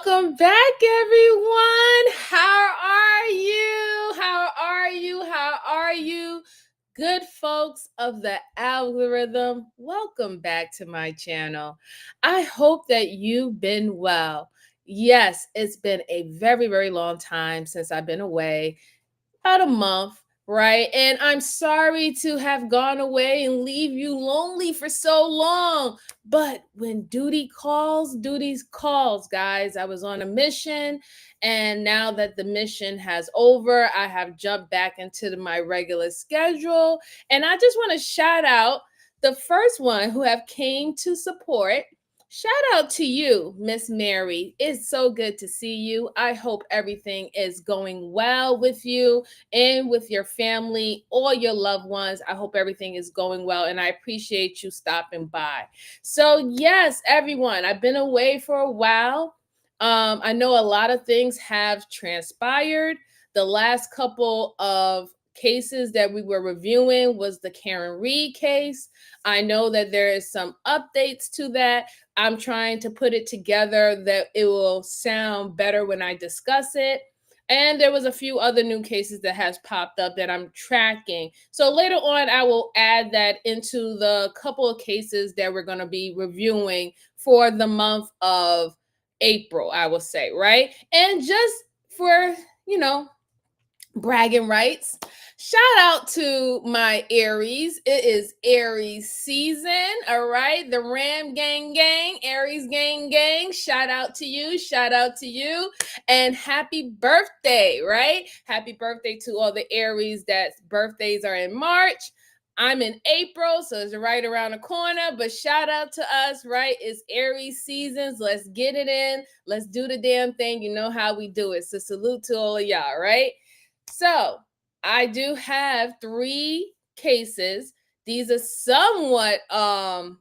Welcome back, everyone. How are you? How are you? How are you? Good folks of the algorithm, welcome back to my channel. I hope that you've been well. Yes, it's been a very, very long time since I've been away, about a month, right? And I'm sorry to have gone away and leave you lonely for so long. But when duty calls, duties calls, guys. I was on a mission, and now that the mission has over, I have jumped back into my regular schedule. And I just want to shout out the first one who have came to support. Shout out to you, Miss Mary. It's so good to see you. I hope everything is going well with you and with your family or your loved ones. I hope everything is going well, and I appreciate you stopping by. So, yes, everyone, I've been away for a while. I know a lot of things have transpired. The last couple of cases that we were reviewing was the Karen Reed case. I know that there is some updates to that. I'm trying to put it together that it will sound better when I discuss it. And there was a few other new cases that has popped up that I'm tracking. So later on, I will add that into the couple of cases that we're going to be reviewing for the month of April, I will say, right? And just for, you know, bragging rights. Shout out to my Aries. It is Aries season. All right. The Ram gang gang, Aries gang gang. Shout out to you. Shout out to you. And happy birthday, right? Happy birthday to all the Aries that's birthdays are in March. I'm in April, so it's right around the corner. But shout out to us, right? It's Aries seasons. Let's get it in. Let's do the damn thing. You know how we do it. So salute to all of y'all, right? So I do have 3 cases. These are somewhat some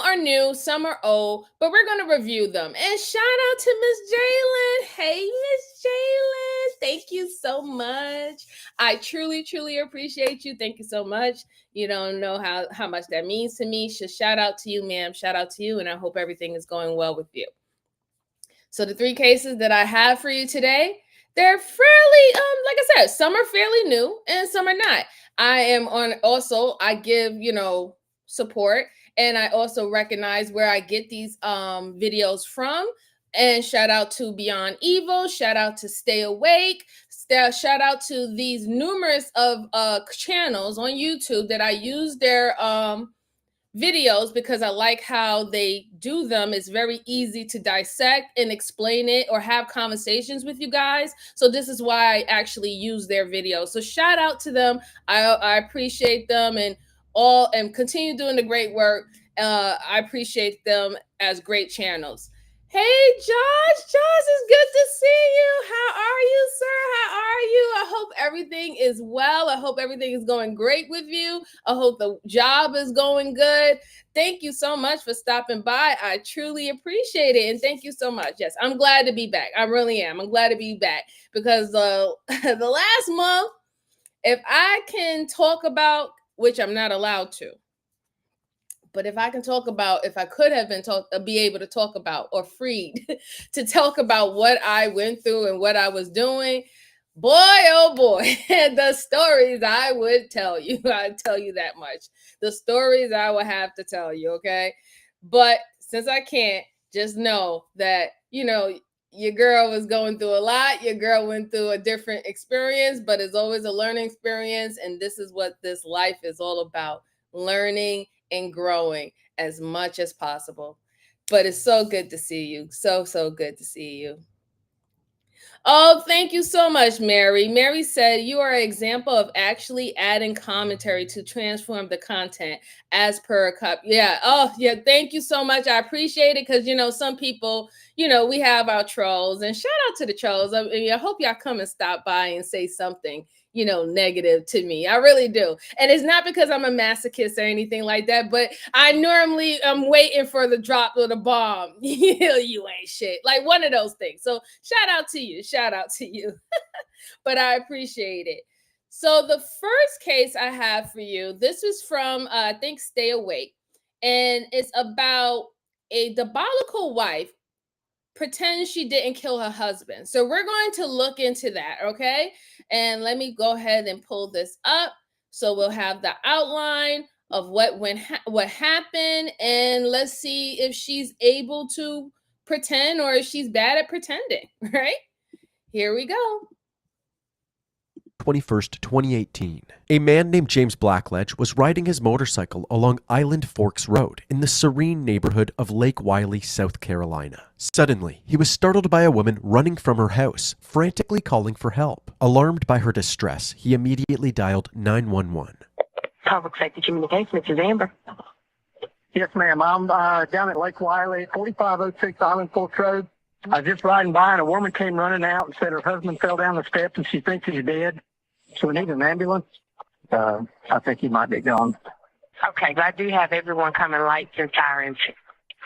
are new, some are old, but we're going to review them. And shout out to Miss Jacqueline. Hey, Miss Jacqueline. Thank you so much. I truly, truly appreciate you. Thank you so much. You don't know how much that means to me. So shout out to you, ma'am. Shout out to you. And I hope everything is going well with you. So the 3 cases that I have for you today, they're fairly like I said, some are fairly new and some are not. I am on also I give, support, and I also recognize where I get these videos from. And shout out to Beyond Evil, shout out to Stay Awake, shout out to these numerous of channels on YouTube that I use their videos because I like how they do them. It's very easy to dissect and explain it or have conversations with you guys. So this is why I actually use their videos. So shout out to them. I appreciate them and continue doing the great work. I appreciate them as great channels. Hey, Josh. Josh, it's good to see you. How are you, sir? How are you? I hope everything is well. I hope everything is going great with you. I hope the job is going good. Thank you so much for stopping by. I truly appreciate it. And thank you so much. Yes, I'm glad to be back. I really am. I'm glad to be back because the last month, if I can talk about, which I'm not allowed to, but if I can talk about, if I could have been be able to talk about or freed to talk about what I went through and what I was doing, boy, oh boy, the stories I would tell you. I'd tell you that much. The stories I would have to tell you, okay? But since I can't, just know that, your girl was going through a lot. Your girl went through a different experience, but it's always a learning experience. And this is what this life is all about, learning and growing as much as possible. But it's so good to see you. So, so good to see you. Oh, thank you so much, Mary. Mary said, you are an example of actually adding commentary to transform the content as per a cup. Yeah. Oh, yeah. Thank you so much. I appreciate it because, some people, we have our trolls. And shout out to the trolls. I hope y'all come and stop by and say something negative to me. I really do. And it's not because I'm a masochist or anything like that, but I normally am waiting for the drop of the bomb. You ain't shit. Like one of those things. So shout out to you. Shout out to you. But I appreciate it. So the first case I have for you, this is from, I think, Stay Awake. And it's about a diabolical wife pretend she didn't kill her husband. So we're going to look into that, okay? And let me go ahead and pull this up. So we'll have the outline of what happened, and let's see if she's able to pretend or if she's bad at pretending, right? Here we go. 21st, 2018. A man named James Blackledge was riding his motorcycle along Island Forks Road in the serene neighborhood of Lake Wylie, South Carolina. Suddenly, he was startled by a woman running from her house, frantically calling for help. Alarmed by her distress, he immediately dialed 911. Public Safety Communications, this is Amber. Yes, ma'am. I'm down at Lake Wylie, 4506 Island Forks Road. I was just riding by and a woman came running out and said her husband fell down the steps and she thinks he's dead. So we need an ambulance. I think he might be gone. Okay, but I do have everyone coming lights and sirens.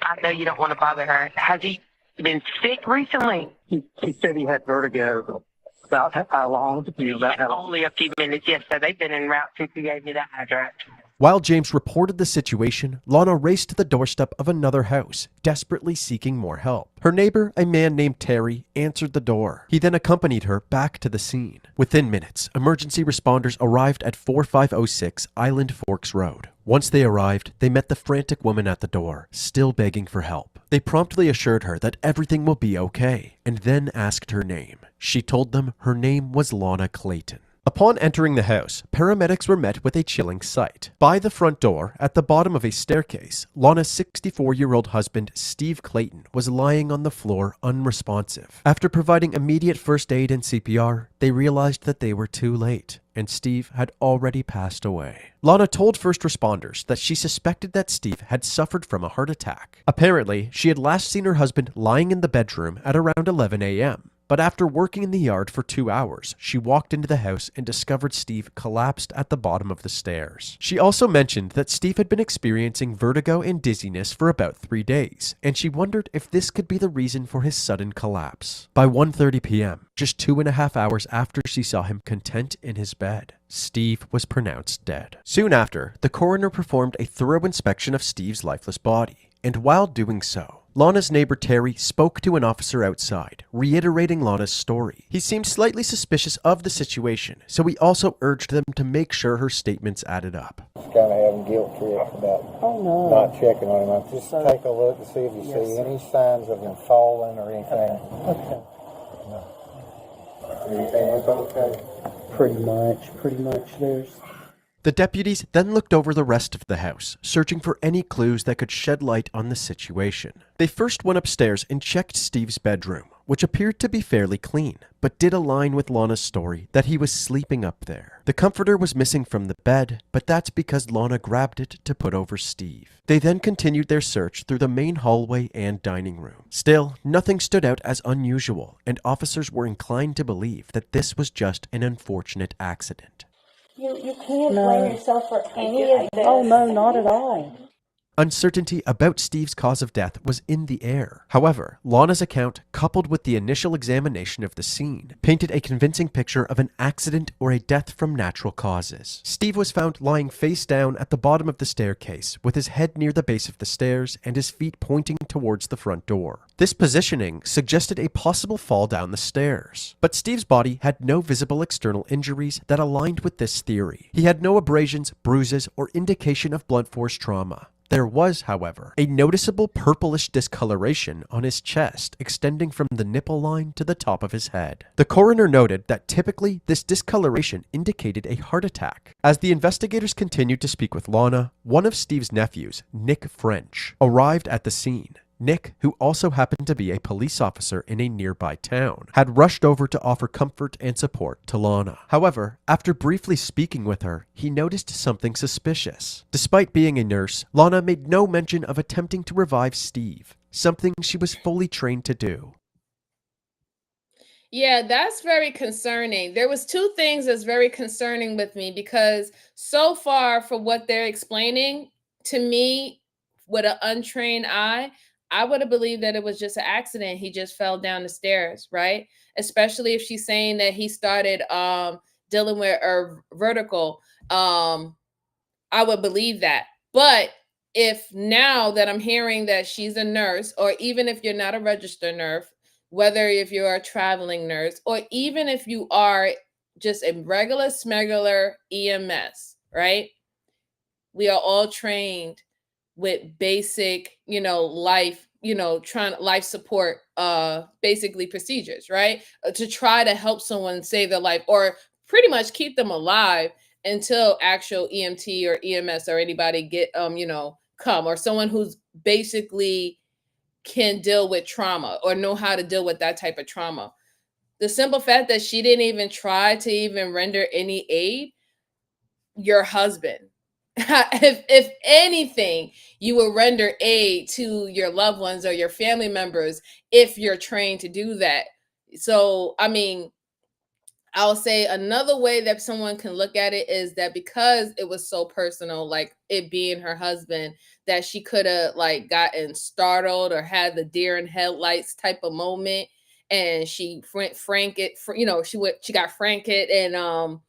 I know you don't want to bother her. Has he been sick recently? He said he had vertigo. About how long? About how long? Only a few minutes, yes, sir. They've been en route since you gave me the address. While James reported the situation, Lana raced to the doorstep of another house, desperately seeking more help. Her neighbor, a man named Terry, answered the door. He then accompanied her back to the scene. Within minutes, emergency responders arrived at 4506 Island Forks Road. Once they arrived, they met the frantic woman at the door, still begging for help. They promptly assured her that everything will be okay, and then asked her name. She told them her name was Lana Clayton. Upon entering the house, paramedics were met with a chilling sight. By the front door, at the bottom of a staircase, Lana's 64-year-old husband, Steve Clayton, was lying on the floor unresponsive. After providing immediate first aid and CPR, they realized that they were too late, and Steve had already passed away. Lana told first responders that she suspected that Steve had suffered from a heart attack. Apparently, she had last seen her husband lying in the bedroom at around 11 a.m., but after working in the yard for 2 hours, she walked into the house and discovered Steve collapsed at the bottom of the stairs. She also mentioned that Steve had been experiencing vertigo and dizziness for about 3 days, and she wondered if this could be the reason for his sudden collapse. By 1:30 p.m., just 2.5 hours after she saw him content in his bed, Steve was pronounced dead. Soon after, the coroner performed a thorough inspection of Steve's lifeless body, and while doing so, Lana's neighbor Terry spoke to an officer outside, reiterating Lana's story. He seemed slightly suspicious of the situation, so he also urged them to make sure her statements added up. Just kind of having guilt trips about not checking on him. I just take a look to see if you see any signs of him falling or anything. Okay. No. Anything was okay? Pretty much. The deputies then looked over the rest of the house, searching for any clues that could shed light on the situation. They first went upstairs and checked Steve's bedroom, which appeared to be fairly clean, but did align with Lana's story that he was sleeping up there. The comforter was missing from the bed, but that's because Lana grabbed it to put over Steve. They then continued their search through the main hallway and dining room. Still, nothing stood out as unusual, and officers were inclined to believe that this was just an unfortunate accident. You can't blame yourself for any of this. Oh, no, not at all. Uncertainty about Steve's cause of death was in the air. However, Lana's account, coupled with the initial examination of the scene, painted a convincing picture of an accident or a death from natural causes. Steve was found lying face down at the bottom of the staircase, with his head near the base of the stairs and his feet pointing towards the front door. This positioning suggested a possible fall down the stairs. But Steve's body had no visible external injuries that aligned with this theory. He had no abrasions, bruises, or indication of blunt force trauma. There was, however, a noticeable purplish discoloration on his chest extending from the nipple line to the top of his head. The coroner noted that typically this discoloration indicated a heart attack. As the investigators continued to speak with Lana, one of Steve's nephews, Nick French, arrived at the scene. Nick, who also happened to be a police officer in a nearby town, had rushed over to offer comfort and support to Lana. However, after briefly speaking with her, he noticed something suspicious. Despite being a nurse, Lana made no mention of attempting to revive Steve, something she was fully trained to do. Yeah, that's very concerning. There was two things that's very concerning with me because so far for what they're explaining to me with an untrained eye, I would have believed that it was just an accident. He just fell down the stairs, right? Especially if she's saying that he started dealing with vertical. I would believe that. But if now that I'm hearing that she's a nurse, or even if you're not a registered nurse, whether if you're a traveling nurse, or even if you are just a regular smegular EMS, right? We are all trained with basic, life, life support, basically procedures, right? To try to help someone save their life or pretty much keep them alive until actual EMT or EMS or anybody get, come, or someone who's basically can deal with trauma or know how to deal with that type of trauma. The simple fact that she didn't even try to even render any aid, your husband. If anything, you will render aid to your loved ones or your family members if you're trained to do that. So, I mean, I'll say another way that someone can look at it is that because it was so personal, like it being her husband, that she could have like gotten startled or had the deer in headlights type of moment, and she she got frank it, and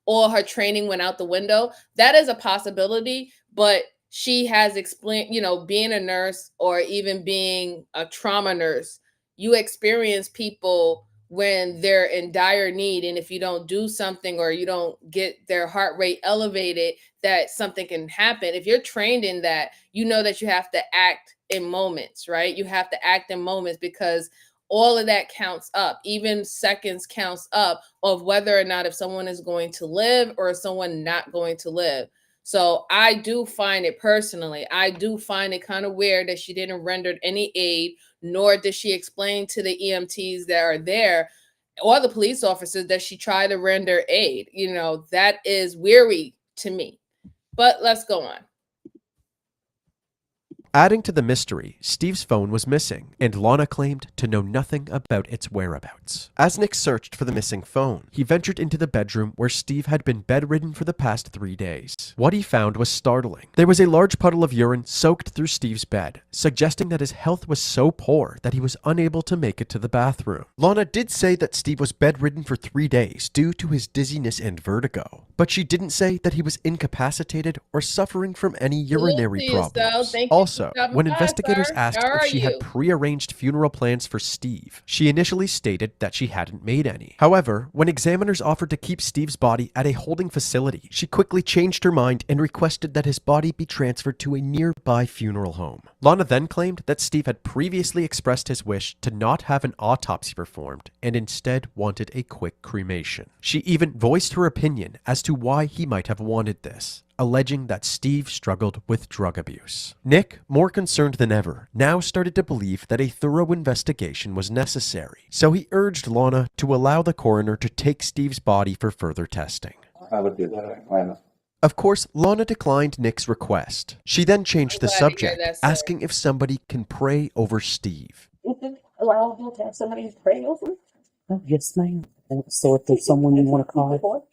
all her training went out the window. That is a possibility, but she has explained, being a nurse or even being a trauma nurse, you experience people when they're in dire need, and if you don't do something or you don't get their heart rate elevated, that something can happen. If you're trained in that, you know that you have to act in moments, right? You have to act in moments because all of that counts up. Even seconds counts up of whether or not if someone is going to live or someone not going to live. So I do find it personally, I do find it kind of weird that she didn't render any aid, nor did she explain to the EMTs that are there or the police officers that she tried to render aid. That is weary to me. But let's go on. Adding to the mystery, Steve's phone was missing, and Lana claimed to know nothing about its whereabouts. As Nick searched for the missing phone, he ventured into the bedroom where Steve had been bedridden for the past 3 days. What he found was startling. There was a large puddle of urine soaked through Steve's bed, suggesting that his health was so poor that he was unable to make it to the bathroom. Lana did say that Steve was bedridden for 3 days due to his dizziness and vertigo, but she didn't say that he was incapacitated or suffering from any urinary problems. Also, when investigators asked if she had prearranged funeral plans for Steve, she initially stated that she hadn't made any. However, when examiners offered to keep Steve's body at a holding facility, she quickly changed her mind and requested that his body be transferred to a nearby funeral home. Lana then claimed that Steve had previously expressed his wish to not have an autopsy performed and instead wanted a quick cremation. She even voiced her opinion as to why he might have wanted this, alleging that Steve struggled with drug abuse. Nick, more concerned than ever, now started to believe that a thorough investigation was necessary, so he urged Lana to allow the coroner to take Steve's body for further testing. I would do that. Of course, Lana declined Nick's request. She then changed the subject, asking if somebody can pray over Steve. Is it allowable to have somebody to pray over? Oh, yes, ma'am. So if there's someone you want to call.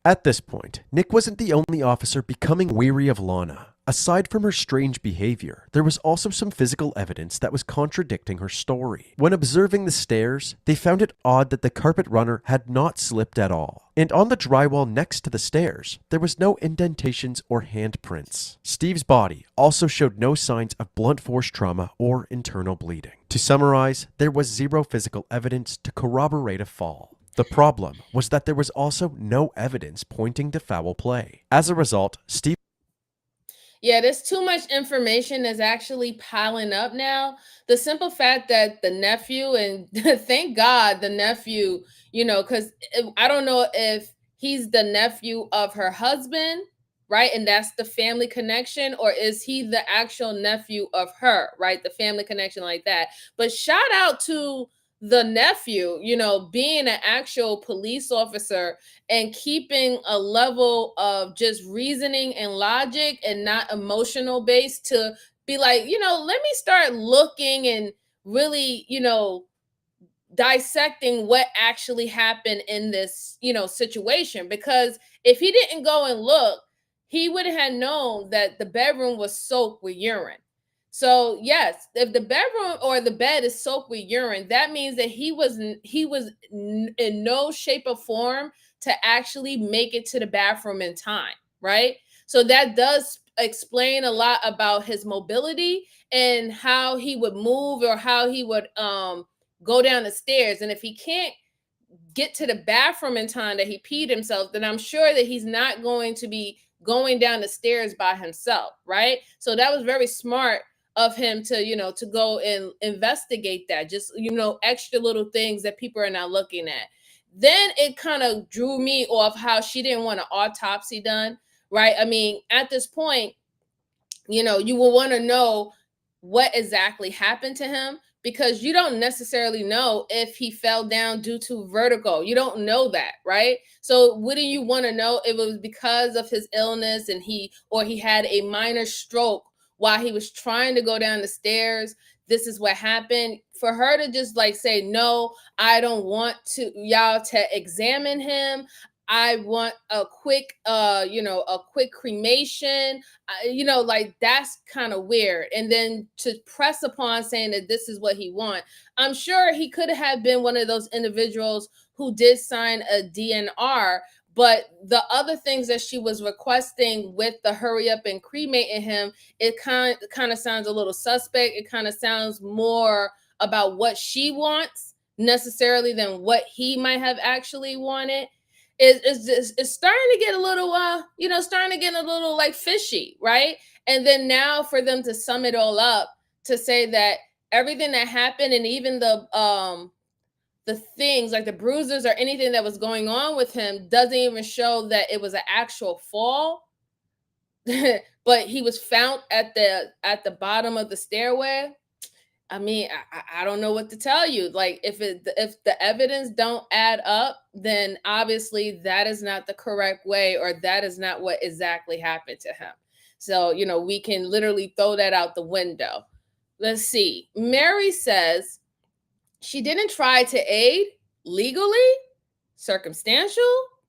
At this point, Nick wasn't the only officer becoming weary of Lana. Aside from her strange behavior, there was also some physical evidence that was contradicting her story. When observing the stairs, they found it odd that the carpet runner had not slipped at all. And on the drywall next to the stairs, there was no indentations or handprints. Steve's body also showed no signs of blunt force trauma or internal bleeding. To summarize, there was zero physical evidence to corroborate a fall. The problem was that there was also no evidence pointing to foul play. As a result, Steve... Yeah, there's too much information that's actually piling up now. The simple fact that the nephew, and thank God the nephew, because I don't know if he's the nephew of her husband, right? And that's the family connection, or is he the actual nephew of her, right? The family connection like that. But shout out to the nephew, being an actual police officer and keeping a level of just reasoning and logic and not emotional based to be like, let me start looking and really, dissecting what actually happened in this, situation. Because if he didn't go and look, he would have known that the bedroom was soaked with urine. So yes, if the bedroom or the bed is soaked with urine, that means that he was in no shape or form to actually make it to the bathroom in time, right? So that does explain a lot about his mobility and how he would move or how he would go down the stairs. And if he can't get to the bathroom in time that he peed himself, then I'm sure that he's not going to be going down the stairs by himself, right? So that was very smart of him to, to go and investigate that, just, extra little things that people are not looking at. Then it kind of drew me off how she didn't want an autopsy done, right? I mean, at this point, you will want to know what exactly happened to him, because you don't necessarily know if he fell down due to vertigo. You don't know that, right? So wouldn't you want to know if it was because of his illness and he had a minor stroke while he was trying to go down the stairs? This is what happened. For her to just like say, no, I don't want y'all to examine him. I want a quick, a quick cremation, like that's kind of weird. And then to press upon saying that this is what he wants. I'm sure he could have been one of those individuals who did sign a DNR, but the other things that she was requesting with the hurry up and cremating him, it kind of sounds a little suspect. It kind of sounds more about what she wants necessarily than what he might have actually wanted. It's starting to get a little, starting to get a little like fishy, right? And then now for them to sum it all up to say that everything that happened and even the things like the bruises or anything that was going on with him doesn't even show that it was an actual fall, but he was found at the bottom of the stairway. I mean, I don't know what to tell you. Like, if the evidence don't add up, then obviously that is not the correct way, or that is not what exactly happened to him. So, we can literally throw that out the window. Let's see. Mary says she didn't try to aid legally, circumstantial,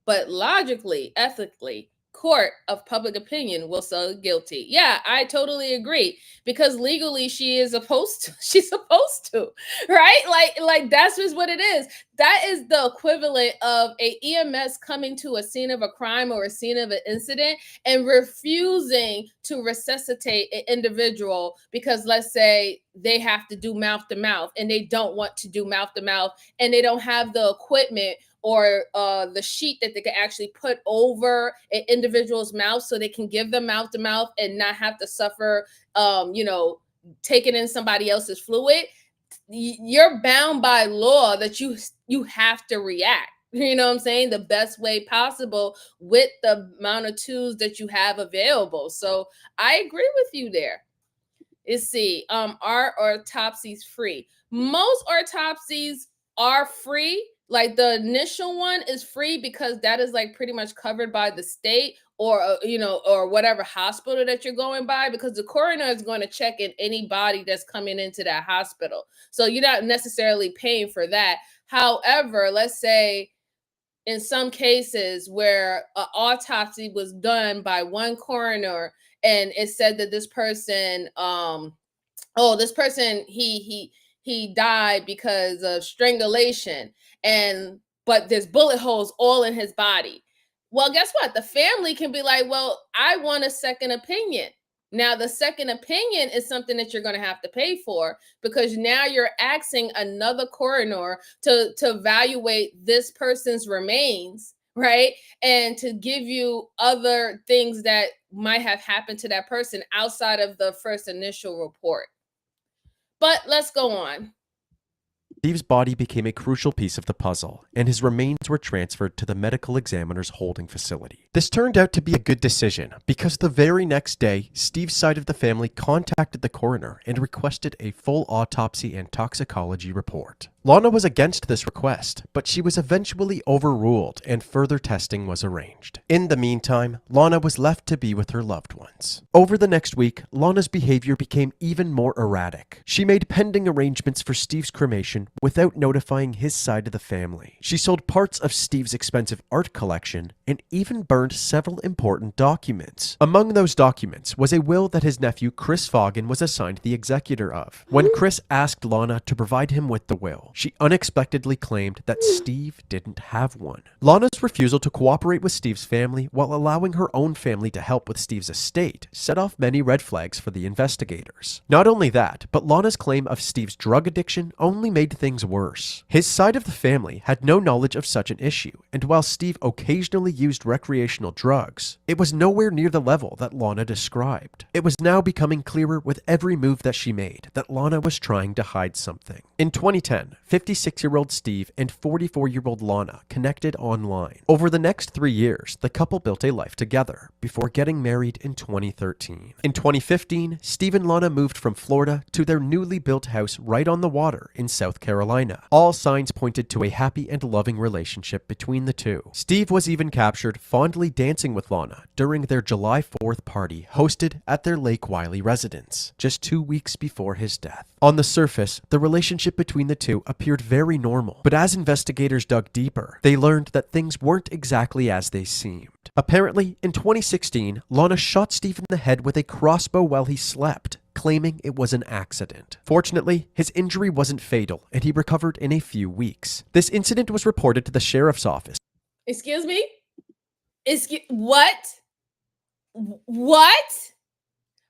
but logically, ethically. Court of public opinion will say guilty. Yeah, I totally agree, because legally she's supposed to, right? Like that's just what it is. That is the equivalent of a EMS coming to a scene of a crime or a scene of an incident and refusing to resuscitate an individual because, let's say, they have to do mouth to mouth and they don't want to do mouth to mouth and they don't have the equipment or the sheet that they can actually put over an individual's mouth so they can give them mouth to mouth and not have to suffer, taking in somebody else's fluid. You're bound by law that you have to react, you know what I'm saying, the best way possible with the amount of tools that you have available. So I agree with you there. Let's see, are autopsies free? Most autopsies are free. Like the initial one is free because that is like pretty much covered by the state or, or whatever hospital that you're going by, because the coroner is going to check in any body that's coming into that hospital. So you're not necessarily paying for that. However, let's say in some cases where an autopsy was done by one coroner and it said that this person, he died because of strangulation, but there's bullet holes all in his body. Well, guess what? The family can be like, well, I want a second opinion. Now, the second opinion is something that you're going to have to pay for, because now you're asking another coroner to evaluate this person's remains, right? And to give you other things that might have happened to that person outside of the first initial report. But let's go on. Steve's body became a crucial piece of the puzzle, and his remains were transferred to the medical examiner's holding facility. This turned out to be a good decision, because the very next day, Steve's side of the family contacted the coroner and requested a full autopsy and toxicology report. Lana was against this request, but she was eventually overruled and further testing was arranged. In the meantime, Lana was left to be with her loved ones. Over the next week, Lana's behavior became even more erratic. She made pending arrangements for Steve's cremation without notifying his side of the family. She sold parts of Steve's expensive art collection and even burned learned several important documents. Among those documents was a will that his nephew Chris Foggin was assigned the executor of. When Chris asked Lana to provide him with the will, she unexpectedly claimed that Steve didn't have one. Lana's refusal to cooperate with Steve's family while allowing her own family to help with Steve's estate set off many red flags for the investigators. Not only that, but Lana's claim of Steve's drug addiction only made things worse. His side of the family had no knowledge of such an issue, and while Steve occasionally used recreational drugs, it was nowhere near the level that Lana described. It was now becoming clearer with every move that she made that Lana was trying to hide something. In 2010, 56-year-old Steve and 44-year-old Lana connected online. Over the next 3 years, the couple built a life together before getting married in 2013. In 2015, Steve and Lana moved from Florida to their newly built house right on the water in South Carolina. All signs pointed to a happy and loving relationship between the two. Steve was even captured fondly dancing with Lana during their July 4th party hosted at their Lake Wylie residence, just 2 weeks before his death. On the surface, the relationship between the two appeared very normal, but as investigators dug deeper, they learned that things weren't exactly as they seemed. Apparently, in 2016, Lana shot Steve in the head with a crossbow while he slept, claiming it was an accident. Fortunately, his injury wasn't fatal, and he recovered in a few weeks. This incident was reported to the sheriff's office. Excuse me? What? What?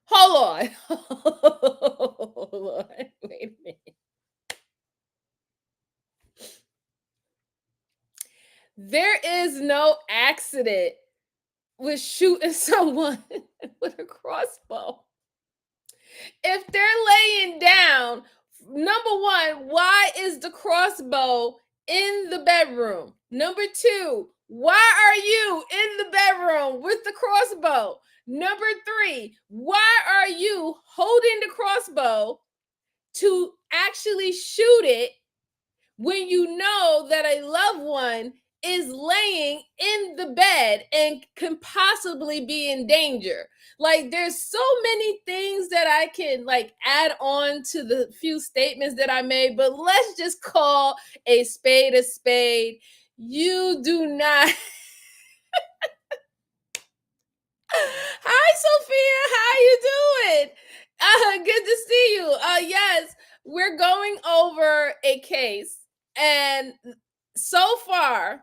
Hold on. Hold on. Wait a minute. There is no accident with shooting someone with a crossbow. If they're laying down, number one, why is the crossbow in the bedroom? Number two, why are you in the bedroom with the crossbow? Number three, why are you holding the crossbow to actually shoot it when you know that a loved one is laying in the bed and can possibly be in danger? Like, there's so many things that I can add on to the few statements that I made, but let's just call a spade a spade. You do not. Hi, Sophia. How you doing? Good to see you. Yes, we're going over a case, and so far,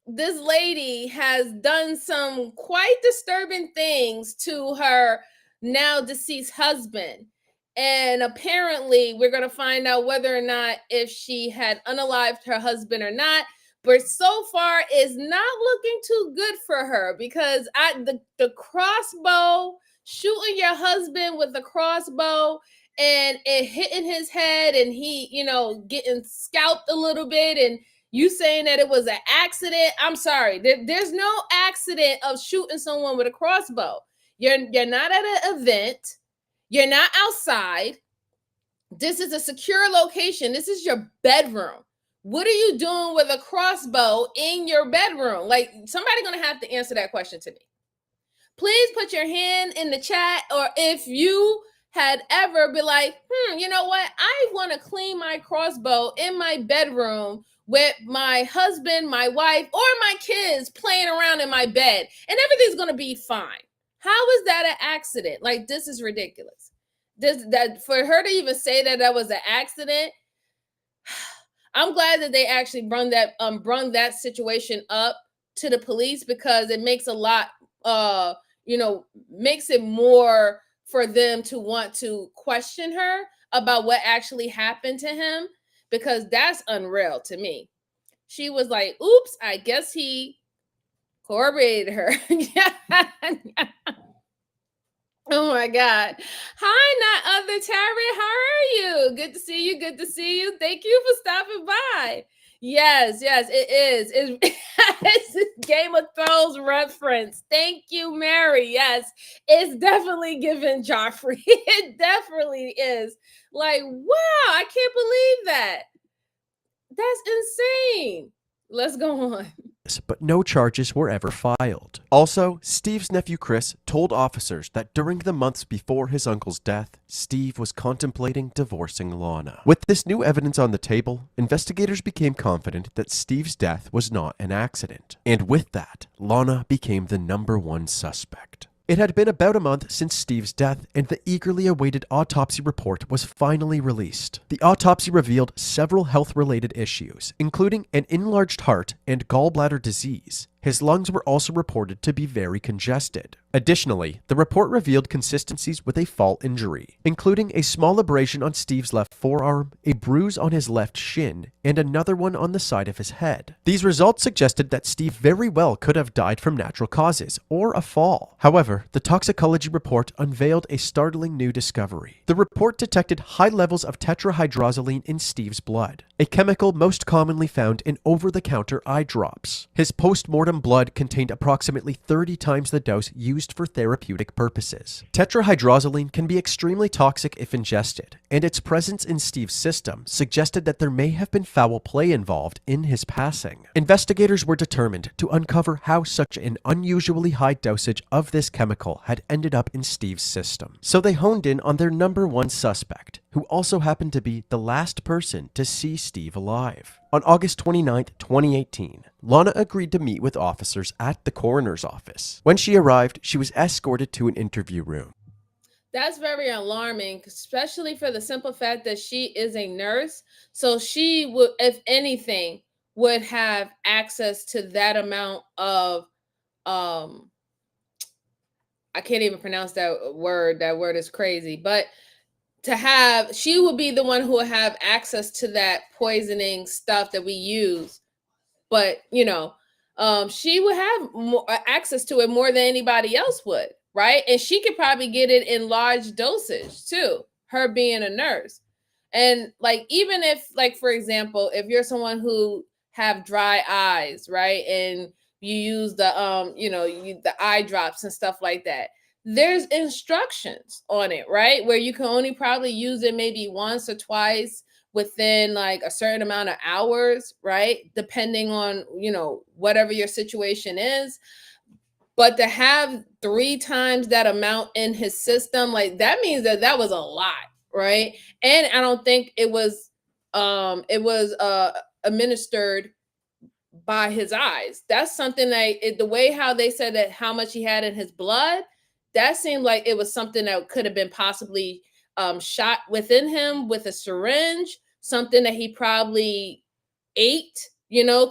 this lady has done some quite disturbing things to her now deceased husband. And apparently, we're going to find out whether or not if she had unalived her husband or not. But so far, it's not looking too good for her, because the crossbow, shooting your husband with a crossbow and it hitting his head, and he, getting scalped a little bit, and you saying that it was an accident. I'm sorry. There's no accident of shooting someone with a crossbow. You're not at an event. You're not outside. This is a secure location. This is your bedroom. What are you doing with a crossbow in your bedroom? Like, somebody's going to have to answer that question to me. Please put your hand in the chat, or if you had ever been like, you know what? I want to clean my crossbow in my bedroom with my husband, my wife, or my kids playing around in my bed, and everything's going to be fine. How is that an accident? Like, this is ridiculous. That for her to even say that was an accident, I'm glad that they actually brung that situation up to the police, because it makes a lot, makes it more for them to want to question her about what actually happened to him, because that's unreal to me. She was like, oops, I guess he corroborated her. Oh my God. Hi, not other Terry. How are you? Good to see you. Good to see you. Thank you for stopping by. Yes, it is. It's a Game of Thrones reference. Thank you, Mary. Yes, it's definitely given Joffrey. It definitely is. Like, wow, I can't believe that. That's insane. Let's go on. but no charges were ever filed. Also, Steve's nephew Chris told officers that during the months before his uncle's death, Steve was contemplating divorcing Lana. With this new evidence on the table, investigators became confident that Steve's death was not an accident. And with that, Lana became the #1 suspect. It had been about a month since Steve's death, and the eagerly awaited autopsy report was finally released. The autopsy revealed several health-related issues, including an enlarged heart and gallbladder disease. His lungs were also reported to be very congested. Additionally, the report revealed consistencies with a fall injury, including a small abrasion on Steve's left forearm, a bruise on his left shin, and another one on the side of his head. These results suggested that Steve very well could have died from natural causes or a fall. However, the toxicology report unveiled a startling new discovery. The report detected high levels of tetrahydrozoline in Steve's blood, a chemical most commonly found in over-the-counter eye drops. His post-mortem blood contained approximately 30 times the dose used for therapeutic purposes. Tetrahydrozoline can be extremely toxic if ingested, and its presence in Steve's system suggested that there may have been foul play involved in his passing. Investigators were determined to uncover how such an unusually high dosage of this chemical had ended up in Steve's system. So they honed in on their #1 suspect, who also happened to be the last person to see Steve alive. On August 29, 2018, Lana agreed to meet with officers at the coroner's office. When she arrived, she was escorted to an interview room. That's very alarming, especially for the simple fact that she is a nurse. So she would, if anything, would have access to that amount of I can't even pronounce that word. That word is crazy. But she would be the one who would have access to that poisoning stuff that we use. But, she would have more access to it more than anybody else would, right? And she could probably get it in large dosage too, her being a nurse. And like, even if, like, for example, if you're someone who have dry eyes, right? And you use the, the eye drops and stuff like that, there's instructions on it, right? Where you can only probably use it maybe once or twice within like a certain amount of hours, right? Depending on, whatever your situation is. But to have 3 times that amount in his system, like, that means that was a lot, right? And I don't think it was administered by his eyes. That's something that the way how they said that how much he had in his blood, that seemed like it was something that could have been possibly shot within him with a syringe, something that he probably ate,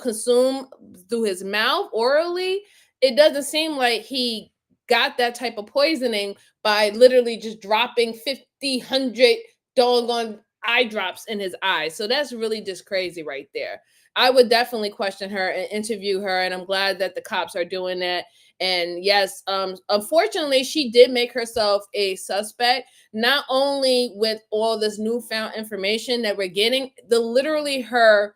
consumed through his mouth orally. It doesn't seem like he got that type of poisoning by literally just dropping 50, 100 doggone eye drops in his eyes. So that's really just crazy right there. I would definitely question her and interview her, and I'm glad that the cops are doing that. And yes, unfortunately, she did make herself a suspect, not only with all this newfound information that we're getting, literally her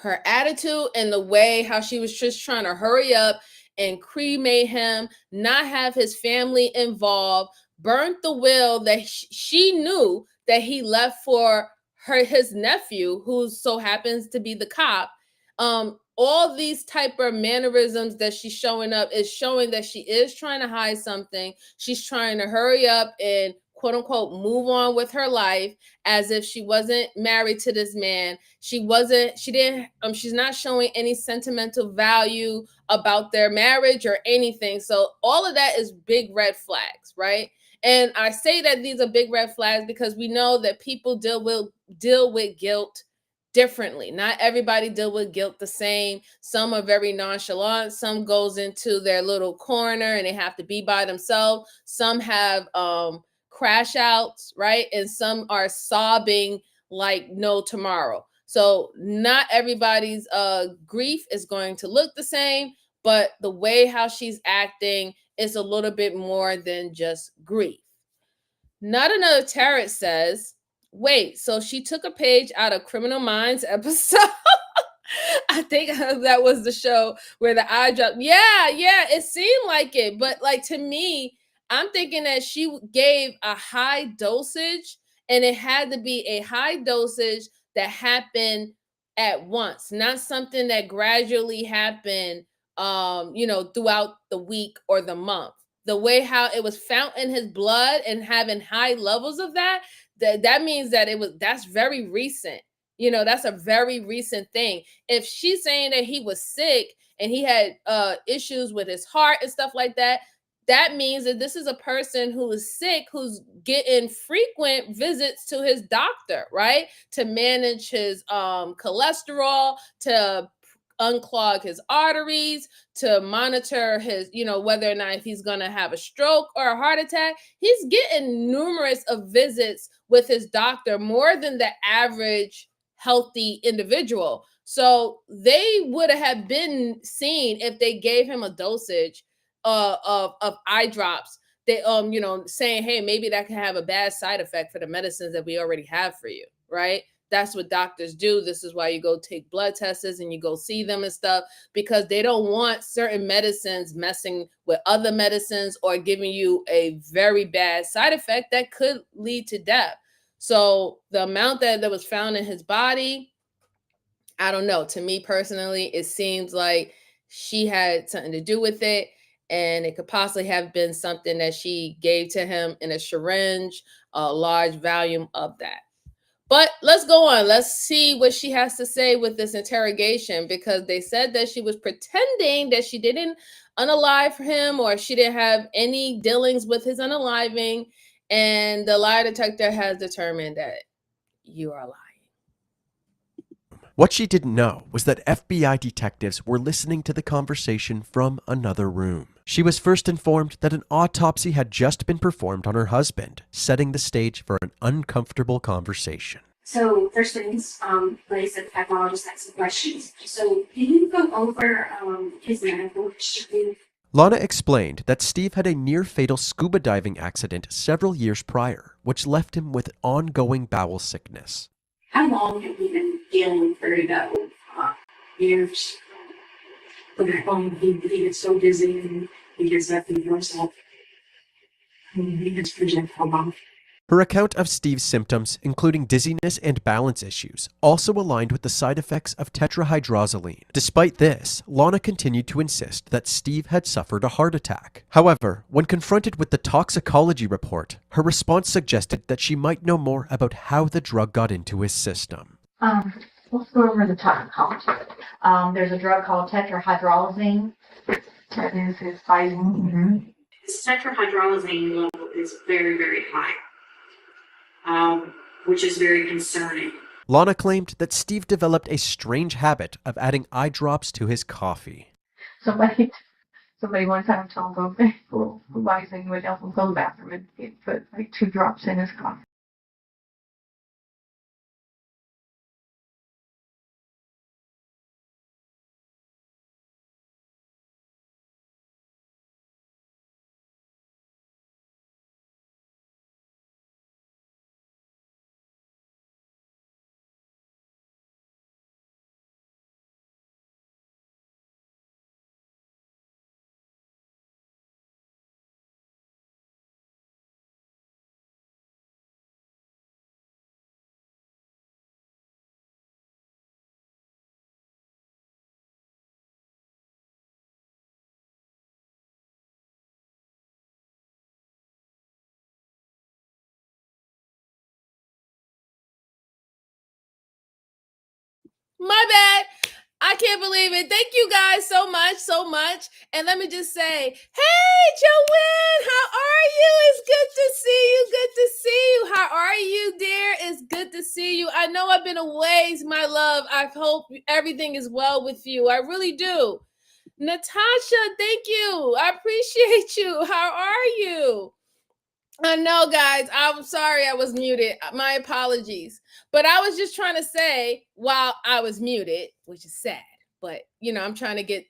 attitude and the way how she was just trying to hurry up and cremate him, not have his family involved, burnt the will that she knew that he left for his nephew, who so happens to be the cop. All these type of mannerisms that she's showing up is showing that she is trying to hide something. She's trying to hurry up and quote unquote move on with her life as if she wasn't married to this man. She's not showing any sentimental value about their marriage or anything. So all of that is big red flags, right? And I say that these are big red flags because we know that people deal with guilt differently. Not everybody deal with guilt the same. Some are very nonchalant. Some goes into their little corner and they have to be by themselves. Some have crash outs, right? And some are sobbing like no tomorrow. So not everybody's grief is going to look the same, but the way how she's acting is a little bit more than just grief. Not Another Tarot says, wait, so she took a page out of Criminal Minds episode. I think that was the show where the eye drop. Yeah, it seemed like it. But like, to me, I'm thinking that she gave a high dosage, and it had to be a high dosage that happened at once, not something that gradually happened, throughout the week or the month. The way how it was found in his blood and having high levels of that means that that's very recent. That's a very recent thing. If she's saying that he was sick and he had issues with his heart and stuff like that, that means that this is a person who is sick, who's getting frequent visits to his doctor, right? To manage his cholesterol, to unclog his arteries, to monitor his, whether or not if he's going to have a stroke or a heart attack. He's getting numerous of visits with his doctor, more than the average healthy individual. So they would have been seen if they gave him a dosage of eye drops. They saying, hey, maybe that can have a bad side effect for the medicines that we already have for you, right? That's what doctors do. This is why you go take blood tests and you go see them and stuff, because they don't want certain medicines messing with other medicines or giving you a very bad side effect that could lead to death. So the amount that was found in his body, I don't know. To me personally, it seems like she had something to do with it. And it could possibly have been something that she gave to him in a syringe, a large volume of that. But let's go on. Let's see what she has to say with this interrogation, because they said that she was pretending that she didn't unalive him or she didn't have any dealings with his unaliving. And the lie detector has determined that you are lying. What she didn't know was that FBI detectives were listening to the conversation from another room. She was first informed that an autopsy had just been performed on her husband, setting the stage for an uncomfortable conversation. So first things, like I said, the pathologist had some questions. So can you go over his medical history? Lana explained that Steve had a near-fatal scuba diving accident several years prior, which left him with ongoing bowel sickness. How long have you been dealing with that? Years. But he gets so dizzy and he gets up and himself. He gets projectile bomb. Her account of Steve's symptoms, including dizziness and balance issues, also aligned with the side effects of tetrahydrozoline. Despite this, Lana continued to insist that Steve had suffered a heart attack. However, when confronted with the toxicology report, her response suggested that she might know more about how the drug got into his system. Let's go over the toxicology. There's a drug called tetrahydrozoline. That is his Pfizer. His tetrahydrozoline level is very, very high. Which is very concerning. Lana claimed that Steve developed a strange habit of adding eye drops to his coffee. Somebody one time told him who buys him would help him go to the bathroom and he'd put like 2 drops in his coffee. My bad. I can't believe it. Thank you guys so much. And let me just say, hey, Joanne, how are you? It's good to see you. How are you, dear? It's good to see you. I know I've been away, my love. I hope everything is well with you. I really do. Natasha, thank you. I appreciate you. How are you? I know, guys, I'm sorry I was muted. My apologies. But I was just trying to say while I was muted, which is sad, but I'm trying to get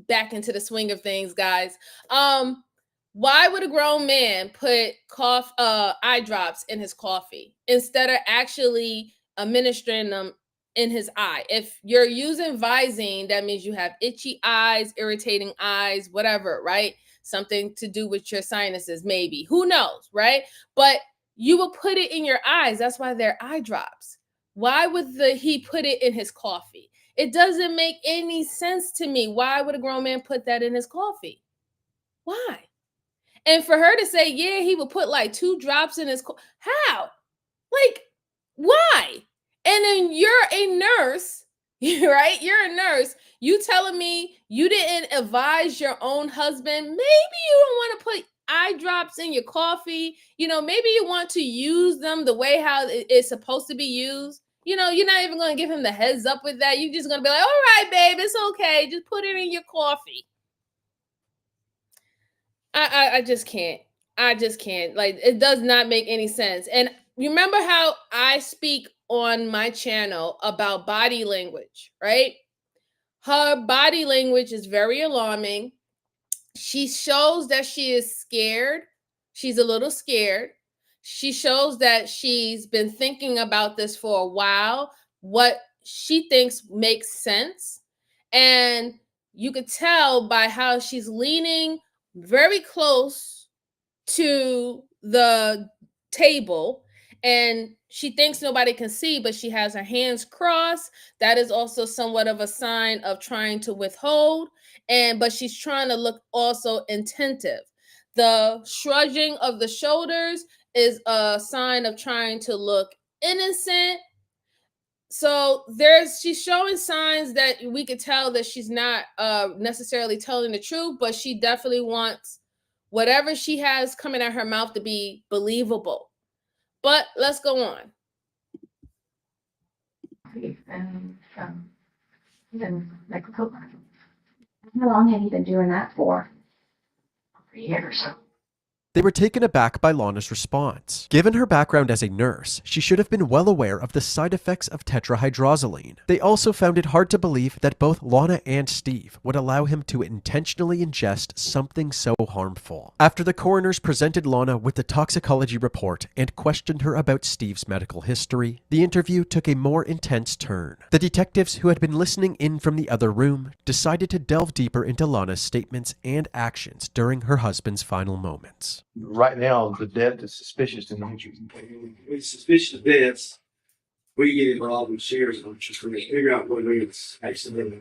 back into the swing of things, guys. Why would a grown man put eye drops in his coffee instead of actually administering them in his eye? If you're using Visine, that means you have itchy eyes, irritating eyes, whatever, right? Something to do with your sinuses, maybe. Who knows, right? But you will put it in your eyes. That's why they're eye drops. Why would he put it in his coffee? It doesn't make any sense to me. Why would a grown man put that in his coffee? Why? And for her to say, yeah, he would put like 2 drops in his how? Like, why? And then you're a nurse, right? You're a nurse. You telling me you didn't advise your own husband? Maybe you don't want to put eye drops in your coffee. Maybe you want to use them the way how it's supposed to be used. You're not even going to give him the heads up with that. You're just going to be like, all right, babe, it's okay. Just put it in your coffee. I just can't. I just can't. Like, it does not make any sense. And remember how I speak on my channel about body language, right? Her body language is very alarming. She shows that she is scared. She's a little scared. She shows that she's been thinking about this for a while, what she thinks makes sense. And you could tell by how she's leaning very close to the table, and she thinks nobody can see, but she has her hands crossed. That is also somewhat of a sign of trying to withhold, but she's trying to look also attentive. The shrugging of the shoulders is a sign of trying to look innocent. So she's showing signs that we could tell that she's not necessarily telling the truth, but she definitely wants whatever she has coming out her mouth to be believable. But let's go on. And even like how long have you been doing that for? A year or so. They were taken aback by Lana's response. Given her background as a nurse, she should have been well aware of the side effects of tetrahydrozoline. They also found it hard to believe that both Lana and Steve would allow him to intentionally ingest something so harmful. After the coroners presented Lana with the toxicology report and questioned her about Steve's medical history, the interview took a more intense turn. The detectives who had been listening in from the other room decided to delve deeper into Lana's statements and actions during her husband's final moments. Right now, the death is suspicious in nature. With suspicious deaths, we get involved with shares on just to figure out whether it's accidental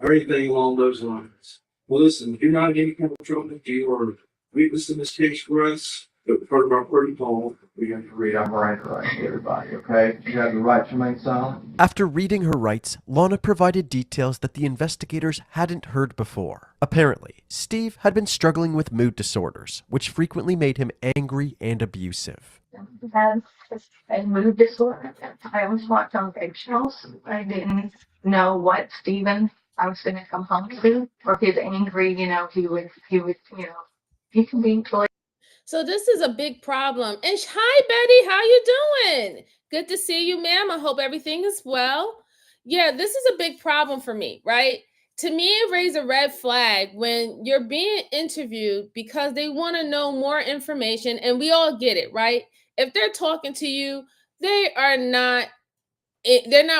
or anything along those lines. Well, listen, do not get any kind of trouble. If you are witness in this case for us, but part of our protocol, we have to read our Miranda rights to everybody, okay? You have the right to remain silent. After reading her rights, Lana provided details that the investigators hadn't heard before. Apparently, Steve had been struggling with mood disorders, which frequently made him angry and abusive. I have a mood disorder. I always walked on eggshells. I didn't know what Steven I was going to come home to, or if he's angry, he would, he can be totally. So this is a big problem. And hi, Betty, how you doing? Good to see you, ma'am. I hope everything is well. Yeah, this is a big problem for me, right? To me, it raised a red flag when you're being interviewed because they want to know more information, and we all get it, right? If they're talking to you, they're not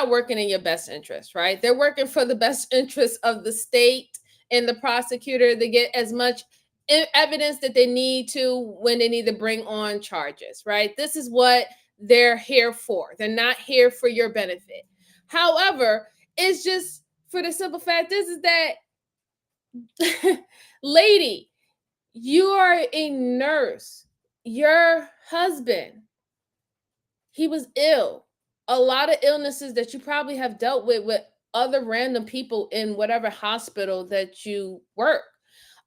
working in your best interest, right? They're working for the best interest of the state and the prosecutor to get as much evidence that they need to when they need to bring on charges, right? This is what they're here for. They're not here for your benefit. However, it's just for the simple fact is that, lady, you are a nurse. Your husband, he was ill. A lot of illnesses that you probably have dealt with other random people in whatever hospital that you work.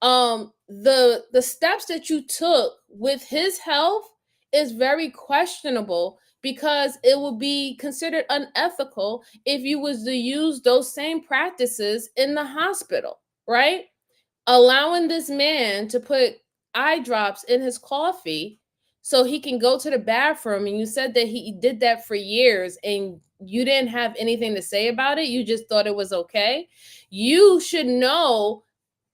The steps that you took with his health is very questionable because it will be considered unethical if you was to use those same practices in the hospital, right? Allowing this man to put eye drops in his coffee so he can go to the bathroom, and you said that he did that for years and you didn't have anything to say about it. You just thought it was okay. You should know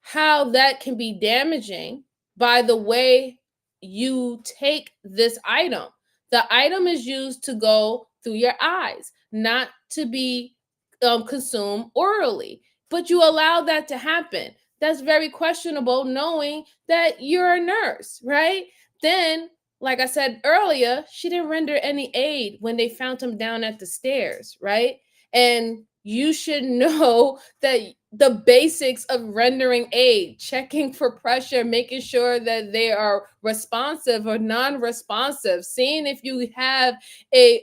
how that can be damaging by the way you take this item. The item is used to go through your eyes, not to be consumed orally, but you allow that to happen. That's very questionable, knowing that you're a nurse, right? Then like I said earlier, she didn't render any aid when they found him down at the stairs, right? And you should know that the basics of rendering aid, checking for pressure, making sure that they are responsive or non-responsive, seeing if you have a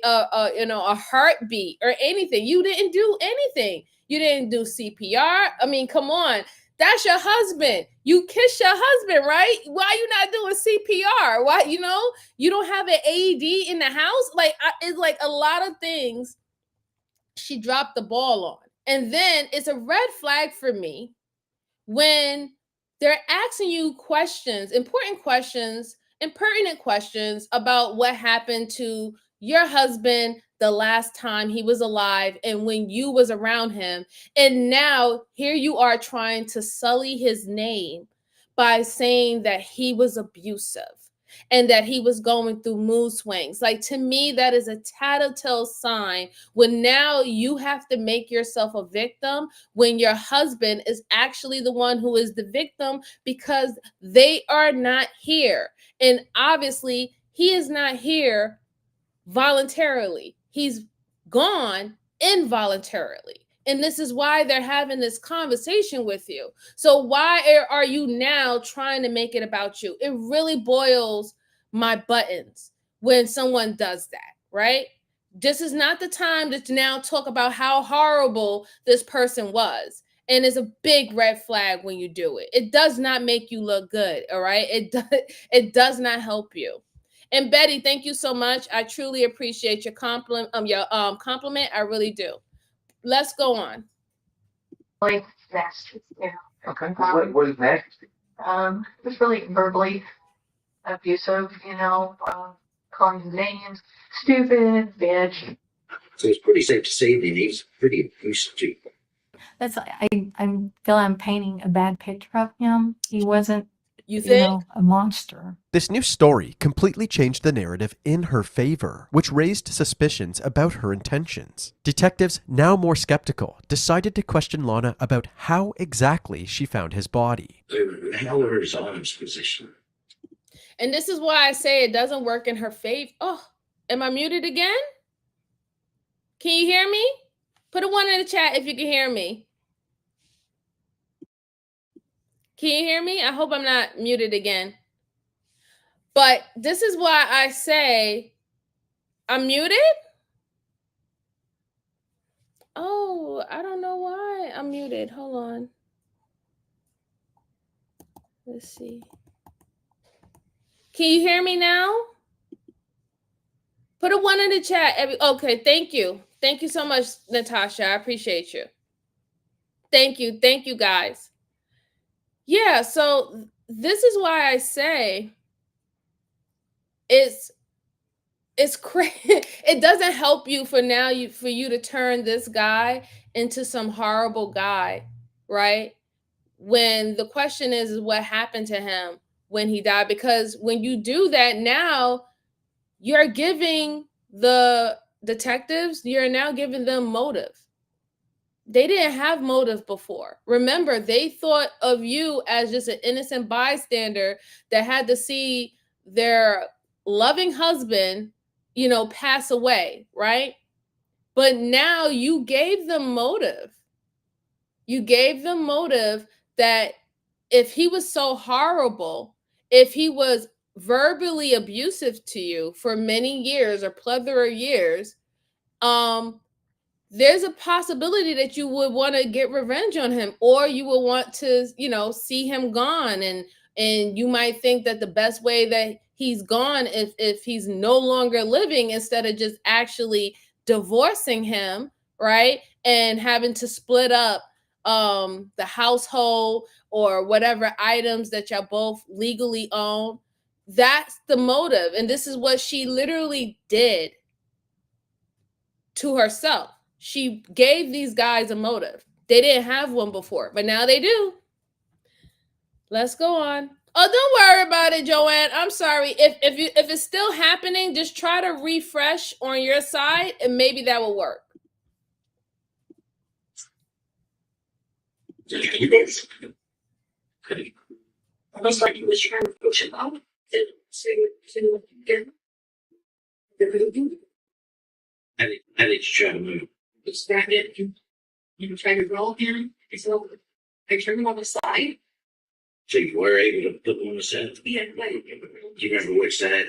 heartbeat or anything. You didn't do anything. You didn't do CPR. I mean, come on. That's your husband. You kiss your husband, right? Why you not doing CPR? Why, you don't have an AED in the house? Like, it's like a lot of things she dropped the ball on. And then it's a red flag for me when they're asking you questions, important questions, and pertinent questions about what happened to your husband the last time he was alive and when you was around him. And now here you are trying to sully his name by saying that he was abusive and that he was going through mood swings. Like, to me, that is a tattletale sign when now you have to make yourself a victim when your husband is actually the one who is the victim because they are not here. And obviously, he is not here voluntarily. He's gone involuntarily. And this is why they're having this conversation with you. So why are you now trying to make it about you? It really boils my buttons when someone does that, right? This is not the time to now talk about how horrible this person was. And it's a big red flag when you do it. It does not make you look good, all right? It does not help you. And Betty, thank you so much. I truly appreciate your compliment. Compliment. I really do. Let's go on. Like nasty, Okay. What is nasty? Just really verbally abusive, calling him names, stupid, bitch. So it's pretty safe to say that he's pretty abusive too. I feel I'm painting a bad picture of him. He wasn't, you think? A monster. This new story completely changed the narrative in her favor, which raised suspicions about her intentions. Detectives, now more skeptical, decided to question Lana about how exactly she found his body. How are his arms positioned? And this is why I say it doesn't work in her favor. Oh, am I muted again? Can you hear me? Put a 1 in the chat if you can hear me. Can you hear me? I hope I'm not muted again. But this is why I say I'm muted. Oh, I don't know why I'm muted. Hold on. Let's see. Can you hear me now? Put a 1 in the chat. Okay, thank you. Thank you so much, Natasha. I appreciate you. Thank you. Thank you, guys. Yeah, so this is why I say it's crazy. It doesn't help you for you to turn this guy into some horrible guy, right? When the question is what happened to him when he died, because when you do that, now you're giving the detectives, you're now giving them motive. They didn't have motive before. Remember, they thought of you as just an innocent bystander that had to see their loving husband, pass away, right? But now you gave them motive. You gave them motive that if he was so horrible, if he was verbally abusive to you for many years or plethora of years, there's a possibility that you would want to get revenge on him, or you will want to, see him gone. And you might think that the best way that he's gone, if he's no longer living, instead of just actually divorcing him, right? And having to split up the household or whatever items that y'all both legally own. That's the motive. And this is what she literally did to herself. She gave these guys a motive. They didn't have one before, but now they do. Let's go on. Oh, don't worry about it, Joanne. I'm sorry. If it's still happening, just try to refresh on your side and maybe that will work. It looks like he was trying to push it out. to get the movie. How did you try to move? Just grabbed it and tried to roll him. So I turned him on the side. So you were able to put him on the side? Yeah, like, Do you remember which side?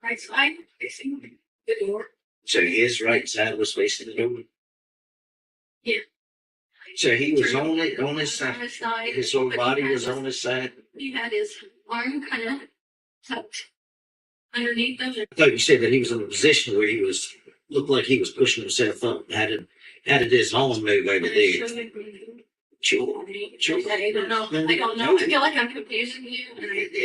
right side facing the door. So his right side was facing the door? Yeah. So he was on his side. On his side. His whole But body he was had on his side? He had his arm kind of tucked underneath him. I thought you said that he was in a position where he looked like he was pushing himself up. How did his arm move over there? Sure. I don't know. I don't know. I feel like I'm confusing you.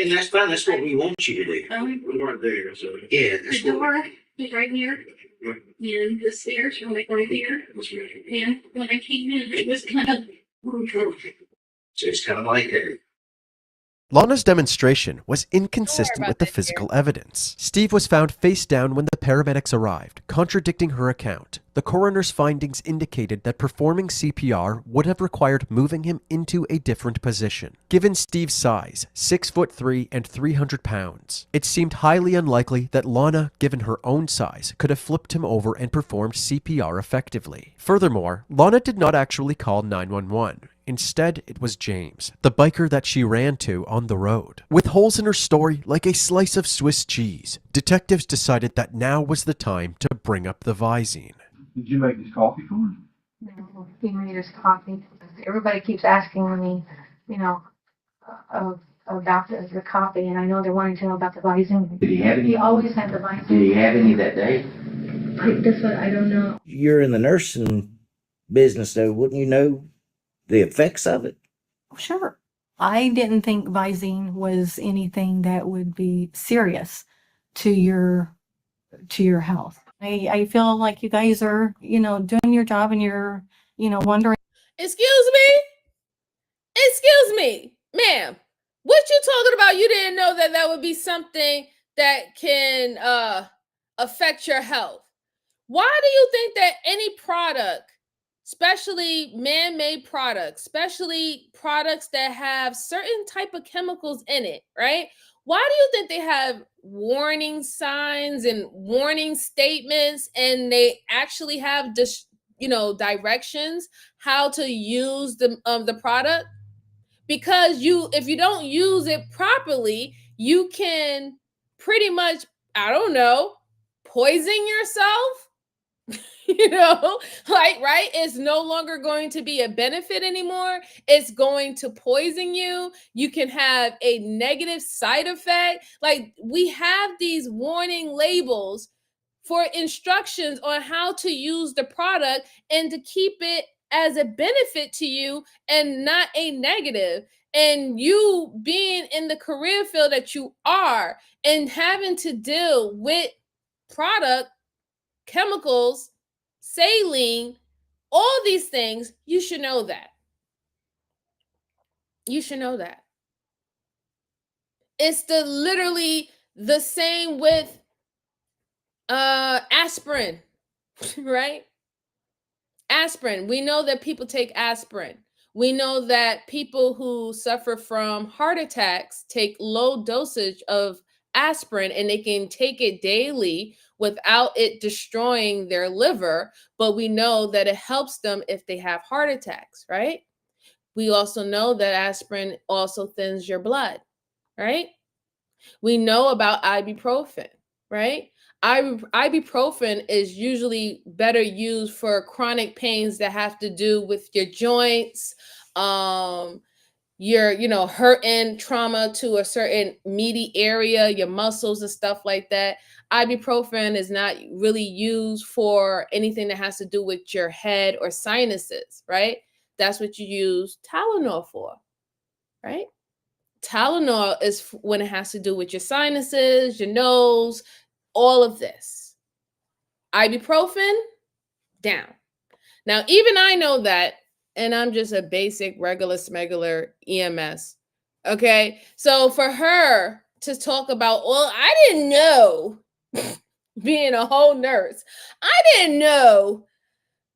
And that's fine. That's what we want you to do. We weren't there, so. Yeah, The that's what. door was right here. And the stairs were like right here. And when I came in, it was kind of. So it's kind of like that. Lana's demonstration was inconsistent about with the that, physical evidence. Steve was found face down when the paramedics arrived, contradicting her account. The coroner's findings indicated that performing CPR would have required moving him into a different position. Given Steve's size, 6'3" and 300 pounds, it seemed highly unlikely that Lana, given her own size, could have flipped him over and performed CPR effectively. Furthermore, Lana did not actually call 911. Instead, it was James, the biker that she ran to on the road. With holes in her story like a slice of Swiss cheese, detectives decided that now was the time to bring up the Visine. Did you make this coffee for him? No, he made us coffee. Everybody keeps asking me, about the coffee, and I know they're wanting to know about the Visine. Did he have any? He always had the Visine. Did he have any that day? This one, I don't know. You're in the nursing business, though. Wouldn't you know the effects of it? Sure. I didn't think Visine was anything that would be serious to your health. I feel like you guys are, doing your job and you're, wondering. Excuse me, ma'am. What you talking about? You didn't know that would be something that can affect your health. Why do you think that any product, especially man-made products, especially products that have certain type of chemicals in it, right? Why do you think they have warning signs and warning statements, and they actually have directions how to use the product? Because if you don't use it properly, you can pretty much, I don't know, poison yourself. Right? It's no longer going to be a benefit anymore. It's going to poison you. You can have a negative side effect. Like, we have these warning labels for instructions on how to use the product and to keep it as a benefit to you and not a negative. And you being in the career field that you are and having to deal with product, chemicals, saline, all these things, you should know that. You should know that. It's literally the same with aspirin, right? Aspirin. We know that people take aspirin. We know that people who suffer from heart attacks take low dosage of aspirin, and they can take it daily without it destroying their liver, but we know that it helps them if they have heart attacks, right? We also know that aspirin also thins your blood, right? We know about ibuprofen, right? Ibuprofen is usually better used for chronic pains that have to do with your joints, your hurting trauma to a certain meaty area, your muscles and stuff like that. Ibuprofen is not really used for anything that has to do with your head or sinuses, right? That's what you use Tylenol for, right? Tylenol is when it has to do with your sinuses, your nose, all of this. Ibuprofen, down. Now, even I know that, and I'm just a basic, regular, smegular EMS. Okay. So for her to talk about, well, I didn't know, being a whole nurse, I didn't know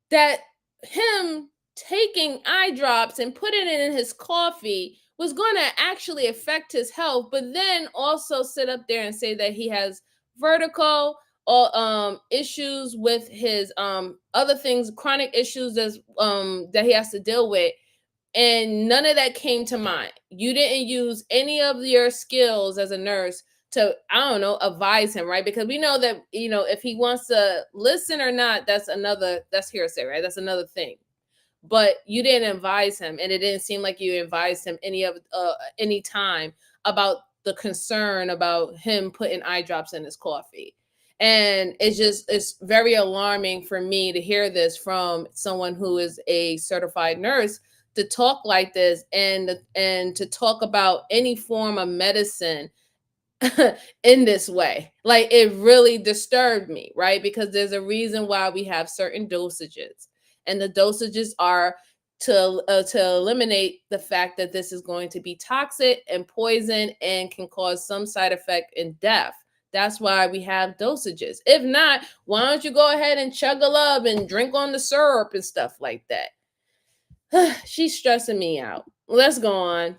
that him taking eye drops and putting it in his coffee was going to actually affect his health, but then also sit up there and say that he has vertigo or issues with his other things, chronic issues that he has to deal with. And none of that came to mind. You didn't use any of your skills as a nurse to, I don't know, advise him, right? Because we know that, if he wants to listen or not, that's hearsay, right? That's another thing. But you didn't advise him, and it didn't seem like you advised him any time about the concern about him putting eye drops in his coffee. And it's very alarming for me to hear this from someone who is a certified nurse, to talk like this and to talk about any form of medicine in this way. Like, it really disturbed me, right? Because there's a reason why we have certain dosages, and the dosages are to eliminate the fact that this is going to be toxic and poison and can cause some side effect and death. That's why we have dosages. If not, why don't you go ahead and chug a love and drink on the syrup and stuff like that? She's stressing me out. Let's go on.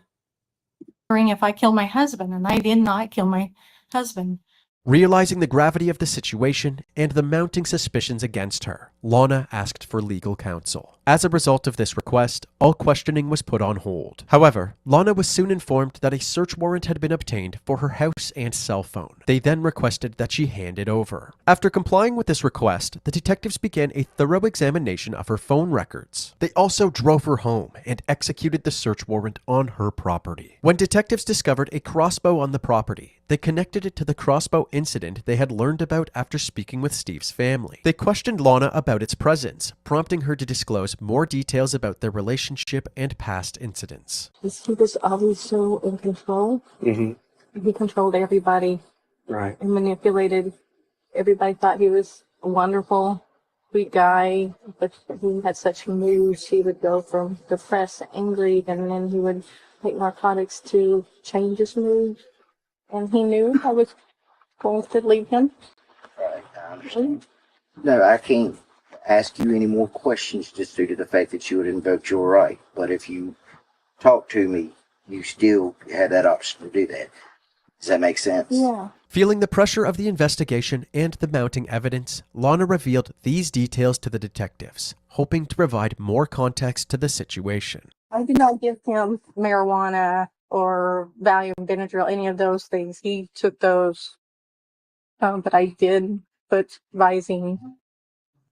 If I killed my husband, and I did not kill my husband. Realizing the gravity of the situation and the mounting suspicions against her, Lana asked for legal counsel. As a result of this request, all questioning was put on hold. However, Lana was soon informed that a search warrant had been obtained for her house and cell phone. They then requested that she hand it over. After complying with this request, the detectives began a thorough examination of her phone records. They also drove her home and executed the search warrant on her property. When detectives discovered a crossbow on the property, they connected it to the crossbow incident they had learned about after speaking with Steve's family. They questioned Lana about its presence, prompting her to disclose more details about their relationship and past incidents. He was always so in control. Mm-hmm. He controlled everybody. Right. And manipulated. Everybody thought he was a wonderful, sweet guy, but he had such moods. He would go from depressed, angry, and then he would take narcotics to change his mood. And he knew I was going to leave him. Right, I understand. No, I can't ask you any more questions just due to the fact that you had invoked your right. But if you talk to me, you still have that option to do that. Does that make sense? Yeah. Feeling the pressure of the investigation and the mounting evidence, Lana revealed these details to the detectives, hoping to provide more context to the situation. I did not give him marijuana or Valium, Benadryl, any of those things. He took those, but I did put Visine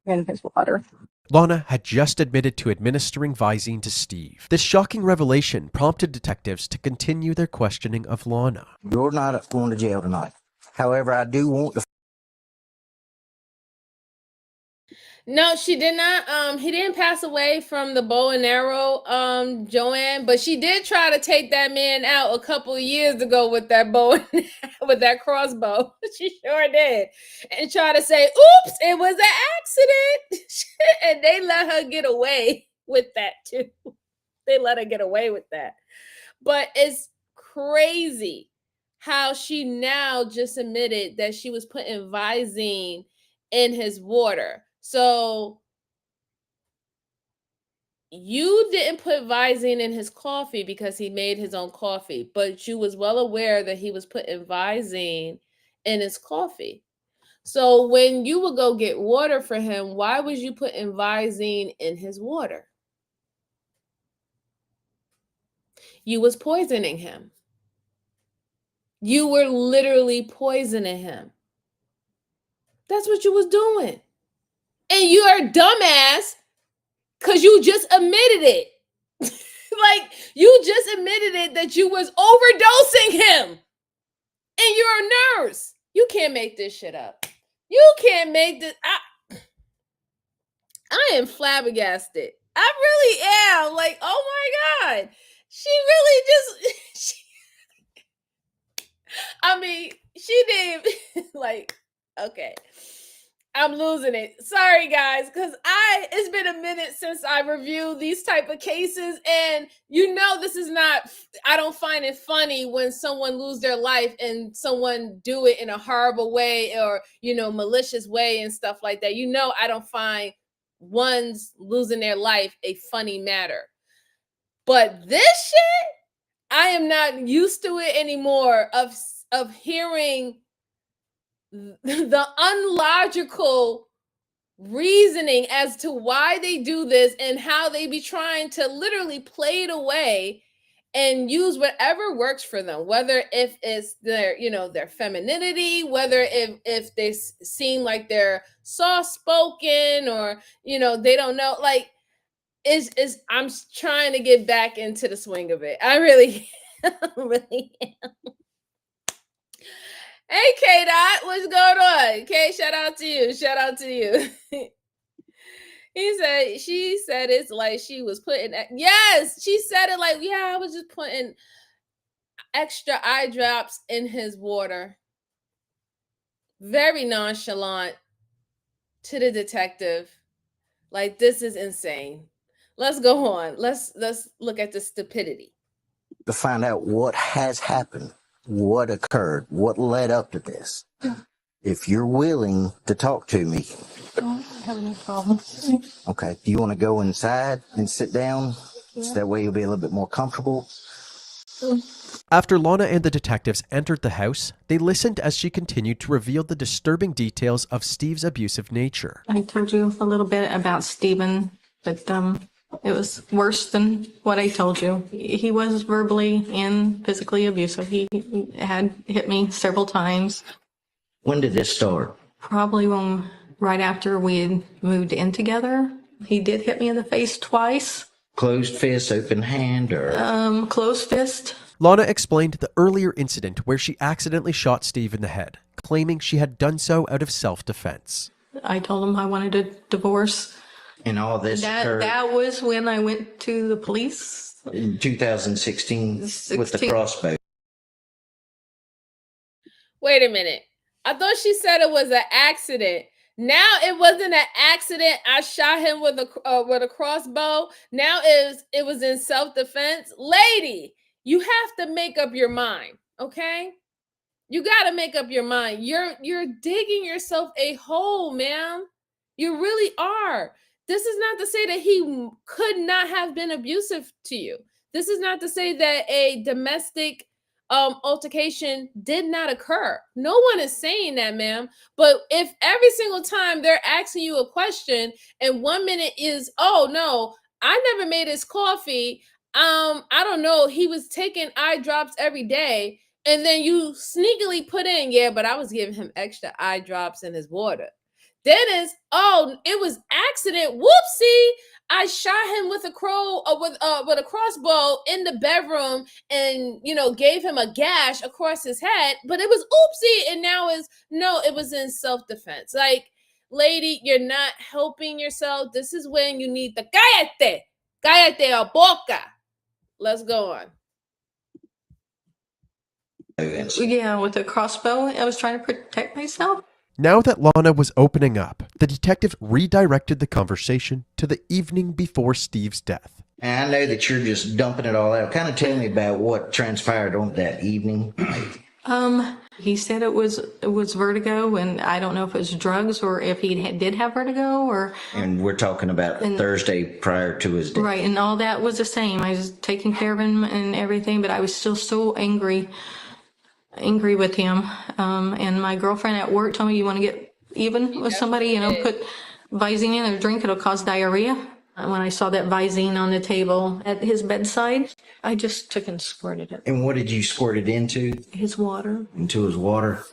in his water. Lana had just admitted to administering Visine to Steve. This shocking revelation prompted detectives to continue their questioning of Lana. You're not going to jail tonight. However, I do want to... No, she did not. He didn't pass away from the bow and arrow, Joanne, but she did try to take that man out a couple of years ago with that bow and with that crossbow. She sure did. And try to say, oops, it was an accident. And they let her get away with that too. They let her get away with that. But it's crazy how she now just admitted that she was putting Visine in his water. So you didn't put Visine in his coffee because he made his own coffee, but you was well aware that he was putting Visine in his coffee. So when you would go get water for him, why was you putting Visine in his water? You was poisoning him. You were literally poisoning him. That's what you was doing. And you are a dumbass because you just admitted it. Like, you just admitted it that you was overdosing him. And you're a nurse. You can't make this shit up. You can't make this. I am flabbergasted. I really am. Like, oh my God. She really just... she didn't... Like, okay. I'm losing it. Sorry, guys, because it's been a minute since I reviewed these type of cases, and this is not, I don't find it funny when someone lose their life and someone do it in a horrible way or, malicious way and stuff like that. I don't find one's losing their life a funny matter. But this shit, I am not used to it anymore of hearing the unlogical reasoning as to why they do this and how they be trying to literally play it away and use whatever works for them, whether if it's their, their femininity, whether if they seem like they're soft-spoken, or they don't know, like, is I'm trying to get back into the swing of it. I really really am. Hey, K-Dot, what's going on? Okay, shout out to you. She said it's like she was putting, yes, she said it like, yeah, I was just putting extra eye drops in his water. Very nonchalant to the detective. Like, this is insane. Let's go on. Let's look at the stupidity. To find out what has happened, what occurred, what led up to this. If you're willing to talk to me. I have no problem. Okay. Do you want to go inside and sit down? Yeah. So that way you'll be a little bit more comfortable. After Lana and the detectives entered the house, they listened as she continued to reveal the disturbing details of Steve's abusive nature. I told you a little bit about Steven, but it was worse than what I told you. He was verbally and physically abusive. He had hit me several times. When did this start? Probably right after we had moved in together. He did hit me in the face twice. Closed fist, open hand, or? Closed fist. Lana explained the earlier incident where she accidentally shot Steve in the head, claiming she had done so out of self-defense. I told him I wanted a divorce. And all this occurred? That was when I went to the police. In 2016 with the crossbow. Wait a minute. I thought she said it was an accident. Now it wasn't an accident. I shot him with a crossbow. Now it was in self-defense. Lady, you have to make up your mind, okay? You got to make up your mind. You're digging yourself a hole, ma'am. You really are. This is not to say that he could not have been abusive to you. This is not to say that a domestic altercation did not occur. No one is saying that, ma'am. But if every single time they're asking you a question and 1 minute is, oh no, I never made his coffee. I don't know. He was taking eye drops every day. And then you sneakily put in, yeah, but I was giving him extra eye drops in his water. Dennis, oh, it was accident. Whoopsie. I shot him with a crossbow in the bedroom and, gave him a gash across his head, but it was oopsie. And now it was in self-defense. Like, lady, you're not helping yourself. This is when you need the cállate a boca. Let's go on. Yeah, with a crossbow, I was trying to protect myself. Now that Lana was opening up, the detective redirected the conversation to the evening before Steve's death. And I know that you're just dumping it all out. Kind of tell me about what transpired on that evening. He said it was vertigo, and I don't know if it was drugs or if he did have vertigo or. And we're talking about Thursday prior to his death. Right, and all that was the same. I was taking care of him and everything, but I was still so angry with him. And my girlfriend at work told me, you want to get even with somebody, put Visine in their drink, it'll cause diarrhea. When I saw that Visine on the table at his bedside, I just took and squirted it. And what did you squirt it into? His water. Into his water?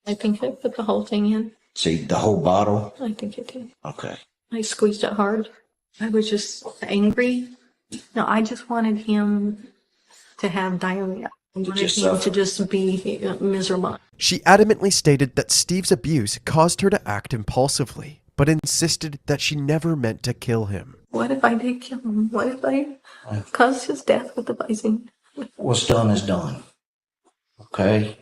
I think I put the whole thing in. See, the whole bottle? I think it did. Okay. I squeezed it hard. I was just angry. No, I just wanted him to have diarrhea. I wanted him to just be miserable. She adamantly stated that Steve's abuse caused her to act impulsively, but insisted that she never meant to kill him. What if I did kill him? What if I caused his death with the Visine? What's done is done. Okay?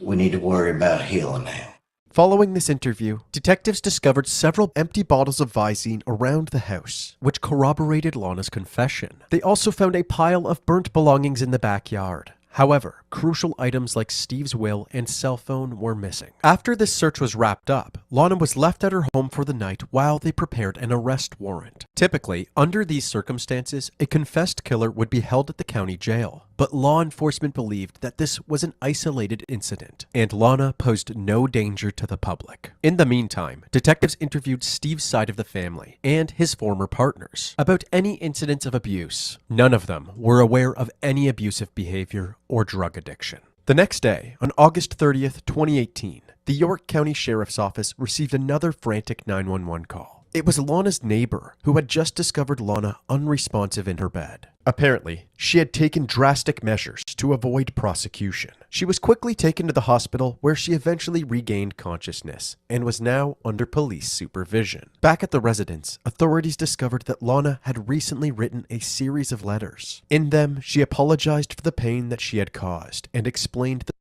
We need to worry about healing now. Following this interview, detectives discovered several empty bottles of Visine around the house, which corroborated Lana's confession. They also found a pile of burnt belongings in the backyard. However, crucial items like Steve's will and cell phone were missing. After this search was wrapped up, Lana was left at her home for the night while they prepared an arrest warrant. Typically, under these circumstances, a confessed killer would be held at the county jail. But law enforcement believed that this was an isolated incident, and Lana posed no danger to the public. In the meantime, detectives interviewed Steve's side of the family and his former partners about any incidents of abuse. None of them were aware of any abusive behavior or drug addiction. The next day, on August 30th, 2018, the York County Sheriff's Office received another frantic 911 call. It was Lana's neighbor who had just discovered Lana unresponsive in her bed. Apparently, she had taken drastic measures to avoid prosecution. She was quickly taken to the hospital where she eventually regained consciousness and was now under police supervision. Back at the residence, authorities discovered that Lana had recently written a series of letters. In them, she apologized for the pain that she had caused and explained that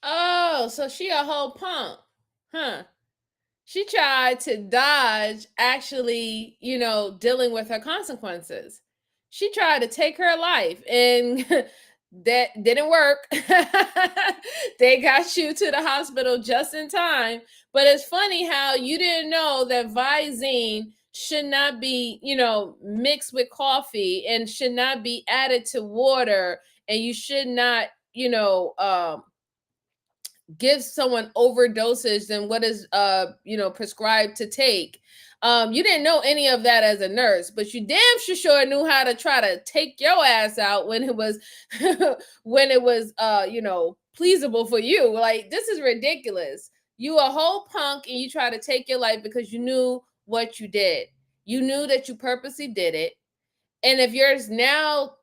Oh, so she a whole punk, huh? She tried to dodge actually, dealing with her consequences. She tried to take her life, and that didn't work. They got you to the hospital just in time. But it's funny how you didn't know that Visine should not be, mixed with coffee and should not be added to water, and you should not, give someone overdoses than what is prescribed to take. You didn't know any of that as a nurse, but you damn sure knew how to try to take your ass out when it was pleasable for you. Like, this is ridiculous. You a whole punk and you try to take your life because you knew what you did. You knew that you purposely did it. And if you're now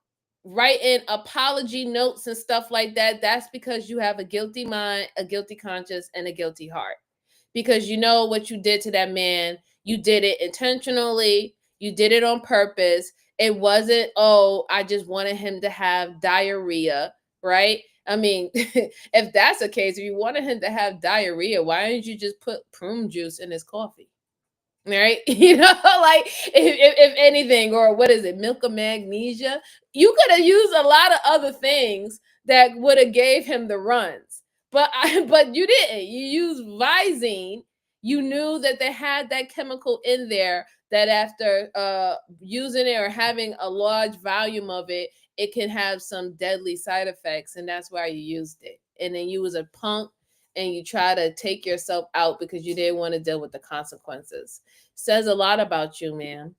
writing apology notes and stuff like that, that's because you have a guilty mind, a guilty conscience, and a guilty heart. Because you know what you did to that man. You did it intentionally. You did it on purpose. It wasn't, oh, I just wanted him to have diarrhea, right? I mean, if that's the case, if you wanted him to have diarrhea, why didn't you just put prune juice in his coffee? Right? Like if anything, or what is it, milk of magnesia? You could have used a lot of other things that would have gave him the runs, but you didn't. You used Visine. You knew that they had that chemical in there that after using it or having a large volume of it, it can have some deadly side effects, and that's why you used it. And then you was a punk and you try to take yourself out because you didn't want to deal with the consequences. Says a lot about you, man.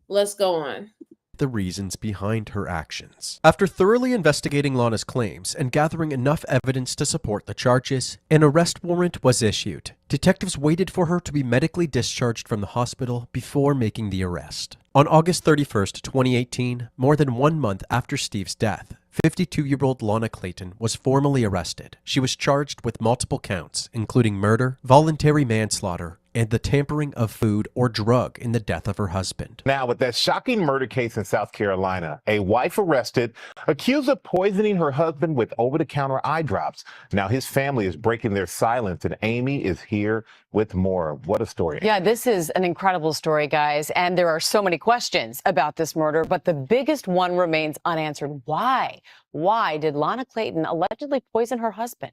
Let's go on. The reasons behind her actions. After thoroughly investigating Lana's claims and gathering enough evidence to support the charges, an arrest warrant was issued. Detectives waited for her to be medically discharged from the hospital before making the arrest. On August 31st, 2018, more than 1 month after Steve's death, 52-year-old Lana Clayton was formally arrested. She was charged with multiple counts, including murder, voluntary manslaughter, and the tampering of food or drug in the death of her husband. Now, with that shocking murder case in South Carolina, a wife arrested, accused of poisoning her husband with over-the-counter eye drops. Now his family is breaking their silence, and Amy is here with more. What a story. Yeah, this is an incredible story, guys, and there are so many questions about this murder, but the biggest one remains unanswered. Why? Why did Lana Clayton allegedly poison her husband?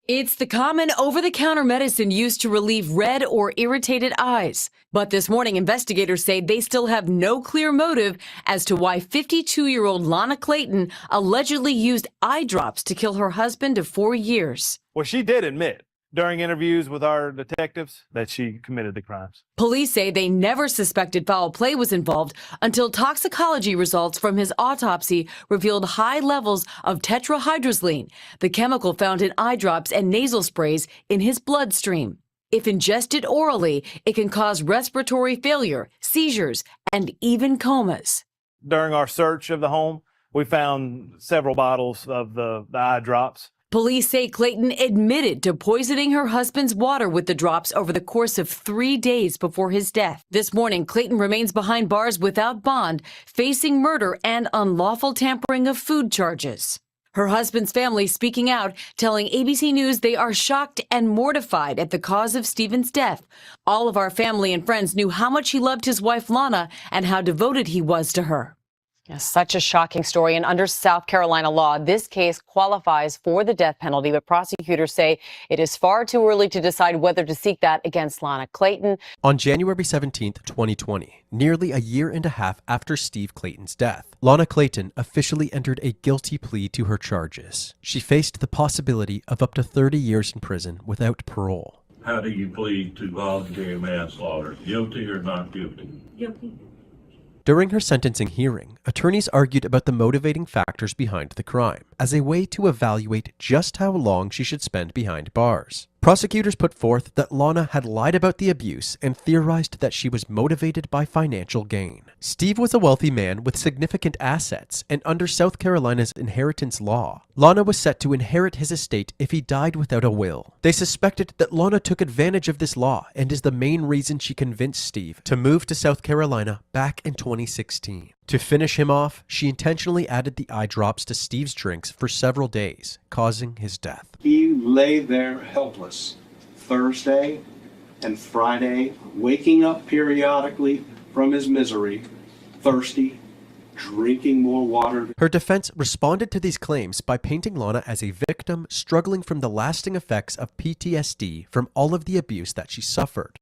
It's the common over-the-counter medicine used to relieve red or irritated eyes. But this morning, investigators say they still have no clear motive as to why 52-year-old Lana Clayton allegedly used eye drops to kill her husband of 4 years. Well, she did admit during interviews with our detectives that she committed the crimes. Police say they never suspected foul play was involved until toxicology results from his autopsy revealed high levels of tetrahydrozoline, the chemical found in eye drops and nasal sprays in his bloodstream. If ingested orally, it can cause respiratory failure, seizures, and even comas. During our search of the home, we found several bottles of the eye drops. Police say Clayton admitted to poisoning her husband's water with the drops over the course of 3 days before his death. This morning, Clayton remains behind bars without bond, facing murder and unlawful tampering of food charges. Her husband's family speaking out, telling ABC News they are shocked and mortified at the cause of Stephen's death. All of our family and friends knew how much he loved his wife, Lana, and how devoted he was to her. Yeah, such a shocking story. And under South Carolina law, this case qualifies for the death penalty, but prosecutors say it is far too early to decide whether to seek that against Lana Clayton. On January 17th, 2020, nearly a year and a half after Steve Clayton's death, Lana Clayton officially entered a guilty plea to her charges. She faced the possibility of up to 30 years in prison without parole. How do you plead to voluntary manslaughter? Guilty or not guilty? Guilty. During her sentencing hearing, attorneys argued about the motivating factors behind the crime as a way to evaluate just how long she should spend behind bars. Prosecutors put forth that Lana had lied about the abuse and theorized that she was motivated by financial gain. Steve was a wealthy man with significant assets, and under South Carolina's inheritance law, Lana was set to inherit his estate if he died without a will. They suspected that Lana took advantage of this law and is the main reason she convinced Steve to move to South Carolina back in 2016. To finish him off, she intentionally added the eye drops to Steve's drinks for several days, causing his death. He lay there helpless Thursday and Friday, waking up periodically from his misery, thirsty, drinking more water. Her defense responded to these claims by painting Lana as a victim struggling from the lasting effects of PTSD from all of the abuse that she suffered.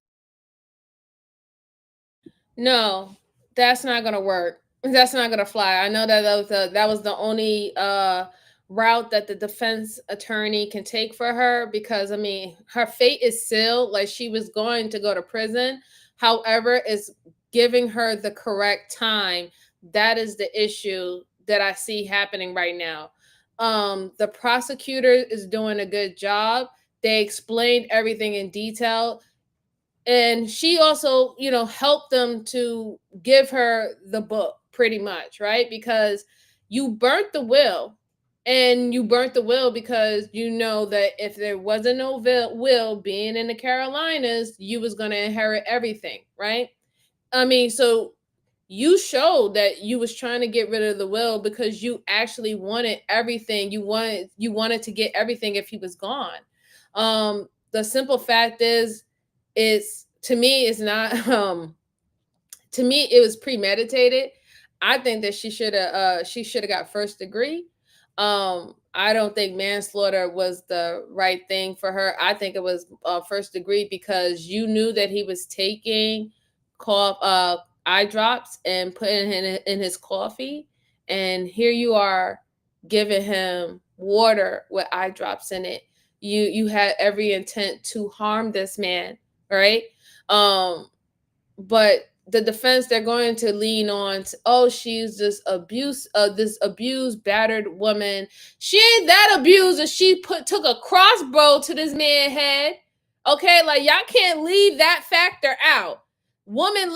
No, that's not going to work. That's not going to fly. I know that was the only route that the defense attorney can take for her, because I mean, her fate is sealed. Like, she was going to go to prison. However, it's giving her the correct time. That is the issue that I see happening right now. The prosecutor is doing a good job. They explained everything in detail. And she also, helped them to give her the book pretty much, right? Because you burnt the will, and you burnt the will because you know that if there wasn't no will being in the Carolinas, you was going to inherit everything, right? I mean, so you showed that you was trying to get rid of the will because you actually wanted everything. You wanted to get everything if he was gone. The simple fact is, to me, it was premeditated. I think that she should have got first degree. I don't think manslaughter was the right thing for her. I think it was first degree, because you knew that he was taking eye drops and putting it in his coffee, and here you are giving him water with eye drops in it. You had every intent to harm this man, right? But the defense, they're going to lean on she's this abused, battered woman. She ain't that abused that she took a crossbow to this man's head. Okay, like, y'all can't leave that factor out. Woman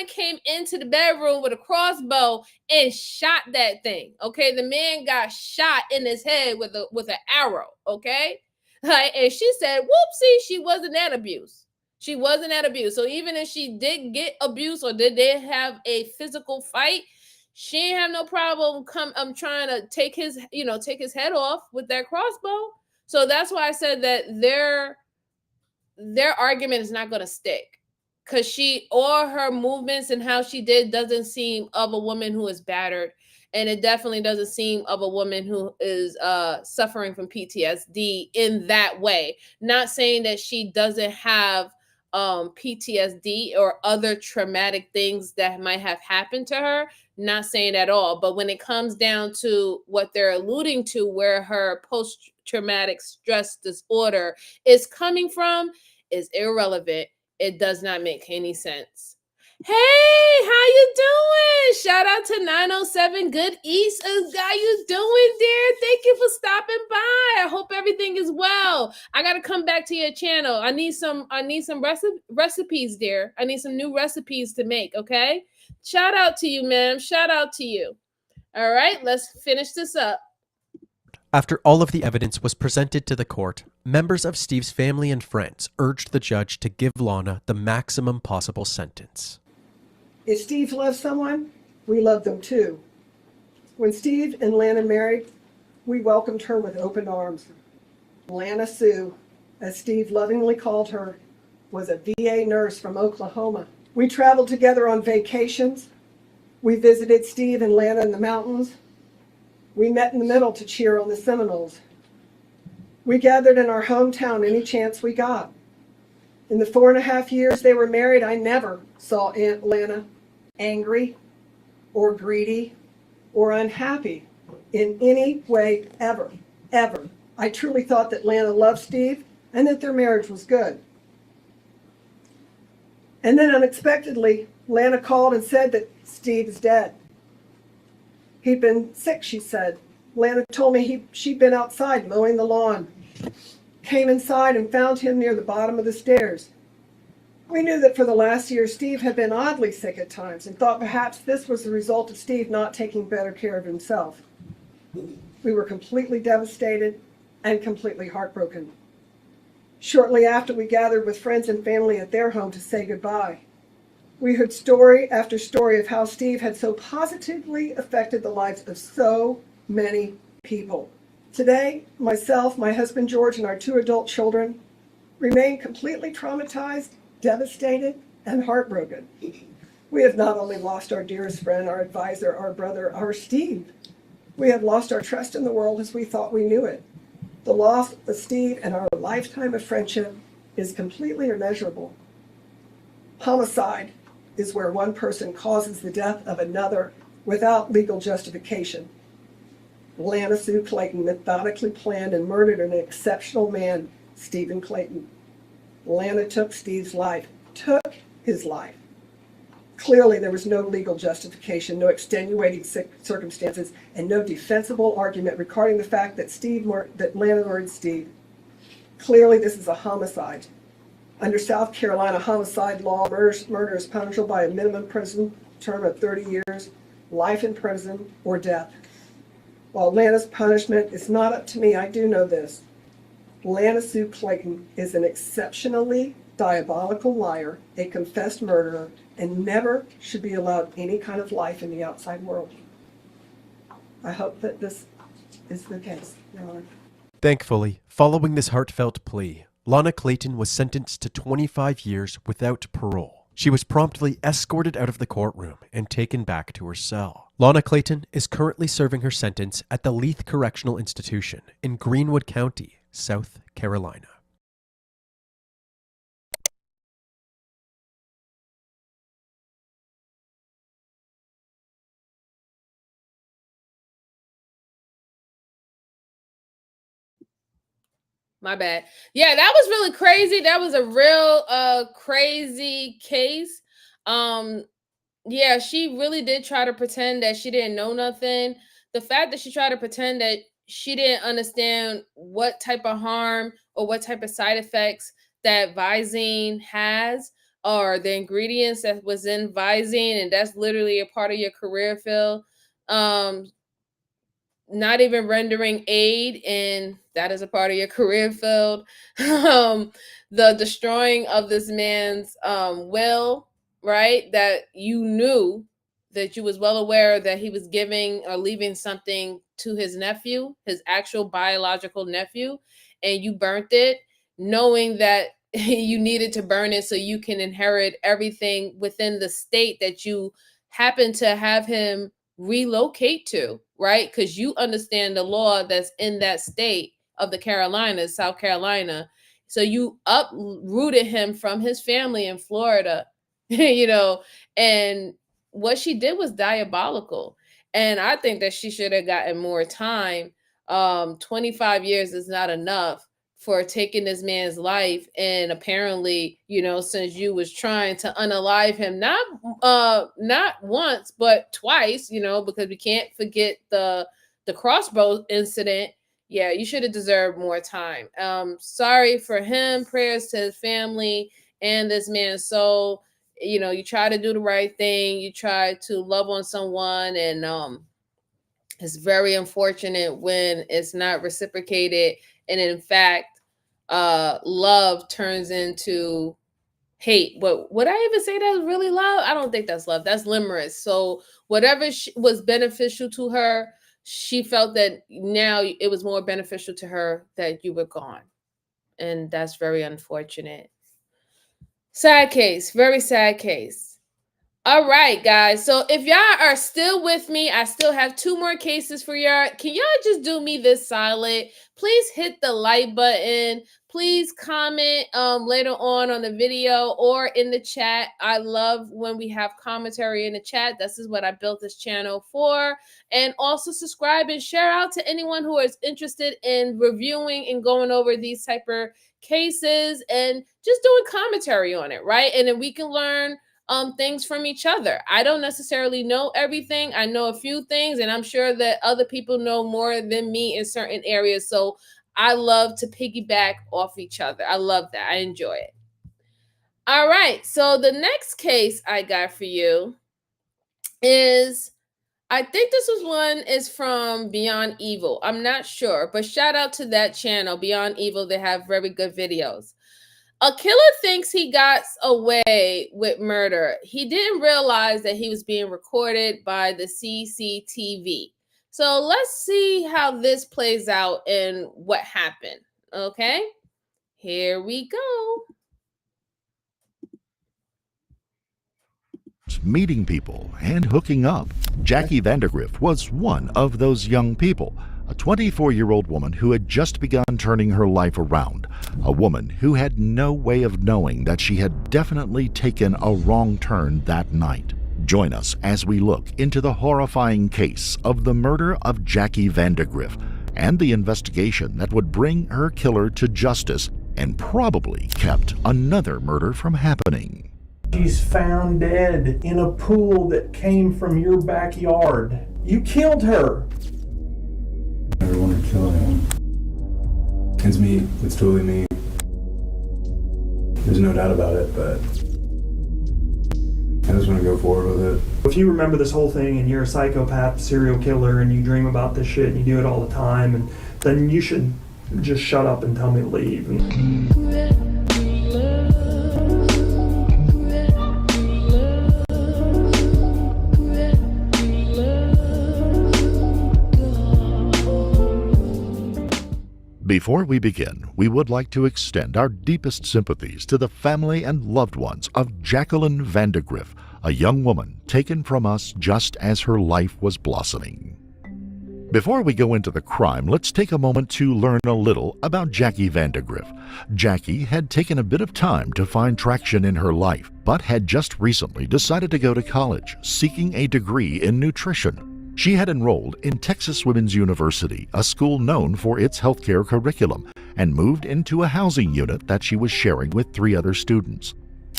came into the bedroom with a crossbow and shot that thing. Okay, the man got shot in his head with an arrow. Okay, and she said, "Whoopsie, she wasn't that abused." She wasn't that abused. So even if she did get abused or did they have a physical fight, she didn't have no problem trying to take his head off with that crossbow. So that's why I said that their argument is not going to stick, because her movements and how she did doesn't seem of a woman who is battered. And it definitely doesn't seem of a woman who is suffering from PTSD in that way. Not saying that she doesn't have PTSD or other traumatic things that might have happened to her. Not saying at all. But when it comes down to what they're alluding to, where her post-traumatic stress disorder is coming from, is irrelevant. It does not make any sense. Hey, how you doing? Shout out to 907 Good East. How you doing, dear? Thank you for stopping by. I hope everything is well. I got to come back to your channel. I need some recipes, dear. I need some new recipes to make, okay? Shout out to you, ma'am. Shout out to you. All right, let's finish this up. After all of the evidence was presented to the court, members of Steve's family and friends urged the judge to give Lana the maximum possible sentence. If Steve loves someone, we love them too. When Steve and Lana married, we welcomed her with open arms. Lana Sue, as Steve lovingly called her, was a VA nurse from Oklahoma. We traveled together on vacations, We visited Steve and Lana in the mountains. We met in the middle to cheer on the Seminoles. We gathered in our hometown any chance we got. In the 4.5 years they were married, I never saw Aunt Lana angry or greedy or unhappy in any way ever, ever. I truly thought that Lana loved Steve and that their marriage was good. And then unexpectedly, Lana called and said that Steve is dead. He'd been sick, she said. Lana told me she'd been outside mowing the lawn, came inside and found him near the bottom of the stairs. We knew that for the last year, Steve had been oddly sick at times and thought perhaps this was the result of Steve not taking better care of himself. We were completely devastated and completely heartbroken. Shortly after, we gathered with friends and family at their home to say goodbye. We heard story after story of how Steve had so positively affected the lives of so many people. Today, myself, my husband George, and our 2 adult children remain completely traumatized, devastated, and heartbroken. We have not only lost our dearest friend, our advisor, our brother, our Steve, we have lost our trust in the world as we thought we knew it. The loss of Steve and our lifetime of friendship is completely immeasurable. Homicide is where one person causes the death of another without legal justification. Lana Sue Clayton methodically planned and murdered an exceptional man, Stephen Clayton. Lana took Steve's life, took his life. Clearly, there was no legal justification, no extenuating circumstances, and no defensible argument regarding the fact that Lana murdered Steve. Clearly, this is a homicide. Under South Carolina homicide law, murder is punishable by a minimum prison term of 30 years, life in prison, or death. While Lana's punishment is not up to me, I do know this. Lana Sue Clayton is an exceptionally diabolical liar, a confessed murderer, and never should be allowed any kind of life in the outside world. I hope that this is the case, Your Honor. Thankfully, following this heartfelt plea, Lana Clayton was sentenced to 25 years without parole. She was promptly escorted out of the courtroom and taken back to her cell. Lana Clayton is currently serving her sentence at the Leith Correctional Institution in Greenwood County, South Carolina. My bad. Yeah, that was really crazy. That was a real crazy case. Yeah, she really did try to pretend that she didn't know nothing. The fact that she tried to pretend that she didn't understand what type of harm or what type of side effects that Visine has, or the ingredients that was in Visine, and that's literally a part of your career field. Not even rendering aid, and that is a part of your career field. The destroying of this man's will, right? That you knew, that you was well aware that he was giving or leaving something to his nephew, his actual biological nephew, and you burnt it, knowing that you needed to burn it so you can inherit everything within the state that you happen to have him relocate to, right? Because you understand the law that's in that state of the Carolinas, South Carolina. So you uprooted him from his family in Florida, and what she did was diabolical. And I think that she should have gotten more time. 25 years is not enough for taking this man's life, and apparently, since you was trying to unalive him, not once but twice, because we can't forget the crossbow incident. Yeah, you should have deserved more time. Sorry for him. Prayers to his family and this man's soul. You try to do the right thing. You try to love on someone, and it's very unfortunate when it's not reciprocated, and in fact, love turns into hate. But would I even say that's really love? I don't think that's love. That's limerence. So whatever was beneficial to her, she felt that now it was more beneficial to her that you were gone. And that's very unfortunate. Sad case, very sad case. All right, guys. So if y'all are still with me, I still have 2 more cases for y'all. Can y'all just do me this solid? Please hit the like button. Please comment later on the video or in the chat. I love when we have commentary in the chat. This is what I built this channel for. And also subscribe and share out to anyone who is interested in reviewing and going over these type of cases and just doing commentary on it, right? And then we can learn things from each other. I don't necessarily know everything. I know a few things, and I'm sure that other people know more than me in certain areas. So I love to piggyback off each other. I love that. I enjoy it. All right. So the next case I got for you is, I think this one is from Beyond Evil. I'm not sure, but shout out to that channel, Beyond Evil. They have very good videos. A killer thinks he got away with murder. He didn't realize that he was being recorded by the CCTV. So let's see how this plays out and what happened. Okay, here we go. Meeting people and hooking up. Jackie Vandergriff was one of those young people, a 24-year-old woman who had just begun turning her life around, a woman who had no way of knowing that she had definitely taken a wrong turn that night. Join us as we look into the horrifying case of the murder of Jackie Vandergriff and the investigation that would bring her killer to justice and probably kept another murder from happening. She's found dead in a pool that came from your backyard. You killed her. I never wanted to kill anyone. It's me. It's totally me. There's no doubt about it, but I just want to go forward with it. If you remember this whole thing and you're a psychopath, serial killer, and you dream about this shit and you do it all the time, and then you should just shut up and tell me to leave. Before we begin, we would like to extend our deepest sympathies to the family and loved ones of Jacqueline Vandergriff, a young woman taken from us just as her life was blossoming. Before we go into the crime, let's take a moment to learn a little about Jackie Vandergriff. Jackie had taken a bit of time to find traction in her life, but had just recently decided to go to college, seeking a degree in nutrition. She had enrolled in Texas Women's University, a school known for its healthcare curriculum, and moved into a housing unit that she was sharing with 3 other students.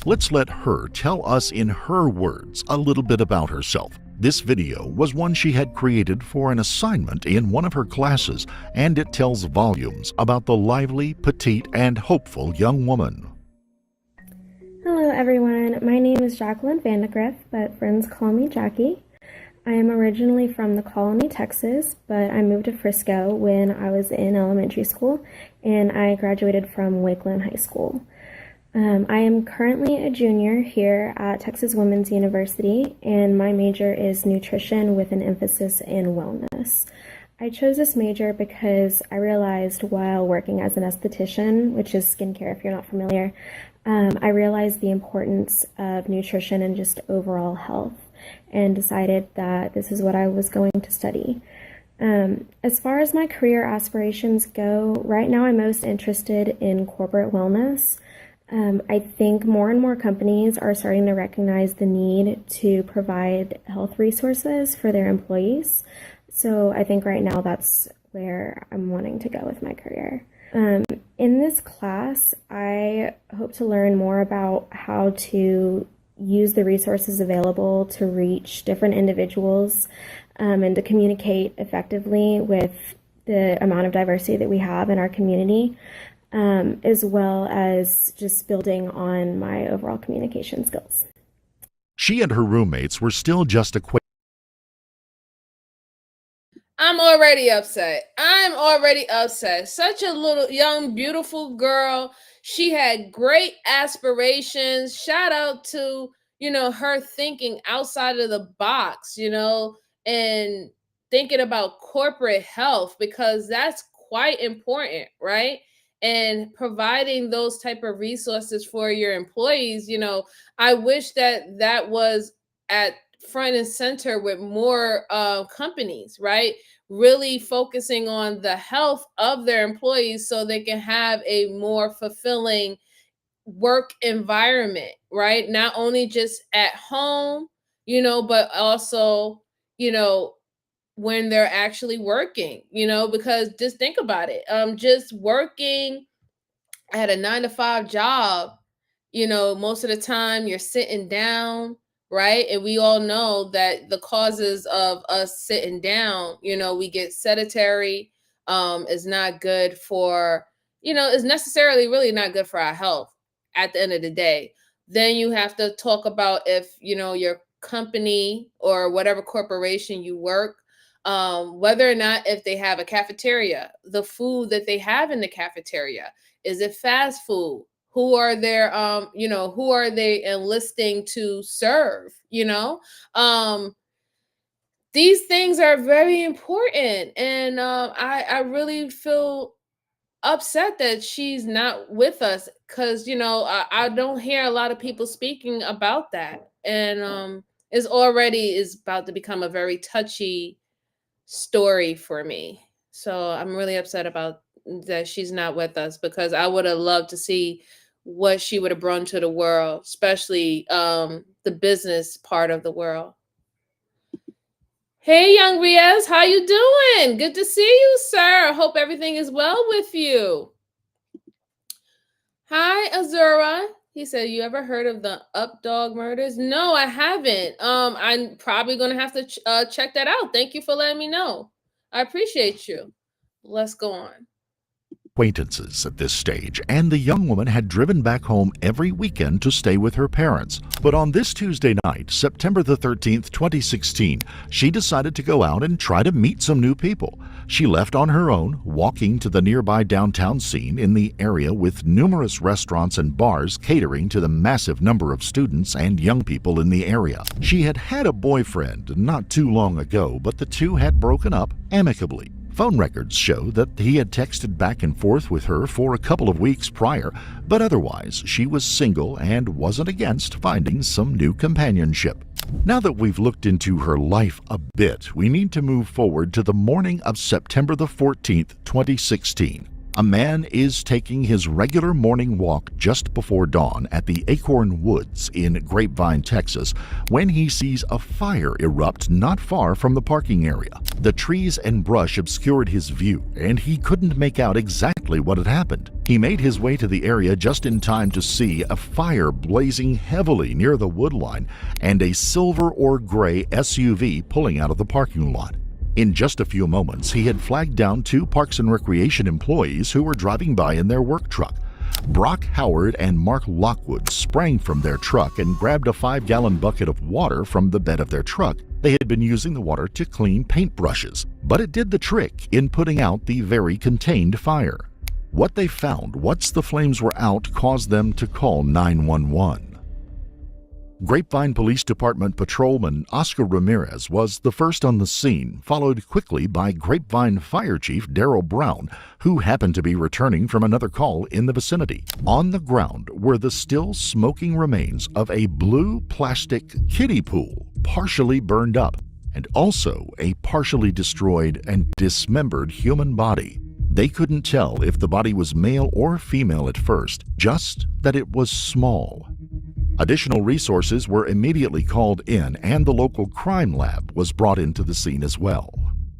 Let's let her tell us in her words a little bit about herself. This video was one she had created for an assignment in one of her classes, and it tells volumes about the lively, petite, and hopeful young woman. Hello everyone, my name is Jacqueline Vandergriff, but friends call me Jackie. I am originally from the Colony, Texas, but I moved to Frisco when I was in elementary school, and I graduated from Wakeland High School. I am currently a junior here at Texas Women's University, and my major is nutrition with an emphasis in wellness. I chose this major because I realized while working as an esthetician, which is skincare if you're not familiar, I realized the importance of nutrition and just overall health, and decided that this is what I was going to study. As far as my career aspirations go, right now I'm most interested in corporate wellness. I think more and more companies are starting to recognize the need to provide health resources for their employees. So I think right now that's where I'm wanting to go with my career. In this class, I hope to learn more about how to use the resources available to reach different individuals and to communicate effectively with the amount of diversity that we have in our community, as well as just building on my overall communication skills. She and her roommates were still just acquaintances. I'm already upset. Such a little young, beautiful girl. She had great aspirations. Shout out to, her thinking outside of the box, and thinking about corporate health, because that's quite important, right? And providing those type of resources for your employees. I wish that was at front and center with more companies, right? Really focusing on the health of their employees so they can have a more fulfilling work environment, right? Not only just at home, but also, when they're actually working, because just think about it. Just working at a 9 to 5 job, most of the time you're sitting down, right? And we all know that the causes of us sitting down, we get sedentary, is not good for, is necessarily really not good for our health at the end of the day. Then you have to talk about if, your company or whatever corporation you work, whether or not if they have a cafeteria, the food that they have in the cafeteria, is it fast food? Who are their who are they enlisting to serve? These things are very important, and I really feel upset that she's not with us, because I don't hear a lot of people speaking about that, and is about to become a very touchy story for me. So I'm really upset about that she's not with us, because I would have loved to see what she would have brought to the world, especially the business part of the world. Hey, young Riaz, how you doing? Good to see you, sir. Hope everything is well with you. Hi, Azura. He said, "You ever heard of the Updog murders?" No, I haven't. I'm probably gonna have to check that out. Thank you for letting me know. I appreciate you. Let's go on. Acquaintances at this stage, and the young woman had driven back home every weekend to stay with her parents. But on this Tuesday night, September the 13th, 2016, she decided to go out and try to meet some new people. She left on her own, walking to the nearby downtown scene in the area with numerous restaurants and bars catering to the massive number of students and young people in the area. She had had a boyfriend not too long ago, but the two had broken up amicably. Phone records show that he had texted back and forth with her for a couple of weeks prior, but otherwise she was single and wasn't against finding some new companionship. Now that we've looked into her life a bit, we need to move forward to the morning of September the 14th, 2016. A man is taking his regular morning walk just before dawn at the Acorn Woods in Grapevine, Texas, when he sees a fire erupt not far from the parking area. The trees and brush obscured his view, and he couldn't make out exactly what had happened. He made his way to the area just in time to see a fire blazing heavily near the wood line and a silver or gray SUV pulling out of the parking lot. In just a few moments, he had flagged down two Parks and Recreation employees who were driving by in their work truck. Brock Howard and Mark Lockwood sprang from their truck and grabbed a 5-gallon bucket of water from the bed of their truck. They had been using the water to clean paintbrushes, but it did the trick in putting out the very contained fire. What they found once the flames were out caused them to call 911. Grapevine Police Department Patrolman Oscar Ramirez was the first on the scene, followed quickly by Grapevine Fire Chief Daryl Brown, who happened to be returning from another call in the vicinity. On the ground were the still smoking remains of a blue plastic kiddie pool, partially burned up, and also a partially destroyed and dismembered human body. They couldn't tell if the body was male or female at first, just that it was small. Additional resources were immediately called in, and the local crime lab was brought into the scene as well.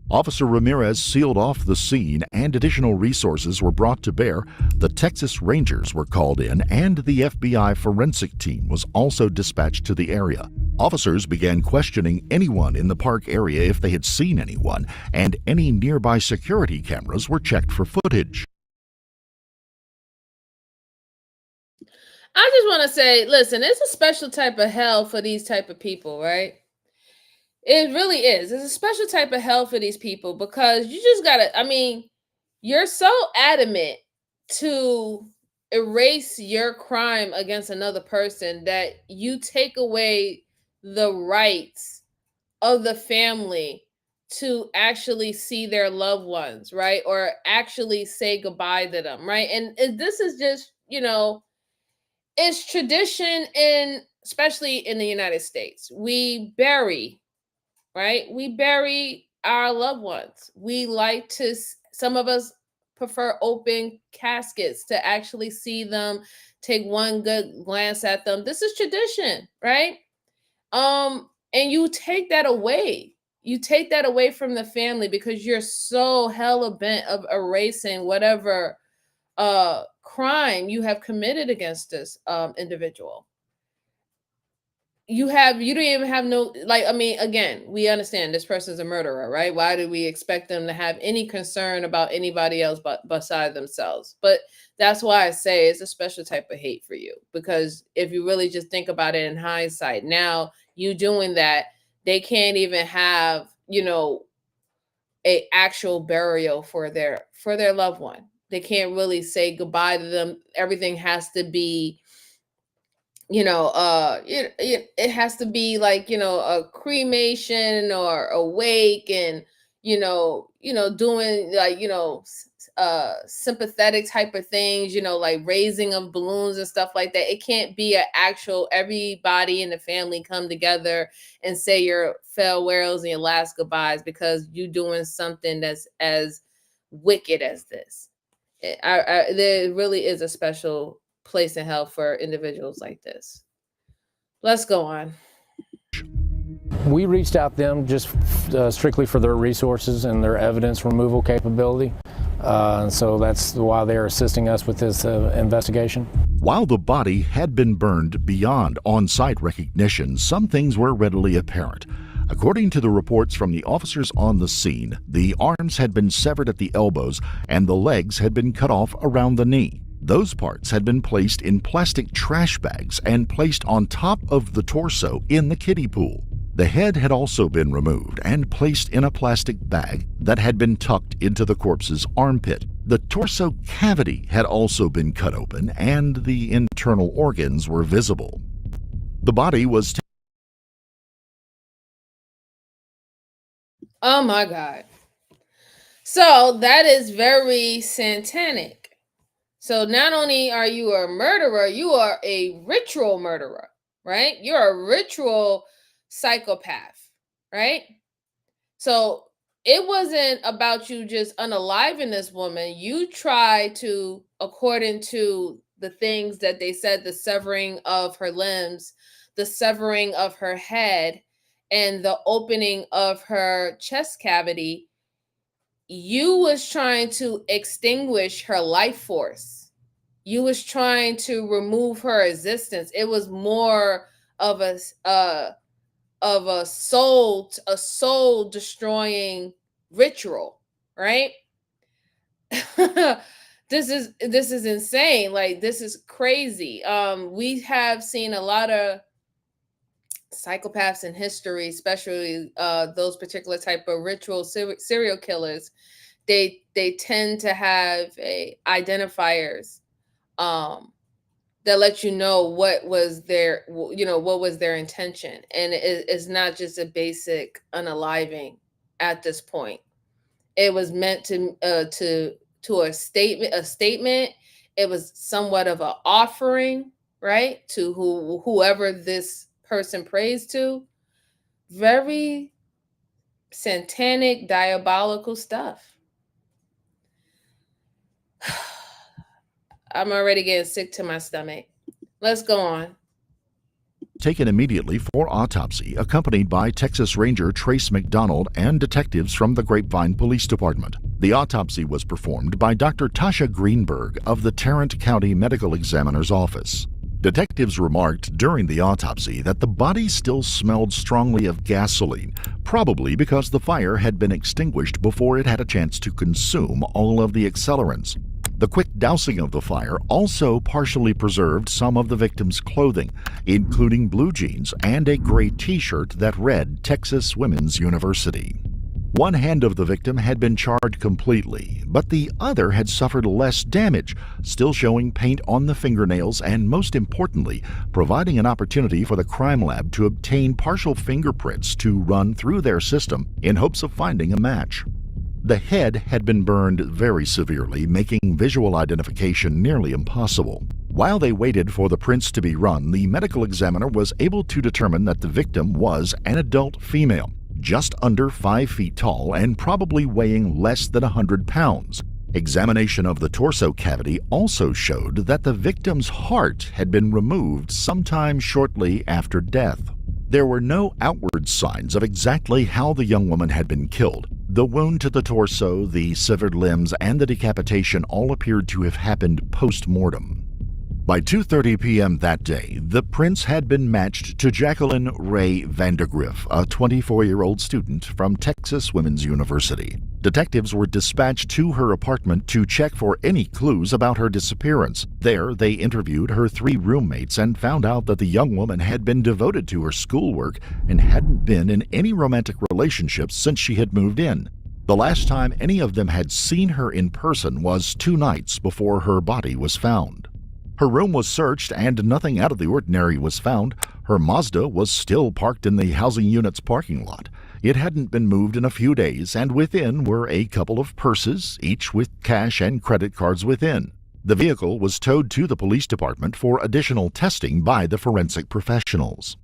Officer Ramirez sealed off the scene, and additional resources were brought to bear. The Texas Rangers were called in, and the FBI forensic team was also dispatched to the area. Officers began questioning anyone in the park area if they had seen anyone, and any nearby security cameras were checked for footage. I just want to say, listen, it's a special type of hell for these type of people, right? It really is. It's a special type of hell for these people, because you just gotta, you're so adamant to erase your crime against another person that you take away the rights of the family to actually see their loved ones, right? Or actually say goodbye to them, right? And this is just, it's tradition in especially in the United States, we bury, right? We bury our loved ones. We like to, some of us prefer open caskets to actually see them, take one good glance at them. This is tradition, right? And you take that away. You take that away from the family because you're so hella bent of erasing whatever crime you have committed against this individual. You don't even have no, like, I mean, again, we understand this person's a murderer, right? Why do we expect them to have any concern about anybody else but beside themselves? But that's why I say it's a special type of hate for you, because if you really just think about it in hindsight, now you doing that, they can't even have, a actual burial for their loved one. They can't really say goodbye to them. Everything has to be, it has to be like, a cremation or a wake, and doing like, sympathetic type of things, like raising of balloons and stuff like that. It can't be an actual, everybody in the family come together and say your farewells and your last goodbyes because you doing something that's as wicked as this. There really is a special place in hell for individuals like this. Let's go on. We reached out to them just strictly for their resources and their evidence removal capability. So that's why they're assisting us with this investigation. While the body had been burned beyond on-site recognition, some things were readily apparent. According to the reports from the officers on the scene, the arms had been severed at the elbows and the legs had been cut off around the knee. Those parts had been placed in plastic trash bags and placed on top of the torso in the kiddie pool. The head had also been removed and placed in a plastic bag that had been tucked into the corpse's armpit. The torso cavity had also been cut open and the internal organs were visible. The body was Oh my God. So that is very satanic. So not only are you a murderer, you are a ritual murderer, right? You're a ritual psychopath, right? So it wasn't about you just unaliving this woman. You tried to, according to the things that they said, the severing of her limbs, the severing of her head, and the opening of her chest cavity, you was trying to extinguish her life force. You was trying to remove her existence. It was more of a soul destroying ritual, right? This is insane. Like, this is crazy. We have seen a lot of psychopaths in history, especially those particular type of ritual serial killers. They tend to have identifiers that let you know what was their intention, and it's not just a basic unaliving. At this point, it was meant to a statement. It was somewhat of an offering, right, to whoever this person prays to. Very satanic, diabolical stuff. I'm already getting sick to my stomach. Let's go on. taken immediately for autopsy, accompanied by Texas Ranger Trace McDonald and detectives from the Grapevine Police Department. The autopsy was performed by Dr. Tasha Greenberg of the Tarrant County Medical Examiner's Office. Detectives remarked during the autopsy that the body still smelled strongly of gasoline, probably because the fire had been extinguished before it had a chance to consume all of the accelerants. The quick dousing of the fire also partially preserved some of the victim's clothing, including blue jeans and a gray t-shirt that read Texas Women's University. One hand of the victim had been charred completely, but the other had suffered less damage, still showing paint on the fingernails and, most importantly, providing an opportunity for the crime lab to obtain partial fingerprints to run through their system in hopes of finding a match. The head had been burned very severely, making visual identification nearly impossible. While they waited for the prints to be run, the medical examiner was able to determine that the victim was an adult female, just under 5 feet tall and probably weighing less than 100 pounds. Examination of the torso cavity also showed that the victim's heart had been removed sometime shortly after death. There were no outward signs of exactly how the young woman had been killed. The wound to the torso, the severed limbs, and the decapitation all appeared to have happened post-mortem. By 2:30 p.m. that day, the prints had been matched to Jacqueline Ray Vandergriff, a 24-year-old student from Texas Women's University. Detectives were dispatched to her apartment to check for any clues about her disappearance. There, they interviewed her 3 roommates and found out that the young woman had been devoted to her schoolwork and hadn't been in any romantic relationships since she had moved in. The last time any of them had seen her in person was 2 nights before her body was found. Her room was searched and nothing out of the ordinary was found. Her Mazda was still parked in the housing unit's parking lot. It hadn't been moved in a few days, and within were a couple of purses, each with cash and credit cards within. The vehicle was towed to the police department for additional testing by the forensic professionals.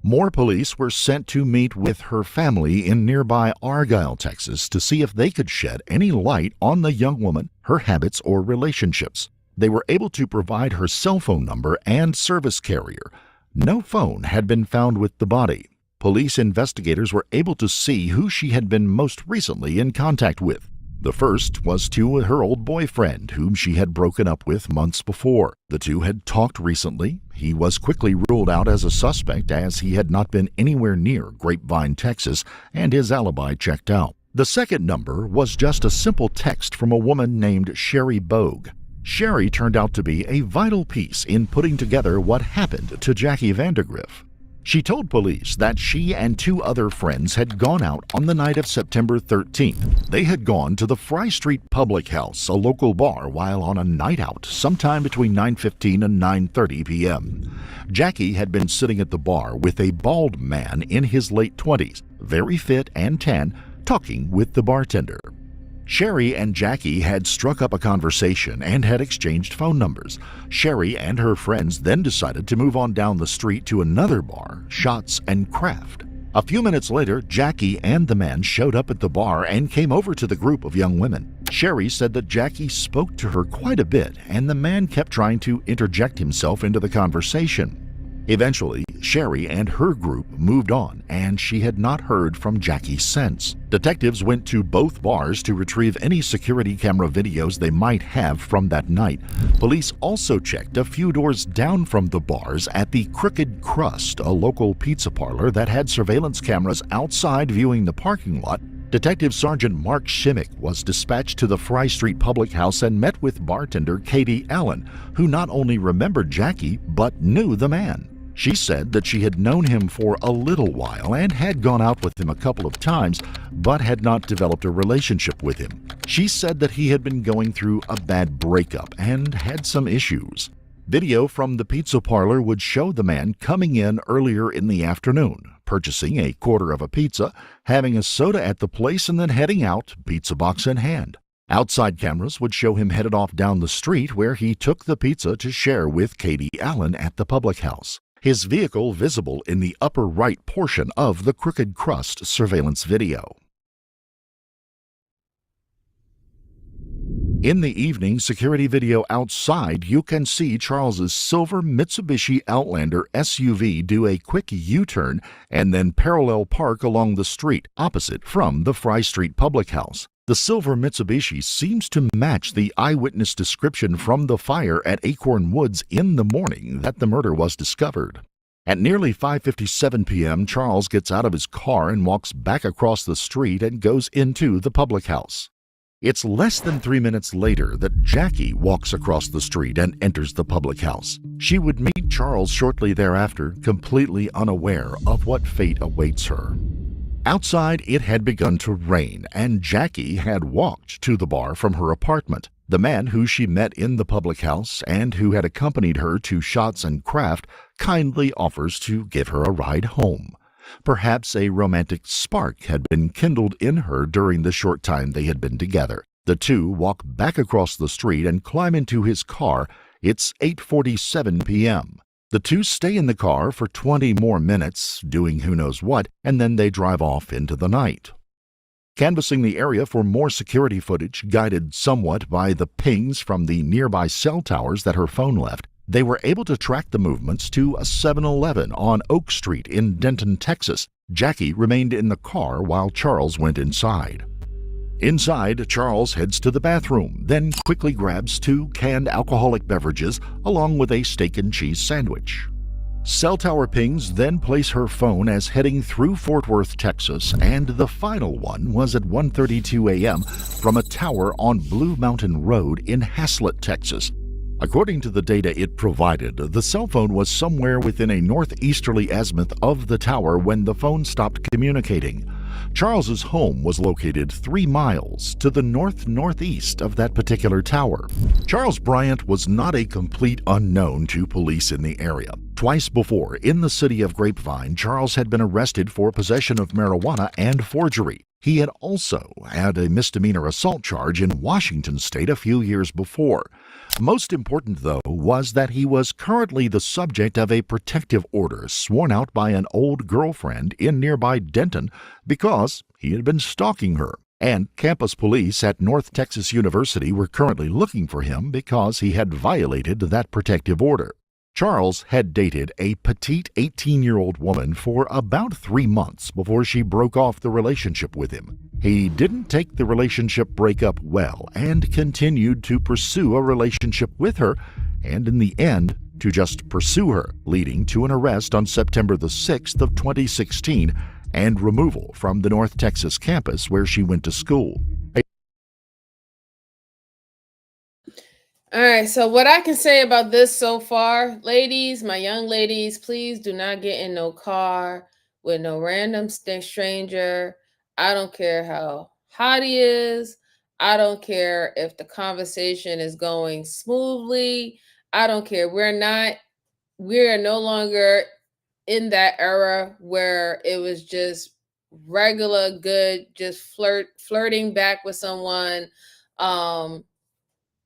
More police were sent to meet with her family in nearby Argyle, Texas, to see if they could shed any light on the young woman, her habits, or relationships. They were able to provide her cell phone number and service carrier. No phone had been found with the body. Police investigators were able to see who she had been most recently in contact with. The first was to her old boyfriend, whom she had broken up with months before. The two had talked recently. He was quickly ruled out as a suspect as he had not been anywhere near Grapevine, Texas, and his alibi checked out. The second number was just a simple text from a woman named Sherry Bogue. Sherry turned out to be a vital piece in putting together what happened to Jackie Vandergriff. She told police that she and 2 other friends had gone out on the night of September 13th. They had gone to the Fry Street Public House, a local bar, while on a night out sometime between 9:15 and 9:30 p.m. Jackie had been sitting at the bar with a bald man in his late 20s, very fit and tan, talking with the bartender. Sherry and Jackie had struck up a conversation and had exchanged phone numbers. Sherry and her friends then decided to move on down the street to another bar, Shots and Craft. A few minutes later, Jackie and the man showed up at the bar and came over to the group of young women. Sherry said that Jackie spoke to her quite a bit, and the man kept trying to interject himself into the conversation. Eventually, Sherry and her group moved on, and she had not heard from Jackie since. Detectives went to both bars to retrieve any security camera videos they might have from that night. Police also checked a few doors down from the bars at the Crooked Crust, a local pizza parlor that had surveillance cameras outside viewing the parking lot. Detective Sergeant Mark Shimmick was dispatched to the Fry Street Public House and met with bartender Katie Allen, who not only remembered Jackie, but knew the man. She said that she had known him for a little while and had gone out with him a couple of times, but had not developed a relationship with him. She said that he had been going through a bad breakup and had some issues. Video from the pizza parlor would show the man coming in earlier in the afternoon, purchasing a quarter of a pizza, having a soda at the place, and then heading out, pizza box in hand. Outside cameras would show him headed off down the street where he took the pizza to share with Katie Allen at the public house. His vehicle visible in the upper right portion of the Crooked Crust surveillance video. In the evening security video outside, you can see Charles's silver Mitsubishi Outlander SUV do a quick U-turn and then parallel park along the street opposite from the Fry Street Public House. The silver Mitsubishi seems to match the eyewitness description from the fire at Acorn Woods in the morning that the murder was discovered. At nearly 5:57 p.m., Charles gets out of his car and walks back across the street and goes into the public house. It's less than 3 minutes later that Jackie walks across the street and enters the public house. She would meet Charles shortly thereafter, completely unaware of what fate awaits her. Outside, it had begun to rain, and Jackie had walked to the bar from her apartment. The man who she met in the public house and who had accompanied her to Shots and Craft kindly offers to give her a ride home. Perhaps a romantic spark had been kindled in her during the short time they had been together. The two walk back across the street and climb into his car, It's 8:47 p.m. The two stay in the car for 20 more minutes, doing who knows what, and then they drive off into the night. Canvassing the area for more security footage, guided somewhat by the pings from the nearby cell towers that her phone left, they were able to track the movements to a 7-Eleven on Oak Street in Denton, Texas. Jackie remained in the car while Charles went inside. Inside, Charles heads to the bathroom, then quickly grabs 2 canned alcoholic beverages along with a steak and cheese sandwich. Cell tower pings then place her phone as heading through Fort Worth, Texas, and the final one was at 1:32 a.m. from a tower on Blue Mountain Road in Haslett, Texas. According to the data it provided, the cell phone was somewhere within a northeasterly azimuth of the tower when the phone stopped communicating. Charles's home was located 3 miles to the northeast of that particular tower. Charles Bryant was not a complete unknown to police in the area. Twice before, in the city of Grapevine, Charles had been arrested for possession of marijuana and forgery. He had also had a misdemeanor assault charge in Washington state a few years before. Most important, though, was that he was currently the subject of a protective order sworn out by an old girlfriend in nearby Denton because he had been stalking her. And campus police at North Texas University were currently looking for him because he had violated that protective order. Charles had dated a petite 18-year-old woman for about 3 months before she broke off the relationship with him. He didn't take the relationship breakup well and continued to pursue a relationship with her, and in the end, to just pursue her, leading to an arrest on September the 6th of 2016 and removal from the North Texas campus where she went to school. All right, so what I can say about this so far, ladies, my young ladies, please do not get in no car with no random stranger. I don't care how hot he is. I don't care if the conversation is going smoothly. I don't care. We are no longer in that era where it was just regular good, just flirting back with someone.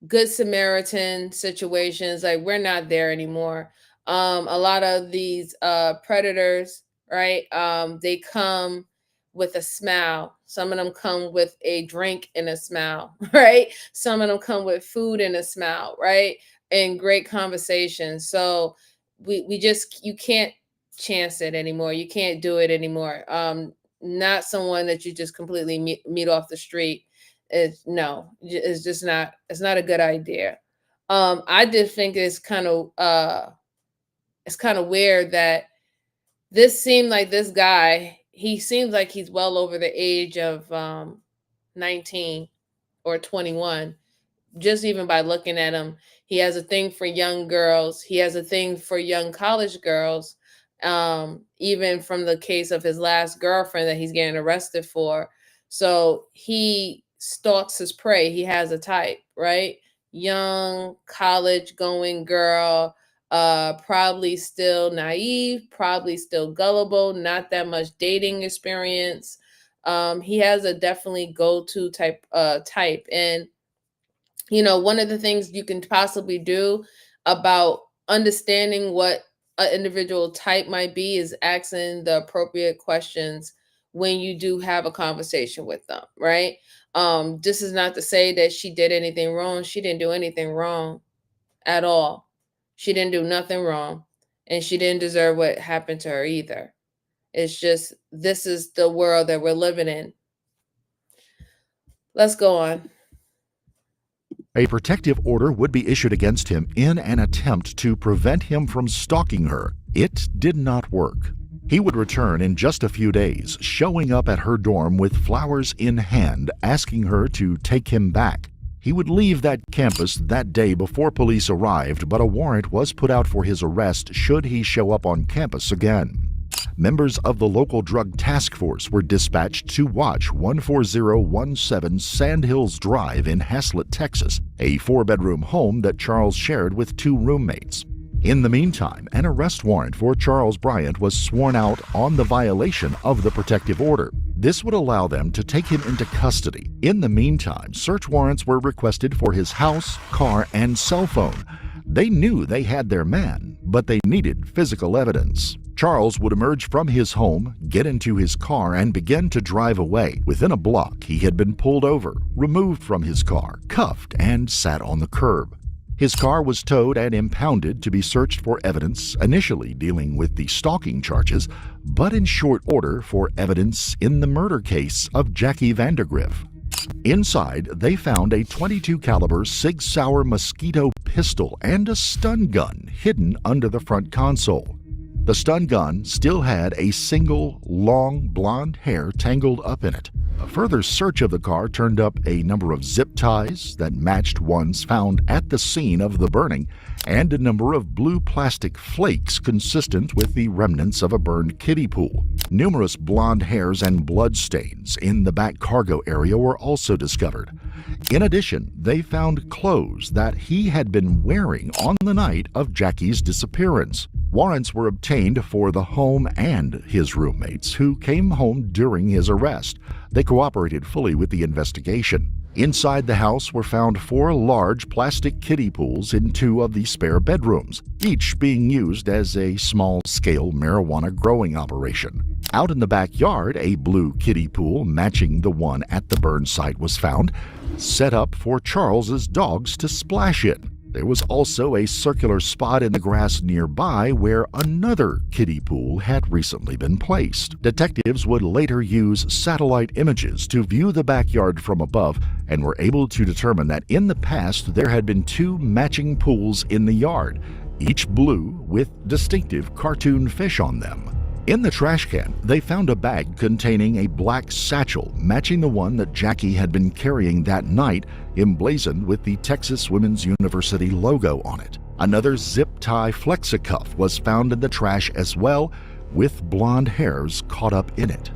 Good Samaritan situations, like we're not there anymore. A lot of these predators, right? They come with a smile. Some of them come with a drink and a smile, right? Some of them come with food and a smile, right? And great conversation. So we just, you can't chance it anymore. You can't do it anymore. Not someone that you just completely meet off the street. It's just not, it's not a good idea. I did think it's kind of weird that this seemed like this guy, he seems like he's well over the age of 19 or 21. Just even by looking at him, he has a thing for young girls. He has a thing for young college girls. Even from the case of his last girlfriend that he's getting arrested for. So he stalks his prey. He has a type, right? Young, college-going girl, probably still naive, probably still gullible, not that much dating experience. He has a definitely go-to type. And, you know, one of the things you can possibly do about understanding what an individual type might be is asking the appropriate questions when you do have a conversation with them, right? This is not to say that she did anything wrong. She didn't do anything wrong at all. She didn't do nothing wrong, and she didn't deserve what happened to her either. It's just, this is the world that we're living in. Let's go on. A protective order would be issued against him in an attempt to prevent him from stalking her. It did not work. He would return in just a few days, showing up at her dorm with flowers in hand, asking her to take him back. He would leave that campus that day before police arrived, but a warrant was put out for his arrest should he show up on campus again. Members of the local drug task force were dispatched to watch 14017 Sandhills Drive in Haslett, Texas, a 4-bedroom home that Charles shared with 2 roommates. In the meantime, an arrest warrant for Charles Bryant was sworn out on the violation of the protective order. This would allow them to take him into custody. In the meantime, search warrants were requested for his house, car, and cell phone. They knew they had their man, but they needed physical evidence. Charles would emerge from his home, get into his car, and begin to drive away. Within a block, he had been pulled over, removed from his car, cuffed, and sat on the curb. His car was towed and impounded to be searched for evidence, initially dealing with the stalking charges, but in short order for evidence in the murder case of Jackie Vandergriff. Inside, they found a .22 caliber Sig Sauer Mosquito pistol and a stun gun hidden under the front console. The stun gun still had a single, long, blonde hair tangled up in it. A further search of the car turned up a number of zip ties that matched ones found at the scene of the burning, and a number of blue plastic flakes consistent with the remnants of a burned kiddie pool. Numerous blonde hairs and blood stains in the back cargo area were also discovered. In addition, they found clothes that he had been wearing on the night of Jackie's disappearance. Warrants were obtained for the home and his roommates, who came home during his arrest. They cooperated fully with the investigation. Inside the house were found 4 large plastic kiddie pools in 2 of the spare bedrooms, each being used as a small-scale marijuana growing operation. Out in the backyard, a blue kiddie pool matching the one at the burn site was found, set up for Charles's dogs to splash in. There was also a circular spot in the grass nearby where another kiddie pool had recently been placed. Detectives would later use satellite images to view the backyard from above and were able to determine that in the past there had been 2 matching pools in the yard, each blue with distinctive cartoon fish on them. In the trash can, they found a bag containing a black satchel matching the one that Jackie had been carrying that night, emblazoned with the Texas Women's University logo on it. Another zip-tie flexicuff was found in the trash as well, with blonde hairs caught up in it.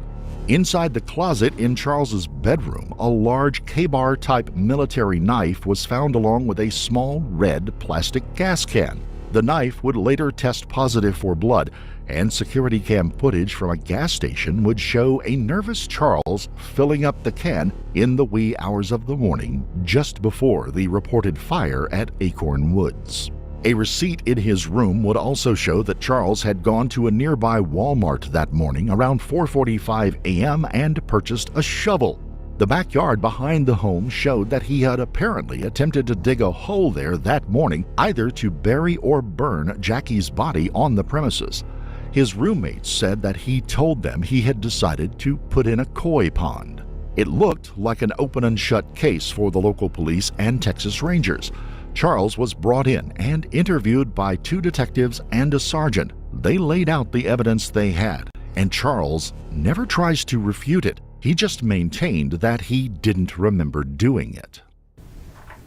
Inside the closet in Charles's bedroom, a large K-bar type military knife was found along with a small red plastic gas can. The knife would later test positive for blood, and security cam footage from a gas station would show a nervous Charles filling up the can in the wee hours of the morning just before the reported fire at Acorn Woods. A receipt in his room would also show that Charles had gone to a nearby Walmart that morning around 4:45 a.m. and purchased a shovel. The backyard behind the home showed that he had apparently attempted to dig a hole there that morning, either to bury or burn Jackie's body on the premises. His roommates said that he told them he had decided to put in a koi pond. It looked like an open and shut case for the local police and Texas Rangers. Charles was brought in and interviewed by 2 detectives and a sergeant. They laid out the evidence they had, and Charles never tries to refute it. He just maintained that he didn't remember doing it.